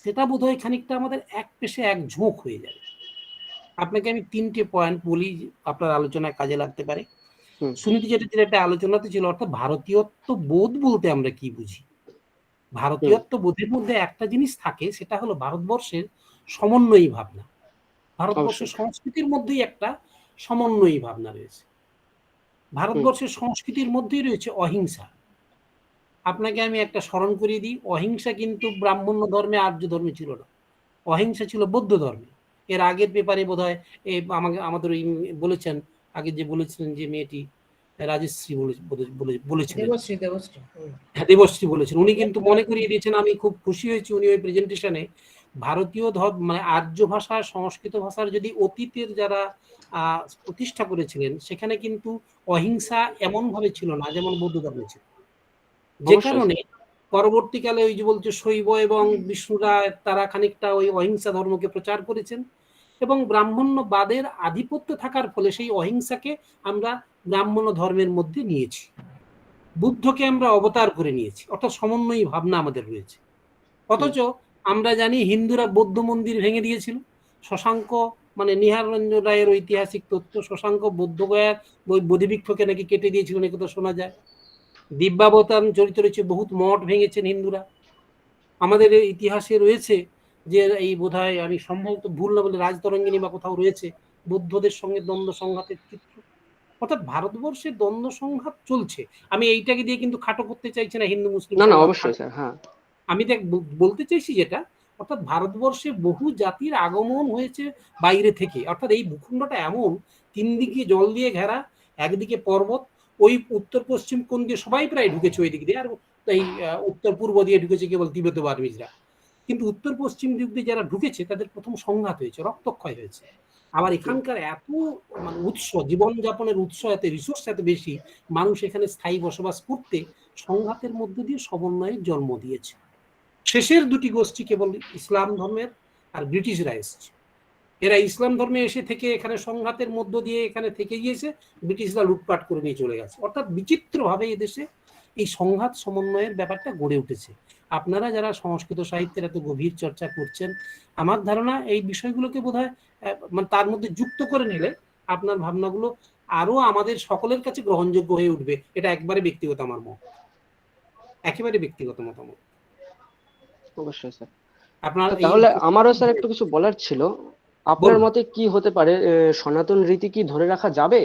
সেটা বোধহয় খানিকটা আমাদের এক পেশে এক ঝোঁক হয়ে যাবে। আপনাকে আমি 3টে পয়েন্ট বলি, আপনার আলোচনায় কাজে লাগতে পারে। সুনীতি চ্যাটার্জির একটা আলোচনাতে ছিল, অর্থাৎ ভারতীয়ত্ব বোধ বলতে আমরা কি বুঝি। ভারতীয়ত্ব বোধের মধ্যে একটা জিনিস থাকে, সেটা হলো ভারতবর্ষের সমন্বয়ী ভাবনা। ভারতবর্ষের সংস্কৃতির মধ্যেই একটা সমন্বয়ী ভাবনা রয়েছে। ভারতবর্ষের সংস্কৃতির মধ্যেই রয়েছে অহিংসা। আপনাকে আমি একটা স্মরণ করিয়ে দিই, অহিংসা কিন্তু ব্রাহ্মণ্য ধর্মে, আর্য ধর্মে ছিল না, অহিংসা ছিল বৌদ্ধ ধর্মে। এর আগের পেপারে বোধহয় আমাদের বলেছেন, আগে যে বলেছিলেন যে মেয়েটি রাজশ্রী বলেছিলেন, দেবশ্রী বলেছেন, উনি কিন্তু মনে করিয়ে দিয়েছেন, আমি খুব খুশি হয়েছি উনি ওই প্রেজেন্টেশনে, ভারতীয় মানে আর্য ভাষা, সংস্কৃত ভাষার যদি অতীতের যারা প্রতিষ্ঠা করেছিলেন, সেখানে কিন্তু অহিংসা এমন ভাবে ছিল না যেমন বৌদ্ধ ধর্মে ছিল। যে কারণে পরবর্তীকালে ওই যে বলছে শৈব এবং বিষ্ণুরা, তারা খানিকটা ওই অহিংসা ধর্মকে প্রচার করেছেন, এবং ব্রাহ্মণ্যবাদের আধিপত্য থাকার ফলে সেই অহিংসাকে আমরা ব্রাহ্মণ ধর্মের মধ্যে নিয়েছি, বুদ্ধকে আমরা অবতার করে নিয়েছি, অর্থাৎ সমন্বয়ী ভাবনা আমাদের রয়েছে। অথচ আমরা জানি হিন্দুরা বৌদ্ধ মন্দির ভেঙে দিয়েছিল, শশাঙ্ক মানে নিহাররঞ্জন রায়ের ঐতিহাসিক তথ্য, শশাঙ্ক বৌদ্ধগয়ার বোধিবৃক্ষকে নাকি কেটে দিয়েছিলেন, একথা শোনা যায়। দিব্যাবতার চরিত্র রয়েছে, বহুত মঠ ভেঙেছেন হিন্দুরা। আমাদের ইতিহাসে রয়েছে যে এই বোধহয় আমি সম্ভবত ভুল না বলে রাজতরঙ্গিনী বা কোথাও রয়েছে বৌদ্ধদের সঙ্গে দ্বন্দ্ব সংঘাতের চিত্র। অর্থাৎ ভারতবর্ষে দ্বন্দ্ব সংঘাত চলছে। আমি এইটাকে দিয়ে কিন্তু খাটো করতে চাইছি না হিন্দু মুসলিম, না না অবশ্যই স্যার, হ্যাঁ আমি দেখ বলতে চাইছি যেটা, অর্থাৎ ভারতবর্ষে বহু জাতির আগমন হয়েছে বাইরে থেকে। অর্থাৎ এই ভূখণ্ডটা এমন, 3 দিকে জল দিয়ে ঘেরা, একদিকে পর্বত, ওই উত্তর পশ্চিম কোণ দিয়ে সবাই প্রায় ঢুকেছে ওই দিক দিয়ে, আর এই উত্তর পূর্ব দিয়ে ঢুকেছে কেবল তিব্বত বার্মিজরা। কিন্তু উত্তর পশ্চিম দিক দিয়ে যারা ঢুকেছে তাদের প্রথম সংঘাত হয়েছে, রক্তক্ষয় হয়েছে। আবার এখানকার এত মানে উৎস, জীবনযাপনের উৎস এত, রিসোর্স এত বেশি, মানুষ এখানে স্থায়ী বসবাস করতে সংঘাতের মধ্য দিয়ে সমন্বয়ের জন্ম দিয়েছে। শেষের দুটি গোষ্ঠী কেবল ইসলাম ধর্মের আর ব্রিটিশরা এসেছে। এরা ইসলাম ধর্মে এসে থেকে এখানে সংঘাতের মধ্য দিয়ে এখানে থেকে গিয়েছে, ব্রিটিশরা লুটপাট করে নিয়ে চলে গেছে। অর্থাৎ বিচিত্রভাবে এদেশে এই সংঘাত সমন্বয়ের ব্যাপারটা গড়ে উঠেছে। আপনারা যারা সংস্কৃত সাহিত্যের এত গভীর চর্চা করছেন, আমার ধারণা এই বিষয়গুলোকে বোধহয় মানে তার মধ্যে যুক্ত করে নিলে আপনার ভাবনাগুলো আরো আমাদের সকলের কাছে গ্রহণযোগ্য হয়ে উঠবে। এটা একবারে ব্যক্তিগত আমার মত, একেবারে ব্যক্তিগত মতামত। অবশ্যই স্যার। আপনার তাহলে আমারও স্যার একটু কিছু বলার ছিল। আপনার মতে কি হতে পারে, সনাতন রীতি কি ধরে রাখা যাবে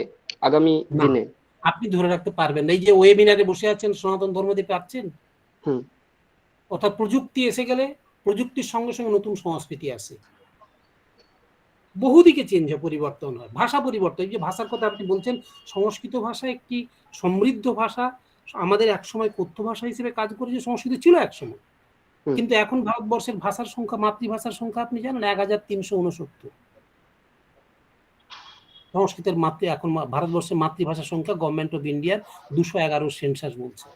আগামী দিনে? আপনি ধরে রাখতে পারবেন না। এই যে ওয়েবিনারে বসে আছেন, সনাতন ধর্মদীপে আছেন, অর্থাৎ প্রযুক্তি এসে গেলে প্রযুক্তির সঙ্গে সঙ্গে নতুন সংস্কৃতি আসে, বহুদিকে চেঞ্জ হয়, পরিবর্তন হয়, ভাষা পরিবর্তন। এই যে ভাষার কথা আপনি বলছেন, সংস্কৃত ভাষা একটি সমৃদ্ধ ভাষা, আমাদের একসময় কথ্য ভাষা হিসেবে কাজ করেছে, সংস্কৃত ছিল একসময়। কিন্তু এখন ভারতবর্ষের ভাষার সংখ্যা, মাতৃভাষার সংখ্যা আপনি জানেন 1369। সংস্কৃতের এখন ভারতবর্ষের মাতৃভাষার সংখ্যা গভর্নমেন্ট অফ ইন্ডিয়ার 211 সেন্সাস বলছে।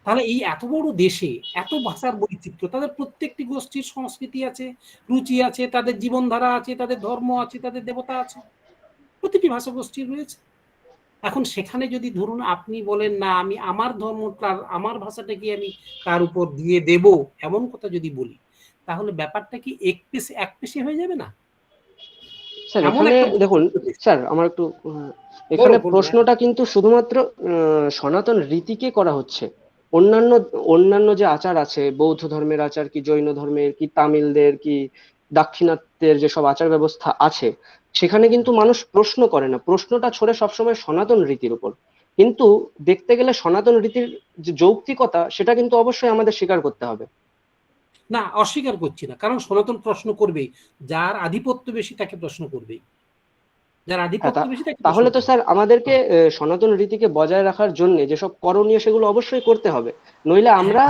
তাহলে এই এত বড় দেশে এত ভাষার বৈচিত্র্য, তাদের প্রত্যেকটি গোষ্ঠীর সংস্কৃতি আছে, রুচি আছে, তাদের জীবনধারা আছে, তাদের ধর্ম আছে, তাদের দেবতা আছে, প্রতিটি ভাষা গোষ্ঠীর রয়েছে। এখন সেখানে যদি ধরুন আপনি বলেন না আমি আমার ধর্মটা, আমার ভাষাটাকে আমি তার উপর দিয়ে দেব, এমন কথা যদি বলি, তাহলে ব্যাপারটা কি এক পেশে হয়ে যাবে না? স্যার এখানে দেখুন স্যার, আমার একটু এখানে প্রশ্নটা কিন্তু শুধুমাত্র সনাতন রীতিকে করা হচ্ছে। অন্যান্য যে আচার আছে, বৌদ্ধ ধর্মের আচার কি, জৈন ধর্মের কি, তামিলদের কি, দাক্ষিণাত্যের যেসব আচার ব্যবস্থা আছে, সেখানে কিন্তু মানুষ প্রশ্ন করে না, প্রশ্নটা ছড়ে সবসময় সনাতন রীতির উপর। কিন্তু দেখতে গেলে সনাতন রীতির যে যৌক্তিকতা, সেটা কিন্তু অবশ্যই আমাদের স্বীকার করতে হবে। না, অস্বীকার করছি না, কারণ সনাতন প্রশ্ন করবেই, যার আধিপত্য বেশি তাকে প্রশ্ন করবেই, যার আধিপত্য বেশি তাকে। তাহলে তো স্যার আমাদেরকে সনাতন রীতিকে বজায় রাখার জন্য যেসব করণীয় সেগুলো অবশ্যই করতে হবে, নইলে আমরা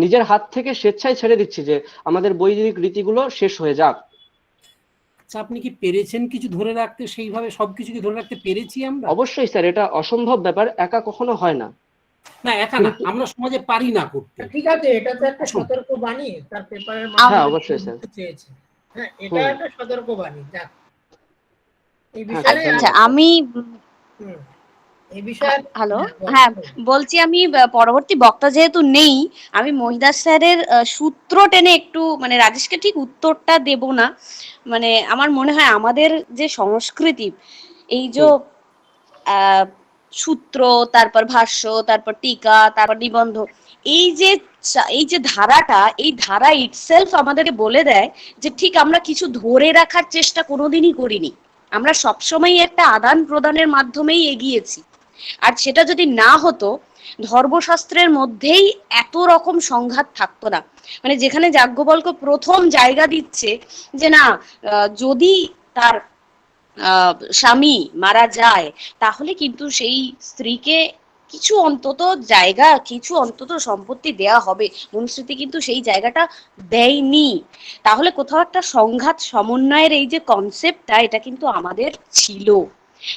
নিজের হাত থেকে স্বেচ্ছায় ছেড়ে দিচ্ছি যে আমাদের বৈদিক রীতিগুলো শেষ হয়ে যাক। আচ্ছা, আপনি কি পেরেছেন কিছু ধরে রাখতে? সেইভাবে সবকিছু কি ধরে রাখতে পেরেছি আমরা? অবশ্যই স্যার, এটা অসম্ভব ব্যাপার, একা কখনো হয় না। না, একা না, আমরা সমাজে পারি না করতে। ঠিক আছে, এটা তো একটা সতর্ক বাণী তার পেপারের মাধ্যমে। হ্যাঁ অবশ্যই স্যার, হ্যাঁ এটা একটা সতর্ক বাণী। যাক, এই বিষয়ে আচ্ছা আমি হ্যালো, হ্যাঁ বলছি, আমি পরবর্তী বক্তা যেহেতু নেই, আমি মহিদাস স্যারের সূত্র টেনে একটু, মানে রাজেশকে ঠিক উত্তরটা দেব না, মানে আমার মনে হয় আমাদের যে সংস্কৃতি, এই যে সূত্র, তারপর ভাষ্য, তারপর টিকা, তারপর নিবন্ধ, এই যে ধারাটা, এই ধারা ইটসেলফ আমাদেরকে বলে দেয় যে ঠিক আমরা কিছু ধরে রাখার চেষ্টা কোনোদিনই করিনি, আমরা সবসময় একটা আদান প্রদানের মাধ্যমেই এগিয়েছি। আর সেটা যদি না হতো, ধর্মশাস্ত্রের মধ্যেই এত রকম সংঘাত থাকতো না। মানে যেখানে যাজ্ঞবল্ক্য প্রথম জায়গা দিচ্ছে যে না, যদি তার স্বামী মারা যায় তাহলে কিন্তু সেই স্ত্রীকে কিছু অন্তত জায়গা, কিছু অন্তত সম্পত্তি দেয়া হবে, মনুস্মৃতি কিন্তু সেই জায়গাটা দেয়নি। তাহলে কোথাও একটা সংঘাত সমন্বয়ের এই যে কনসেপ্টটা, এটা কিন্তু আমাদের ছিল।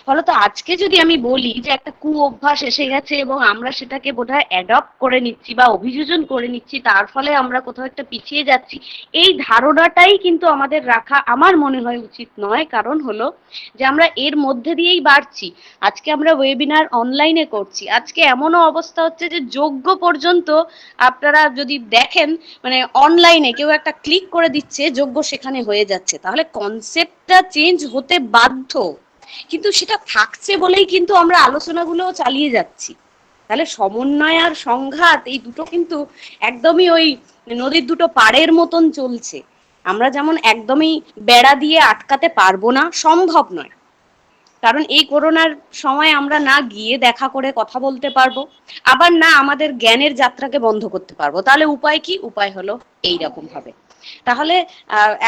ফলত আজকে যদি আমি বলি যে একটা অভ্যাস এসে গেছে এবং আমরা সেটাকে বোধহয় অ্যাডপ্ট করে নিচ্ছি বা অভিযোজন করে নিচ্ছি, তার ফলে আমরা কোথাও একটা পিছিয়ে যাচ্ছি, এই ধারণাটাই কিন্তু আমাদের রাখা আমার মনে হয় উচিত নয়। কারণ হলো যে আমরা এর মধ্যে দিয়েই বাড়ছি। আজকে আমরা ওয়েবিনার অনলাইনে করছি, আজকে এমনও অবস্থা হচ্ছে যে যোগ্য পর্যন্ত আপনারা যদি দেখেন মানে অনলাইনে কেউ একটা ক্লিক করে দিচ্ছে, যোগ্য সেখানে হয়ে যাচ্ছে। তাহলে কনসেপ্টটা চেঞ্জ হতে বাধ্য, কিন্তু সেটা থাকছে বলেই কিন্তু আমরা আলোচনাগুলো চালিয়ে যাচ্ছি। তাহলে সমন্বয় আর সংঘাত এই দুটো কিন্তু একদমই ওই নদীর দুটো পাড়ের মতন চলছে। আমরা যেমন একদমই বেড়া দিয়ে আটকাতে পারবো না, সম্ভব নয়। কারণ এই করোনার সময় আমরা না গিয়ে দেখা করে কথা বলতে পারবো, আবার না আমাদের জ্ঞানের যাত্রাকে বন্ধ করতে পারবো। তাহলে উপায় কি? উপায় হলো এইরকম ভাবে। তাহলে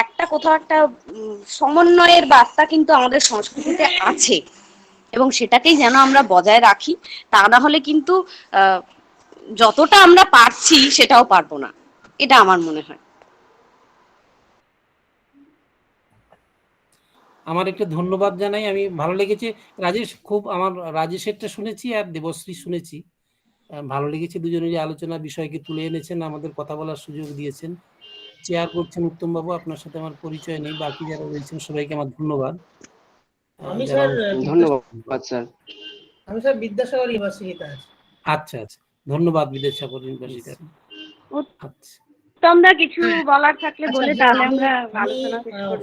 একটা কোথাও একটা সমন্বয়ের বার্তা কিন্তু আমাদের সংস্কৃতিতে আছে, এবং সেটাকেই যেন আমরা বজায় রাখি। তা না হলে কিন্তু যতটা আমরা পারছি সেটাও পারবো না, এটা আমার মনে হয়। আমার একটু ধন্যবাদ জানাই, আমি ভালো লেগেছে রাজেশ, খুব আমার রাজেশেরটা শুনেছি আর দেবশ্রী শুনেছি, ভালো লেগেছে। দুজনেরই আলোচনা বিষয়কে তুলে এনেছেন, আমাদের কথা বলার সুযোগ দিয়েছেন। চেয়ার করছেন উত্তম বাবু, আপনার সাথে আমার পরিচয় নেই, বাকি যারা রয়েছেন সবাইকে আমার ধন্যবাদ। আমি স্যার ধন্যবাদ স্যার। আমি স্যার বিদ্যাসাগর ইউনিভার্সিটিতে আছি। আচ্ছা আচ্ছা, ধন্যবাদ বিদ্যাসাগর ইউনিভার্সিটি। আচ্ছা, তোমরা কিছু বলার থাকলে বলে, আচ্ছা, তাহলে আমরা আমি আলোচনা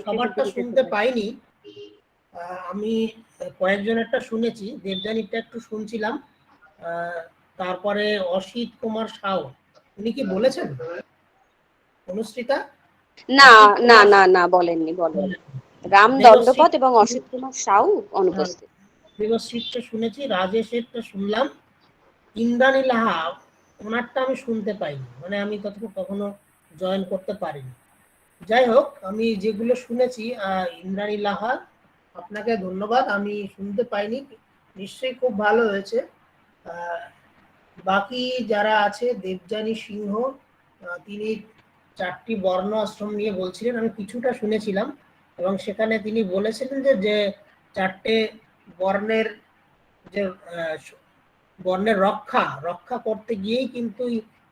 সবারটা শুনতে পাইনি, আমি কয়েকজনেরটা শুনেছি, দেবযানীরটা একটু শুনছিলাম। তারপরে অসিত কুমার সাউ, উনি কি বলেছেন? অনুশ্রিতা? না না না না, বলেননি, বলেননি। রাম দণ্ডপত এবং অসিত কুমার সাউ অনুপস্থিত। দেবশ্রীটা শুনেছি, রাজেশেরটা শুনলাম, ইন্দ্রাণী লাহা ওনারটা আমি শুনতে পাইনি, মানে আমি কখনো জয়েন করতে পারিনি। যাই হোক, আমি যেগুলো শুনেছি, ইন্দ্রাণী লাহা আপনাকে ধন্যবাদ, আমি শুনতে পাইনি, নিশ্চয়ই খুব ভালো হয়েছে। বাকি যারা আছে, দেবযানী সিংহ, তিনি 4টি বর্ণ আশ্রম নিয়ে বলছিলেন, আমি কিছুটা শুনেছিলাম, এবং সেখানে তিনি বলেছিলেন যে 4টে বর্ণের যে বর্ণের রক্ষা করতে গিয়েই কিন্তু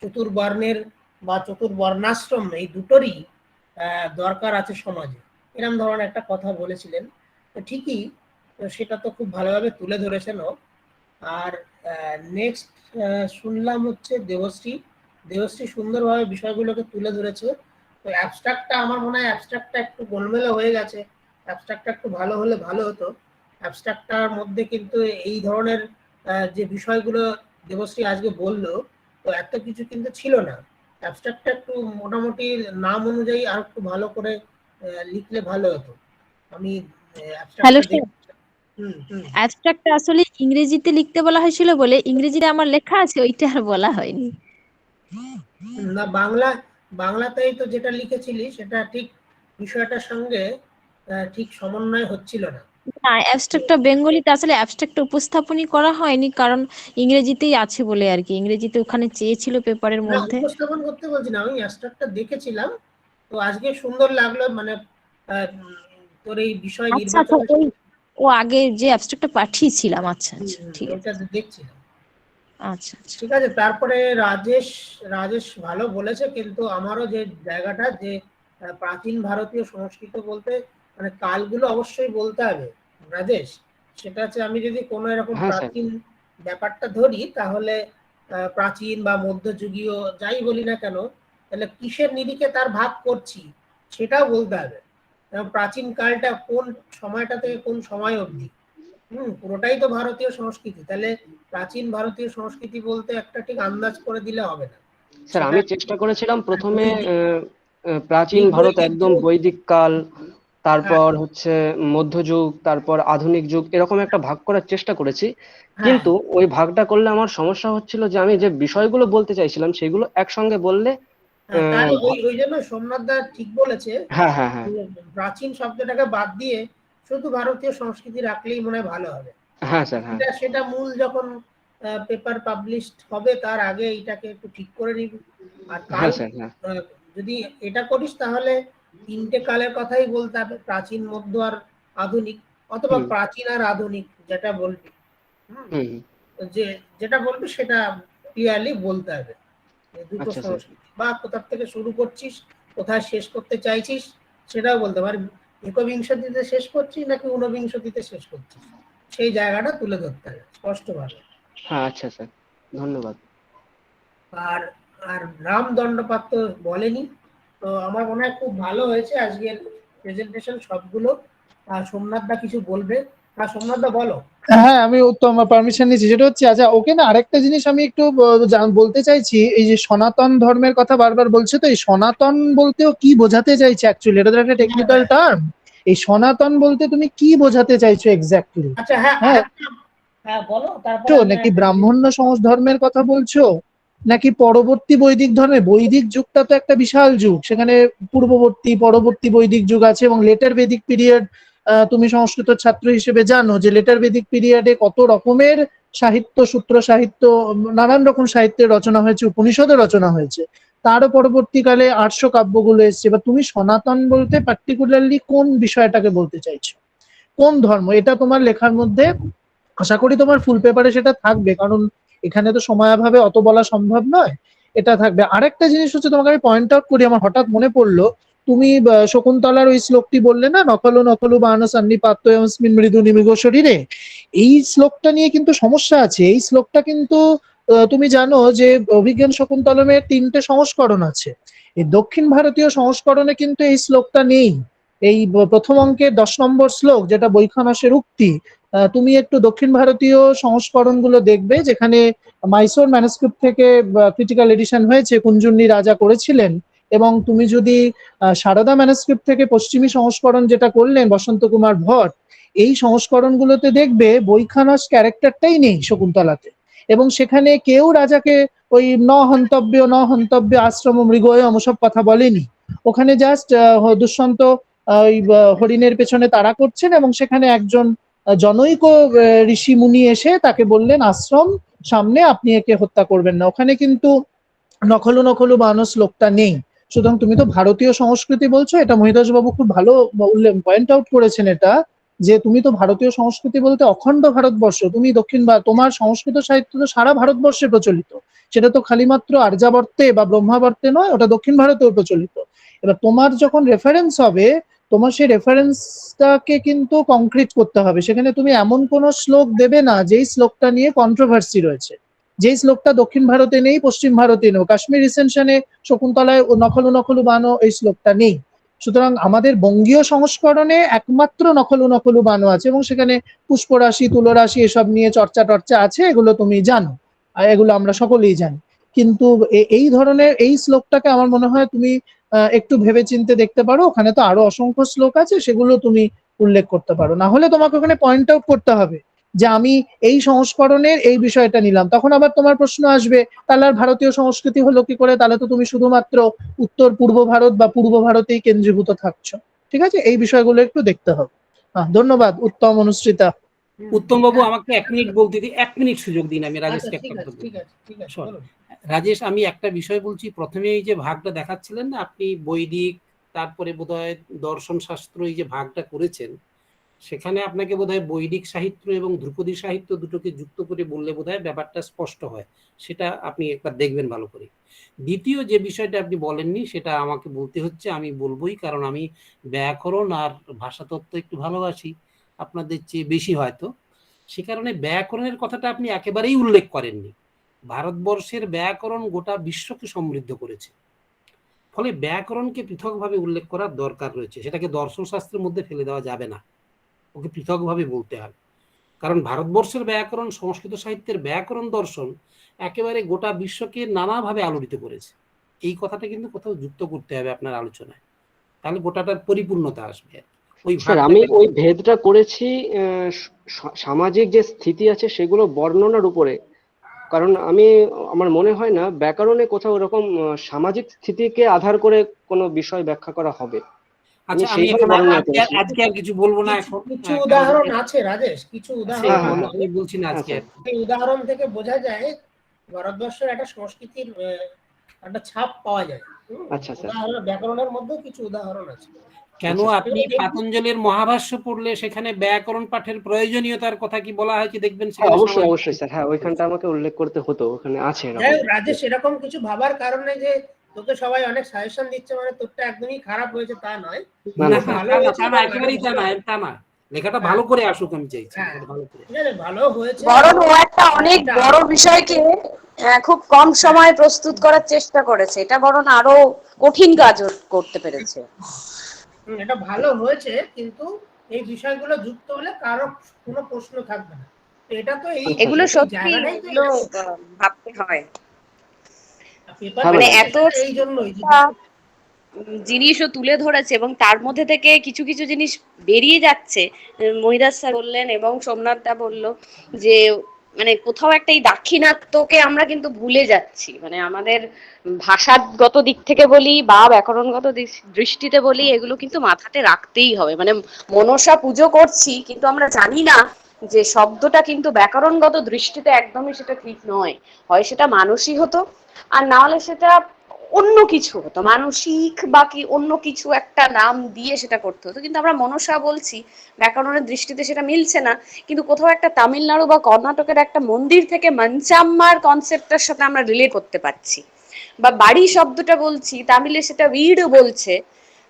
চতুর্বর্ণের বা চতুর্বর্ণাশ্রম এই দুটোরই দরকার আছে সমাজে, এরকম ধরনের একটা কথা বলেছিলেন। তো ঠিকই, সেটা তো খুব ভালোভাবে তুলে ধরেছেন ও। আর নেক্সট শুনলাম হচ্ছে দেবশ্রী সুন্দরভাবে বিষয়গুলোকে তুলে ধরেছে। তো অ্যাবস্ট্রাক্টটা আমার মনে হয় অ্যাবস্ট্রাক্টটা একটু গোলমেলে হয়ে গেছে, অ্যাবস্ট্রাক্টটা একটু ভালো হলে ভালো হতো। অ্যাবস্ট্রাক্টটার মধ্যে কিন্তু এই ধরনের যে বিষয়গুলো দেবশ্রী আজকে বললো, তো এত কিছু কিন্তু ছিল না। অ্যাবস্ট্রাক্টটা একটু মোটামুটি নাম অনুযায়ী আর একটু ভালো করে লিখলে ভালো হতো। আমি অ্যাবস্ট্রাক্ট আসলে ইংরেজিতে লিখতে বলা হয়েছিল বলে ইংরেজিতে আমার লেখা আছে, ওইটা আর বলা হয়নি। না, বাংলাতেই তো যেটা লিখেছিলি সেটা ঠিক বিষয়টার সঙ্গে ঠিক সমন্বয় হচ্ছিল না। না, অ্যাবস্ট্রাক্টটা বেঙ্গলিতে আসলে অ্যাবস্ট্রাক্ট উপস্থাপনই করা হয়নি, কারণ ইংরেজিতেই আছে বলে আর কি, ইংরেজিতে ওখানে চেয়েছিল পেপারের না, মধ্যে। উপস্থাপন করতে বলছি না, আমি অ্যাবস্ট্রাক্টটা দেখেছিলাম, তো আজকে সুন্দর লাগলো, মানে তোর এই বিষয় আচ্ছা আচ্ছা, নির্বাচন ও আগে যে অ্যাবস্ট্রাক্টটা পাঠিয়েছিলাম, আচ্ছা আচ্ছা, ঠিক আছে, ওটা দেখছিলাম। আচ্ছা আচ্ছা। ঠিক আছে, তারপরে রাজেশ ভালো বলেছে, কিন্তু আমারও যে জায়গাটা, যে প্রাচীন ভারতীয় সংস্কৃত বলতে মানে কালগুলো অবশ্যই বলতে হবে রাজেশ। সেটা হচ্ছে, আমি যদি কোনো এরকম প্রাচীন ব্যাপারটা ধরি, তাহলে প্রাচীন বা মধ্যযুগীয় যাই বলি না কেন, তাহলে কিসের নিরিখে তার ভাগ করছি সেটাও বলতে হবে। প্রাচীন কালটা কোন সময়টা থেকে কোন সময় অবধি, পুরোটাই তো ভারতীয় সংস্কৃতি। তাহলে প্রাচীন ভারতীয় সংস্কৃতি বলতে একটা ঠিক আন্দাজ করে দিলে হবে না। স্যার, আমি চেষ্টা করেছিলাম প্রথমে প্রাচীন ভারত একদম বৈদিক কাল, তারপর হচ্ছে মধ্যযুগ, তারপর আধুনিক যুগ, এরকম একটা ভাগ করার চেষ্টা করেছি। কিন্তু ওই ভাগটা করলে আমার সমস্যা হচ্ছিল যে আমি যে বিষয়গুলো বলতে চাইছিলাম সেগুলো একসঙ্গে বললে ওই জন্য সোমনাথ দা ঠিক বলেছে, প্রাচীন শব্দটাকে বাদ দিয়ে শুধু ভারতীয় সংস্কৃতি রাখলেই মনে হয় ভালো হবে। হ্যাঁ স্যার, সেটা মূল যখন পেপার পাবলিশড হবে তার আগে এটাকে একটু ঠিক করে নিবি। আর কাল যদি এটা করিস তাহলে 3টে কালের কথাই বলতে হবে, প্রাচীন, মধ্য আর আধুনিক। অথবা হুম। প্রাচীন আর আধুনিক যেটা বলবি, হুম, হুম। যেটা বলবি সেটা ক্লিয়ারলি বলতে হবে। এই দুটো আচ্ছা স্যার। সংস্কৃতি বা কোথা থেকে শুরু করছিস, কোথায় শেষ করতে চাইছিস সেটাও বলতে পারি। একবিংশতিতে শেষ করছিস নাকি ঊনবিংশতিতে শেষ করছিস, সেই জায়গাটা তুলে ধরতে হবে স্পষ্টভাবে। হ্যাঁ আচ্ছা স্যার, ধন্যবাদ। আর আর রাম দণ্ডপাঠ তো বলেনি, তো আমার মনে হয় খুব ভালো হয়েছে আজকের প্রেজেন্টেশন সবগুলো। আর সোমনাথ দা কিছু বলবে। আর সোমনাথ দা বলো। হ্যাঁ, আমি উত্তম পারমিশন নিচ্ছি। যেটা হচ্ছে, আচ্ছা ওকে না, আরেকটা জিনিস আমি একটু বলতে চাইছি। এই যে সনাতন ধর্মের কথা বারবার বলছে, তো এই সনাতন বলতেও কি বোঝাতে চাইছে অ্যাকচুয়ালি? এটা তো একটা টেকনিক্যাল টার্ম। এই সনাতন বলতে তুমি কি বোঝাতে চাইছো এক্স্যাক্টলি? আচ্ছা হ্যাঁ, হ্যাঁ, হ্যাঁ বলো, তারপর নাকি ব্রাহ্মণ্য ধর্মের কথা বলছো, নাকি পরবর্তী বৈদিক ধর্মে? বৈদিক যুগটা তো একটা বিশাল যুগ, সেখানে পূর্ববর্তী পরবর্তী বৈদিক যুগ আছে, এবং লেটার বেদিক পিরিয়ড। তুমি সংস্কৃত ছাত্র হিসেবে জানো যে লেটার বেদিক পিরিয়ডে কত রকমের সাহিত্য, সূত্র সাহিত্য, নানান রকম সাহিত্যের রচনা হয়েছে, উপনিষদের রচনা হয়েছে। তারও পরবর্তীকালে আর্য কাব্যগুলো এসছে। এবার তুমি সনাতন বলতে পার্টিকুলারলি কোন বিষয়টাকে বলতে চাইছো, কোন ধর্ম? এটা তোমার লেখার মধ্যে আশা করি তোমার ফুল পেপারে সেটা থাকবে, কারণ এখানে তো সময়াভাবে অত বলা সম্ভব নয়। এটা থাকবে। আরেকটা জিনিস হচ্ছে, তোমাকে আমি পয়েন্ট আউট করি, আমার হঠাৎ মনে পড়লো। তুমি শকুন্তলার ওই শ্লোকটি বললে না, নকলু নকলু বান সন্নিপাত্য এমস্মিন মৃদু নিমিগ শরীরে। এই শ্লোকটা নিয়ে কিন্তু সমস্যা আছে। এই শ্লোকটা কিন্তু তুমি জানো যে অভিজ্ঞান শকুন্তলমের 3টে সংস্করণ আছে। এই দক্ষিণ ভারতীয় সংস্করণে কিন্তু এই শ্লোকটা নেই। এই প্রথম অঙ্কের 10 নম্বর শ্লোক, যেটা বৈখানসের উক্তি, তুমি একটু দক্ষিণ ভারতীয় সংস্করণ গুলো দেখবে, যেখানে মাইসোর ম্যানুস্ক্রিপ্ট থেকে ক্রিটিক্যাল এডিশন হয়েছে, কুঞ্জুন্নি রাজা করেছিলেন। এবং তুমি যদি সারদা ম্যানুস্ক্রিপ্ট থেকে পশ্চিমী সংস্করণ যেটা করলেন বসন্ত কুমার ভট্ট, এই সংস্করণগুলোতে দেখবে বৈখানস ক্যারেক্টারটাই নেই শকুন্তলাতে। এবং সেখানে কেউ রাজাকে ওই ন হন্তব্য আশ্রম মৃগয় সব কথা বলেনি। ওখানে জাস্ট দুষ্যন্ত ওই হরিণের পেছনে তাড়া করছেন, এবং সেখানে একজন জনৈক ঋষি মুনি এসে তাকে বললেন আশ্রম সামনে, আপনি একে হত্যা করবেন না। ওখানে কিন্তু নখলু নখলু বানস লোকটা নেই। সুতরাং তুমি তো ভারতীয় সংস্কৃতি বলছো, এটা মহিদাস বাবু খুব ভালো পয়েন্ট আউট করেছেন এটা, যে তুমি তো ভারতীয় সংস্কৃতি বলতে অখণ্ড ভারতবর্ষ। তুমি দক্ষিণ বা তোমার সংস্কৃত সাহিত্য তো সারা ভারতবর্ষে প্রচলিত। সেটা তো খালিমাত্র আর্যাবর্তে বা ব্রহ্মাবর্তে নয়, ওটা দক্ষিণ ভারতেও প্রচলিত। এবার তোমার যখন রেফারেন্স হবে, তোমার সেই রেফারেন্সটাকে কিন্তু কংক্রিট করতে হবে। সেখানে তুমি এমন কোন শ্লোক দেবে না যেই শ্লোকটা নিয়ে কন্ট্রোভার্সি রয়েছে, যেই শ্লোকটা দক্ষিণ ভারতে নেই, পশ্চিম ভারতে নেই। কাশ্মীর রিসেনশনে শকুন্তলায় নখলু নখলু বানো এই শ্লোকটা নেই। সুতরাং আমাদের বঙ্গীয় সংস্করণে একমাত্র নখলু নখলু বানো আছে, এবং সেখানে পুষ্পরাশি তুলরাশি এসব নিয়ে চর্চা আছে, এগুলো তুমি জানো, আর এগুলো আমরা সকলেই জানি। কিন্তু এই ধরনের এই শ্লোকটাকে আমার মনে হয় তুমি একটু ভেবেচিন্তে দেখতে পারো। ওখানে তো আরো অসংখ্য শ্লোক আছে, সেগুলো তুমি উল্লেখ করতে পারো। না হলে তোমাকে ওখানে পয়েন্ট আউট করতে হবে যে আমি এই সংস্করণের এই বিষয়টা নিলাম। তখন আবার তোমার প্রশ্ন আসবে, তাহলে আর ভারতীয় সংস্কৃতি হলো কি করে? তাহলে তো তুমি শুধুমাত্র উত্তর পূর্ব ভারত বা পূর্ব ভারতেই কেন্দ্রীভূত থাকছো। ঠিক আছে, এই বিষয়গুলো একটু দেখতে হবে। ধন্যবাদ উত্তম অনুসৃতা। উত্তম বাবু, আমাকে 1 মিনিট বলতে দিন, 1 মিনিট সুযোগ দিন, আমি রাজেশকে একটা কথা বলবো। রাজেশ, আমি একটা বিষয় বলছি। প্রথমে এই যে ভাগটা দেখাচ্ছিলেন না আপনি, বৈদিক তারপরে বোধহয় দর্শন শাস্ত্র, এই যে ভাগটা করেছেন, সেখানে আপনাকে বোধহয় বৈদিক সাহিত্য এবং ধ্রুপদী সাহিত্য দুটোকে যুক্ত করে বললে বোধহয় ব্যাপারটা স্পষ্ট হয়। সেটা আপনি একবার দেখবেন ভালো করে। দ্বিতীয় যে বিষয়টা আপনি বলেননি, সেটা আমাকে বলতে হচ্ছে, আমি বলবোই, কারণ আমি ব্যাকরণ আর ভাষাতত্ত্ব একটু ভালোবাসি আপনাদের চেয়ে বেশি হয়তো। সে কারণে ব্যাকরণের কথাটা আপনি একেবারেই উল্লেখ করেননি। ভারতবর্ষের ব্যাকরণ গোটা বিশ্বকে সমৃদ্ধ করেছে, ফলে ব্যাকরণকে পৃথকভাবে উল্লেখ করার দরকার রয়েছে। সেটাকে দর্শন শাস্ত্রের মধ্যে ফেলে দেওয়া যাবে না, ওকে পৃথকভাবে বলতে হবে। কারণ ভারতবর্ষের ব্যাকরণ, সংস্কৃত সাহিত্যের ব্যাকরণ দর্শন একেবারে গোটা বিশ্বকে নানাভাবে আলোড়িত করেছে। এই কথাটা কিন্তু কোথাও যুক্ত করতে হবে আপনার আলোচনায়, তাহলে গোটাটার পরিপূর্ণতা আসবে। স্যার, আমি ওই ভেদটা করেছি সামাজিক যে স্থিতি আছে সেগুলো বর্ণনার উপরে। কারণ আমার মনে হয় না ব্যাকরণে কোথাও এরকম সামাজিক স্থিতিকে আধার করে কোনো বিষয় ব্যাখ্যা করা হবে। আচ্ছা, আমি আজকে আর কিছু বলবো না। এখন কিছু উদাহরণ আছে রাজেশ, কিছু উদাহরণ আমি বলছি না আজকে। এই উদাহরণ থেকে বোঝা যায় ভারতবর্ষের একটা সংস্কৃতির একটা ছাপ পাওয়া যায়। আচ্ছা স্যার, উদাহরণ ব্যাকরণের মধ্যে কিছু উদাহরণ আছে। কেন আপনি পাতঞ্জলির মহাভাষ্য পড়লে সেখানে ব্যাকরণ পাঠের প্রয়োজনীয়তার কথা কি বলা হয়েছে দেখবেন হ্যাঁ সেখানে অবশ্যই অবশ্যই স্যার, হ্যাঁ ওইখানটা আমাকে উল্লেখ করতে হতো, ওখানে আছে যাই এরকম। হোক রাজেশ, এরকম কিছু ভাবার কারণে যে তোকে সবাই অনেক সাজেশন দিচ্ছে মানে তোরটা একদমই খারাপ হয়েছে তা নয়, না না, না, ভালো তা না, হয়েছে তা না, এবং আরো একেবারেই তা ভালো না, হবে। তা না, লেখাটা ভালো করে আসুক আমি চাইছি, হ্যাঁ লেখাটা ভালো করে। ঠিক আছে, ভালো হয়েছে। বরং ও একটা অনেক এটা বড় বিষয়কে খুব কম সময়ে প্রস্তুত করার চেষ্টা করেছে, এটা বরং আরো কঠিন কাজ ও করতে পেরেছে। এটা ভালো হয়েছে, কিন্তু এই বিষয়গুলো যুক্ত হলে কারো কোনো প্রশ্ন থাকবে না। তো এটা তো এই আচ্ছা এগুলো আচ্ছা, এই সত্যি, জায়গাটাই তো এগুলো ভাবতে হয়। পেপার হ্যাঁ মানে ম্যাডাম। এত এই জন্যই যে জিনিসও তুলে ধরেছে এবং তার মধ্যে থেকে কিছু কিছু জিনিস বেরিয়ে যাচ্ছে। মহিদাস স্যার বললেন এবং সোমনাথ দা বললো যে মানে কোথাও একটা এই দাক্ষিণাত্যকে আমরা কিন্তু ভুলে যাচ্ছি, মানে আমাদের ভাষাগত দিক থেকে বলি বা ব্যাকরণগত দৃষ্টিতে বলি, এগুলো কিন্তু মাথাতে রাখতেই হবে। মানে মনসা পুজো করছি কিন্তু আমরা জানি না যে শব্দটা কিন্তু ব্যাকরণগত দৃষ্টিতে একদমই সেটা ঠিক নয়, হয় সেটা মানসী হতো আর না হলে সেটা অন্য কিছু হতো, মানসিক বা কি অন্য কিছু একটা নাম দিয়ে সেটা করতে হতো। কিন্তু আমরা মনসা বলছি, ব্যাকরণের দৃষ্টিতে সেটা মিলছে না, কিন্তু কোথাও একটা তামিলনাড়ু বা কর্ণাটকের একটা মন্দির থেকে মঞ্চাম্মার কনসেপ্টটার সাথে আমরা রিলে করতে পারছি, বা বাড়ি শব্দটা বলছি তামিলে সেটা ভিড়ও বলছে।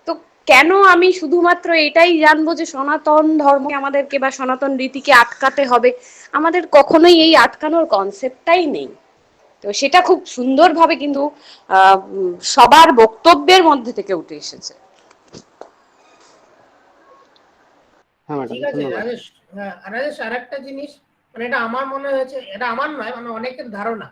তো কেন আমি শুধুমাত্র এটাই জানবো যে সনাতন ধর্মকে আমাদেরকে বা সনাতন রীতিকে আটকাতে হবে? আমাদের কখনোই এই আটকানোর কনসেপ্টটাই নেই। তো সেটা খুব সুন্দরভাবে কিন্তু সবার বক্তব্যের মধ্যে থেকে উঠে এসেছে। হ্যাঁ ম্যাডাম, ঠিক আছে ধন্যবাদ। রাজেশ। হ্যাঁ রাজেশ, আরেকটা জিনিস, মানে এটা আমার মনে হয়েছে, এটা আমার নয়, মানে অনেকের ধারণা,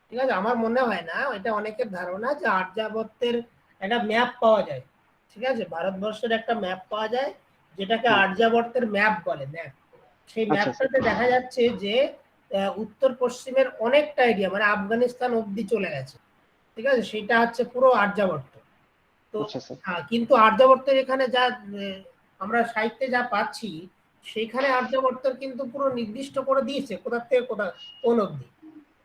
ঠিক আছে, আমার মনে হয় না, এটা অনেকের ধারণা যে আর্যাবর্তের একটা ম্যাপ পাওয়া যায়, ঠিক আছে, ভারতবর্ষের একটা ম্যাপ পাওয়া যায় যেটাকে আর্যাবর্তের ম্যাপ বলে, ম্যাপ। সেই আচ্ছা আচ্ছা ম্যাপটাতে দেখা যাচ্ছে যে উত্তর পশ্চিমের অনেকটা এরিয়া, মানে আফগানিস্তান অব্দি চলে গেছে, ঠিক আছে, সেটা হচ্ছে পুরো আর্যাবর্ত। তো আচ্ছা স্যার। কিন্তু আর্যাবর্তের এখানে যা আমরা সাহিত্যে যা পাচ্ছি, সেখানে আর্যাবর্তের কিন্তু পুরো নির্দিষ্ট করে দিয়েছে কোথা থেকে কোথা কোন অব্দি।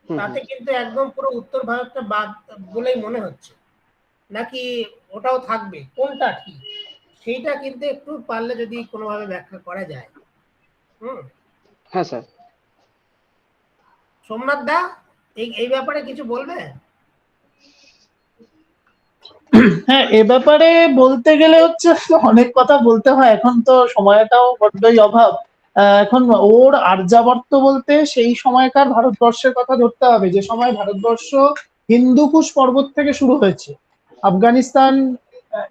তাতে কিন্তু একদম পুরো উত্তর ভারতটা বাদ বলেই মনে হচ্ছে, নাকি ওটাও থাকবে, কোনটা ঠিক সেইটা কিন্তু একটু পারলে যদি কোনোভাবে ব্যাখ্যা করা যায়। হ্যাঁ স্যার। সোমনাথ দা, এই ব্যাপারে কিছু বলবে? হ্যাঁ, এ ব্যাপারে বলতে গেলে হচ্ছে অনেক কথা বলতে হয়, এখন তো সময়টাও বড্ডই অভাব। এখন ওর আর্যাবর্ত বলতে সেই সময়কার ভারতবর্ষের কথা ধরতে হবে, যে সময় ভারতবর্ষ হিন্দুকুশ পর্বত থেকে শুরু হয়েছে। আফগানিস্তান,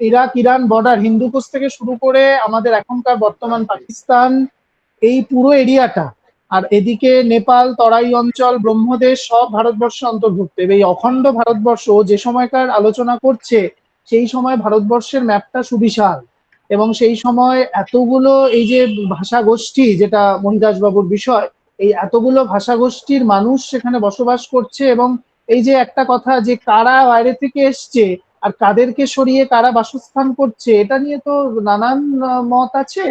ইরাক, ইরান বর্ডার হিন্দুকুশ থেকে শুরু করে আমাদের এখনকার বর্তমান পাকিস্তান, এই পুরো এরিয়াটা, আর এদিকে নেপাল, তরাই অঞ্চল, ব্রহ্মদেশ সব ভারতবর্ষ অন্তর্ভুক্ত। এই অখণ্ড ভারতবর্ষ যে সময়কার আলোচনা করছে, সেই সময় ভারতবর্ষের ম্যাপটা সুবিশাল, এবং সেই সময় এতগুলো এই যে ভাষা গোষ্ঠী, যেটা মহিদাস বাবুর বিষয়, এই এতগুলো ভাষা গোষ্ঠীর মানুষ সেখানে বসবাস করছে। এবং এই যে একটা কথা যে কারা বাইরে থেকে এসছে আর কাদেরকে সরিয়ে কারা বাসস্থান করছে, এটা নিয়ে তো নানান মত আছে।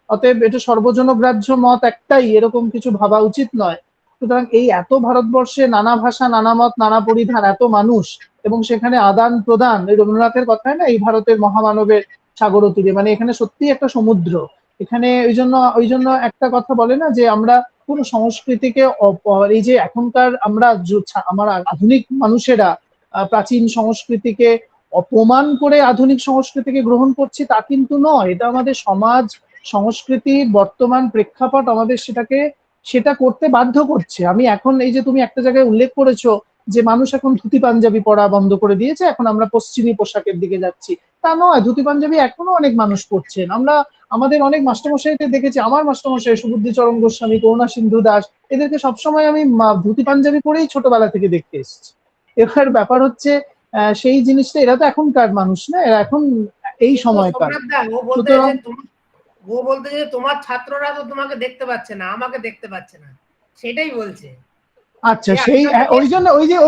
অতএব এটা সর্বজনগ্রাহ্য মত একটাই, এরকম কিছু ভাবা উচিত নয়। সুতরাং এই এত ভারতবর্ষে নানা ভাষা, নানা মত, নানা পরিধান, এত মানুষ, এবং সেখানে আদান প্রদান, এই রবীন্দ্রনাথের কথায় না, এই ভারতের মহামানবের সাগর তীরে, মানে এখানে সত্যি একটা সমুদ্র। এখানে ওই জন্য একটা কথা বলে না যে আমরা কোন সংস্কৃতিকে এই যে এখনকার আমরা আধুনিক মানুষেরা প্রাচীন সংস্কৃতিকে অপমান করে আধুনিক সংস্কৃতিকে গ্রহণ করছি, তা কিন্তু নয়। এটা আমাদের সমাজ সংস্কৃতির বর্তমান প্রেক্ষাপট আমাদের সেটা করতে বাধ্য করছে। আমি এখন এই যে তুমি একটা জায়গায় উল্লেখ করেছো যে মানুষ এখন ধুতি পাঞ্জাবি পরা বন্ধ করে দিয়েছে, এখন আমরা পশ্চিমী পোশাকের দিকে যাচ্ছি, তা নয়। ধুতি পাঞ্জাবি এখনো অনেক মানুষ পরছেন। আমরা আমাদের অনেক মাস্টারমশাইকে দেখেছি, আমার মাস্টারমশাই সুবুদ্ধি চরণ গোস্বামী, করুণা সিন্ধু দাস, এদেরকে সবসময় আমি ধুতি পাঞ্জাবি পরেই ছোটবেলা থেকে দেখতে এসেছি। এবার ব্যাপার হচ্ছে সেই জিনিসটা, এরা তো এখনকার মানুষ না, এরা এখন এই সময়কার। সুতরাং ও বলতে যে তোমার ছাত্ররা তো তোমাকে দেখতে পাচ্ছে না, আমাকে দেখতে পাচ্ছে না, সেটাই বলছে। আচ্ছা, সেই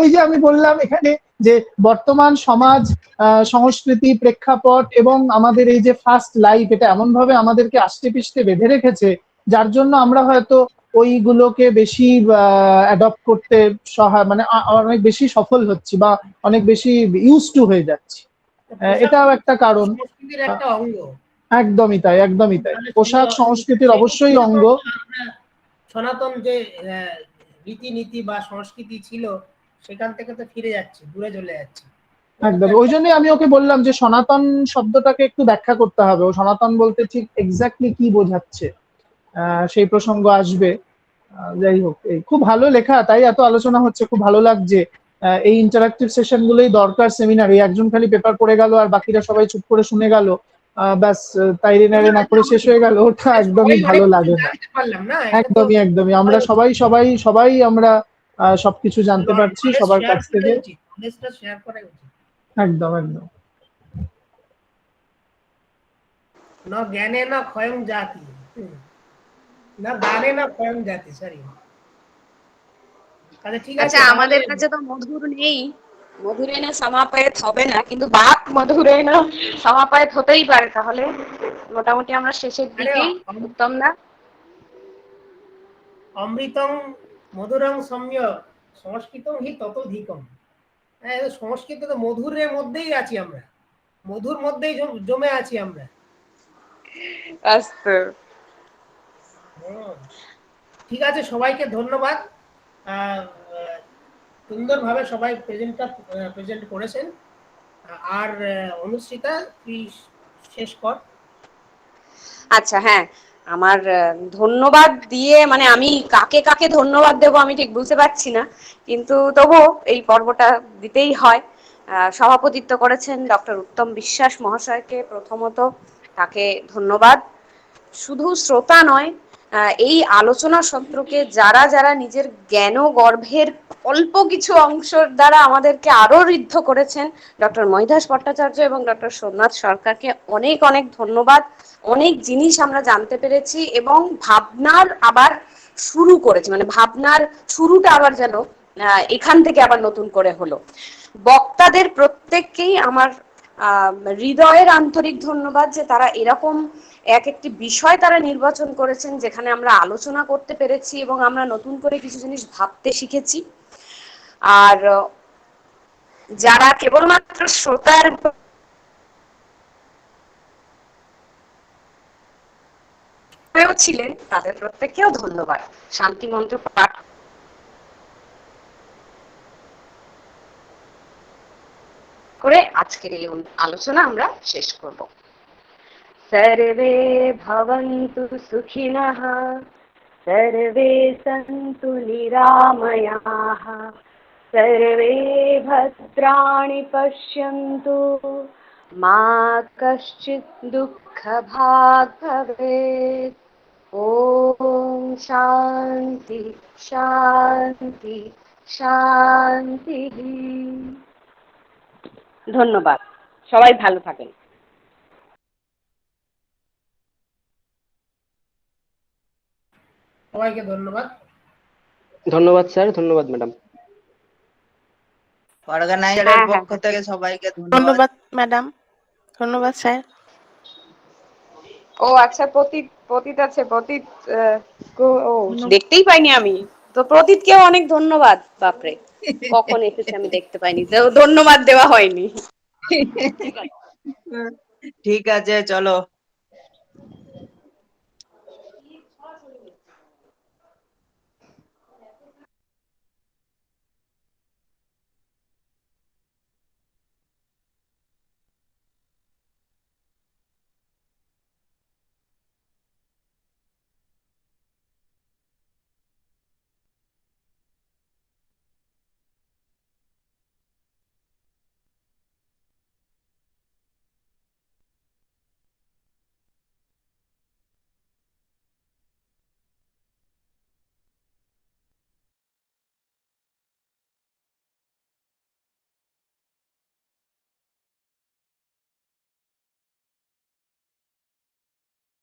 ওই যে আমি বললাম এখানে যে বর্তমান সমাজ, সংস্কৃতি, প্রেক্ষাপট এবং আমাদের এই যে ফাস্ট লাইফ, এটা এমন ভাবে আমাদেরকে আষ্টে পিষ্টে বেঁধে রেখেছে, যার জন্য আমরা হয়তো ওইগুলোকে বেশি অ্যাডপ্ট করতে মানে অনেক বেশি সফল হচ্ছি বা অনেক বেশি ইউজ টু হয়ে যাচ্ছি। এটাও একটা কারণ। সংস্কৃতির একটা অঙ্গ। একদমই তাই, একদমই তাই। তাহলে পোশাক সংস্কৃতির অবশ্যই অঙ্গ। সনাতন যে রীতিনীতি বা সংস্কৃতি ছিল সেখান থেকে তো ফিরে যাচ্ছে, দূরে চলে যাচ্ছে। একদম, ওই জন্যই আমি ওকে বললাম যে সনাতন শব্দটাকে একটু ব্যাখ্যা করতে হবে, ও সনাতন বলতে ঠিক এক্স্যাক্টলি কি বোঝাচ্ছে, সেই প্রসঙ্গ আসবে। যাই হোক, এই খুব ভালো লেখা, তাই এত আলোচনা হচ্ছে, খুব ভালো লাগছে। এই ইন্টারাক্টিভ সেশন গুলোই দরকার সেমিনারে। একজন খালি পেপার পড়ে গেল আর বাকিরা সবাই চুপ করে শুনে গেল, ব্যাস তাই রে না করে শেষ হয়ে গেল, ওটা একদমই ভালো লাগে না। একদমই একদমই, আমরা সবাই সবাই সবাই আমরা সবকিছু জানতে পারছি সবার কাছ থেকে। একদম একদম। না জ্ঞানে না ক্ষয়ং জাতি, না দানে না ক্ষয়ং জাতি, সরি। আচ্ছা, আমাদের কাছে তো মধুর নেই, মধুরে না সমাপায়েত হবে না, কিন্তু বাক মধুরে না সমাপায়েত হতেই পারে। তাহলে মোটামুটি আমরা শেষের দিকেই, উত্তম না? অমৃতং মধুরং সম্যক সংস্কৃতং হি ততোধিকম। সংস্কৃত তো মধুরের মধ্যেই আছি আমরা, মধুর মধ্যেই জমে আছি আমরা। আচ্ছা, ঠিক আছে, সবাইকে ধন্যবাদ। সুন্দরভাবে সবাই প্রেজেন্ট করেছেন। আর অনুশ্রিতা, তুই শেষ কর। আচ্ছা, হ্যাঁ, আমার ধন্যবাদ দিয়ে মানে আমি কাকে কাকে ধন্যবাদ দেবো আমি ঠিক বুঝতে পারছি না, কিন্তু তবুও এই পর্বটা দিতেই হয়। সভাপতিত্ব করেছেন ডক্টর উত্তম বিশ্বাস মহাশয়কে, প্রথমত তাকে ধন্যবাদ। শুধু শ্রোতা নয়, এই আলোচনা সত্রকে যারা যারা নিজের জ্ঞান গর্ভের অল্প কিছু অংশের দ্বারা আমাদেরকে আরো ঋদ্ধ করেছেন, ডক্টর মহিদাস ভট্টাচার্য এবং ডক্টর সোমনাথ সরকারকে অনেক অনেক ধন্যবাদ। অনেক জিনিস আমরা জানতে পেরেছি এবং ভাবনার আবার শুরু করেছি, মানে ভাবনার শুরুটা আবার যেন এখান থেকে আবার নতুন করে হলো। বক্তাদের প্রত্যেককেই আমার হৃদয়ের আন্তরিক ধন্যবাদ যে তারা এরকম এক একটি বিষয় তারা নির্বাচন করেছেন যেখানে আমরা আলোচনা করতে পেরেছি এবং আমরা নতুন করে কিছু জিনিস ভাবতে শিখেছি। আর যারা কেবলমাত্র শ্রোতার ছিলেন তাদের প্রত্যেককেও ধন্যবাদ। শান্তি মন্ত্র পাঠ করে আজকের এই আলোচনা আমরা শেষ করব। সর্বে ভবন্তু সুখিনঃ, সর্বে সন্তু নিরাময়াঃ, সর্বে ভদ্রাণি পশ্যন্তু, মা কশ্চিৎ দুঃখভাগ্ ভবেৎ। ওম শান্তি শান্তি শান্তি। ধন্যবাদ, সবাই ভালো থাকেন। সবাইকে ধন্যবাদ। ধন্যবাদ স্যার, ধন্যবাদ ম্যাডাম। অর্গানাইজারের পক্ষ থেকে সবাইকে ধন্যবাদ ম্যাডাম, ধন্যবাদ স্যার। ও আচ্ছা, প্রতীত আছে, প্রতীত ও দেখতেই পাইনি আমি তো। প্রতীতকেও অনেক ধন্যবাদ, বাপরে কখন এসেছে আমি দেখতে পাইনি, তো ধন্যবাদ দেওয়া হয়নি। ঠিক আছে, চলো।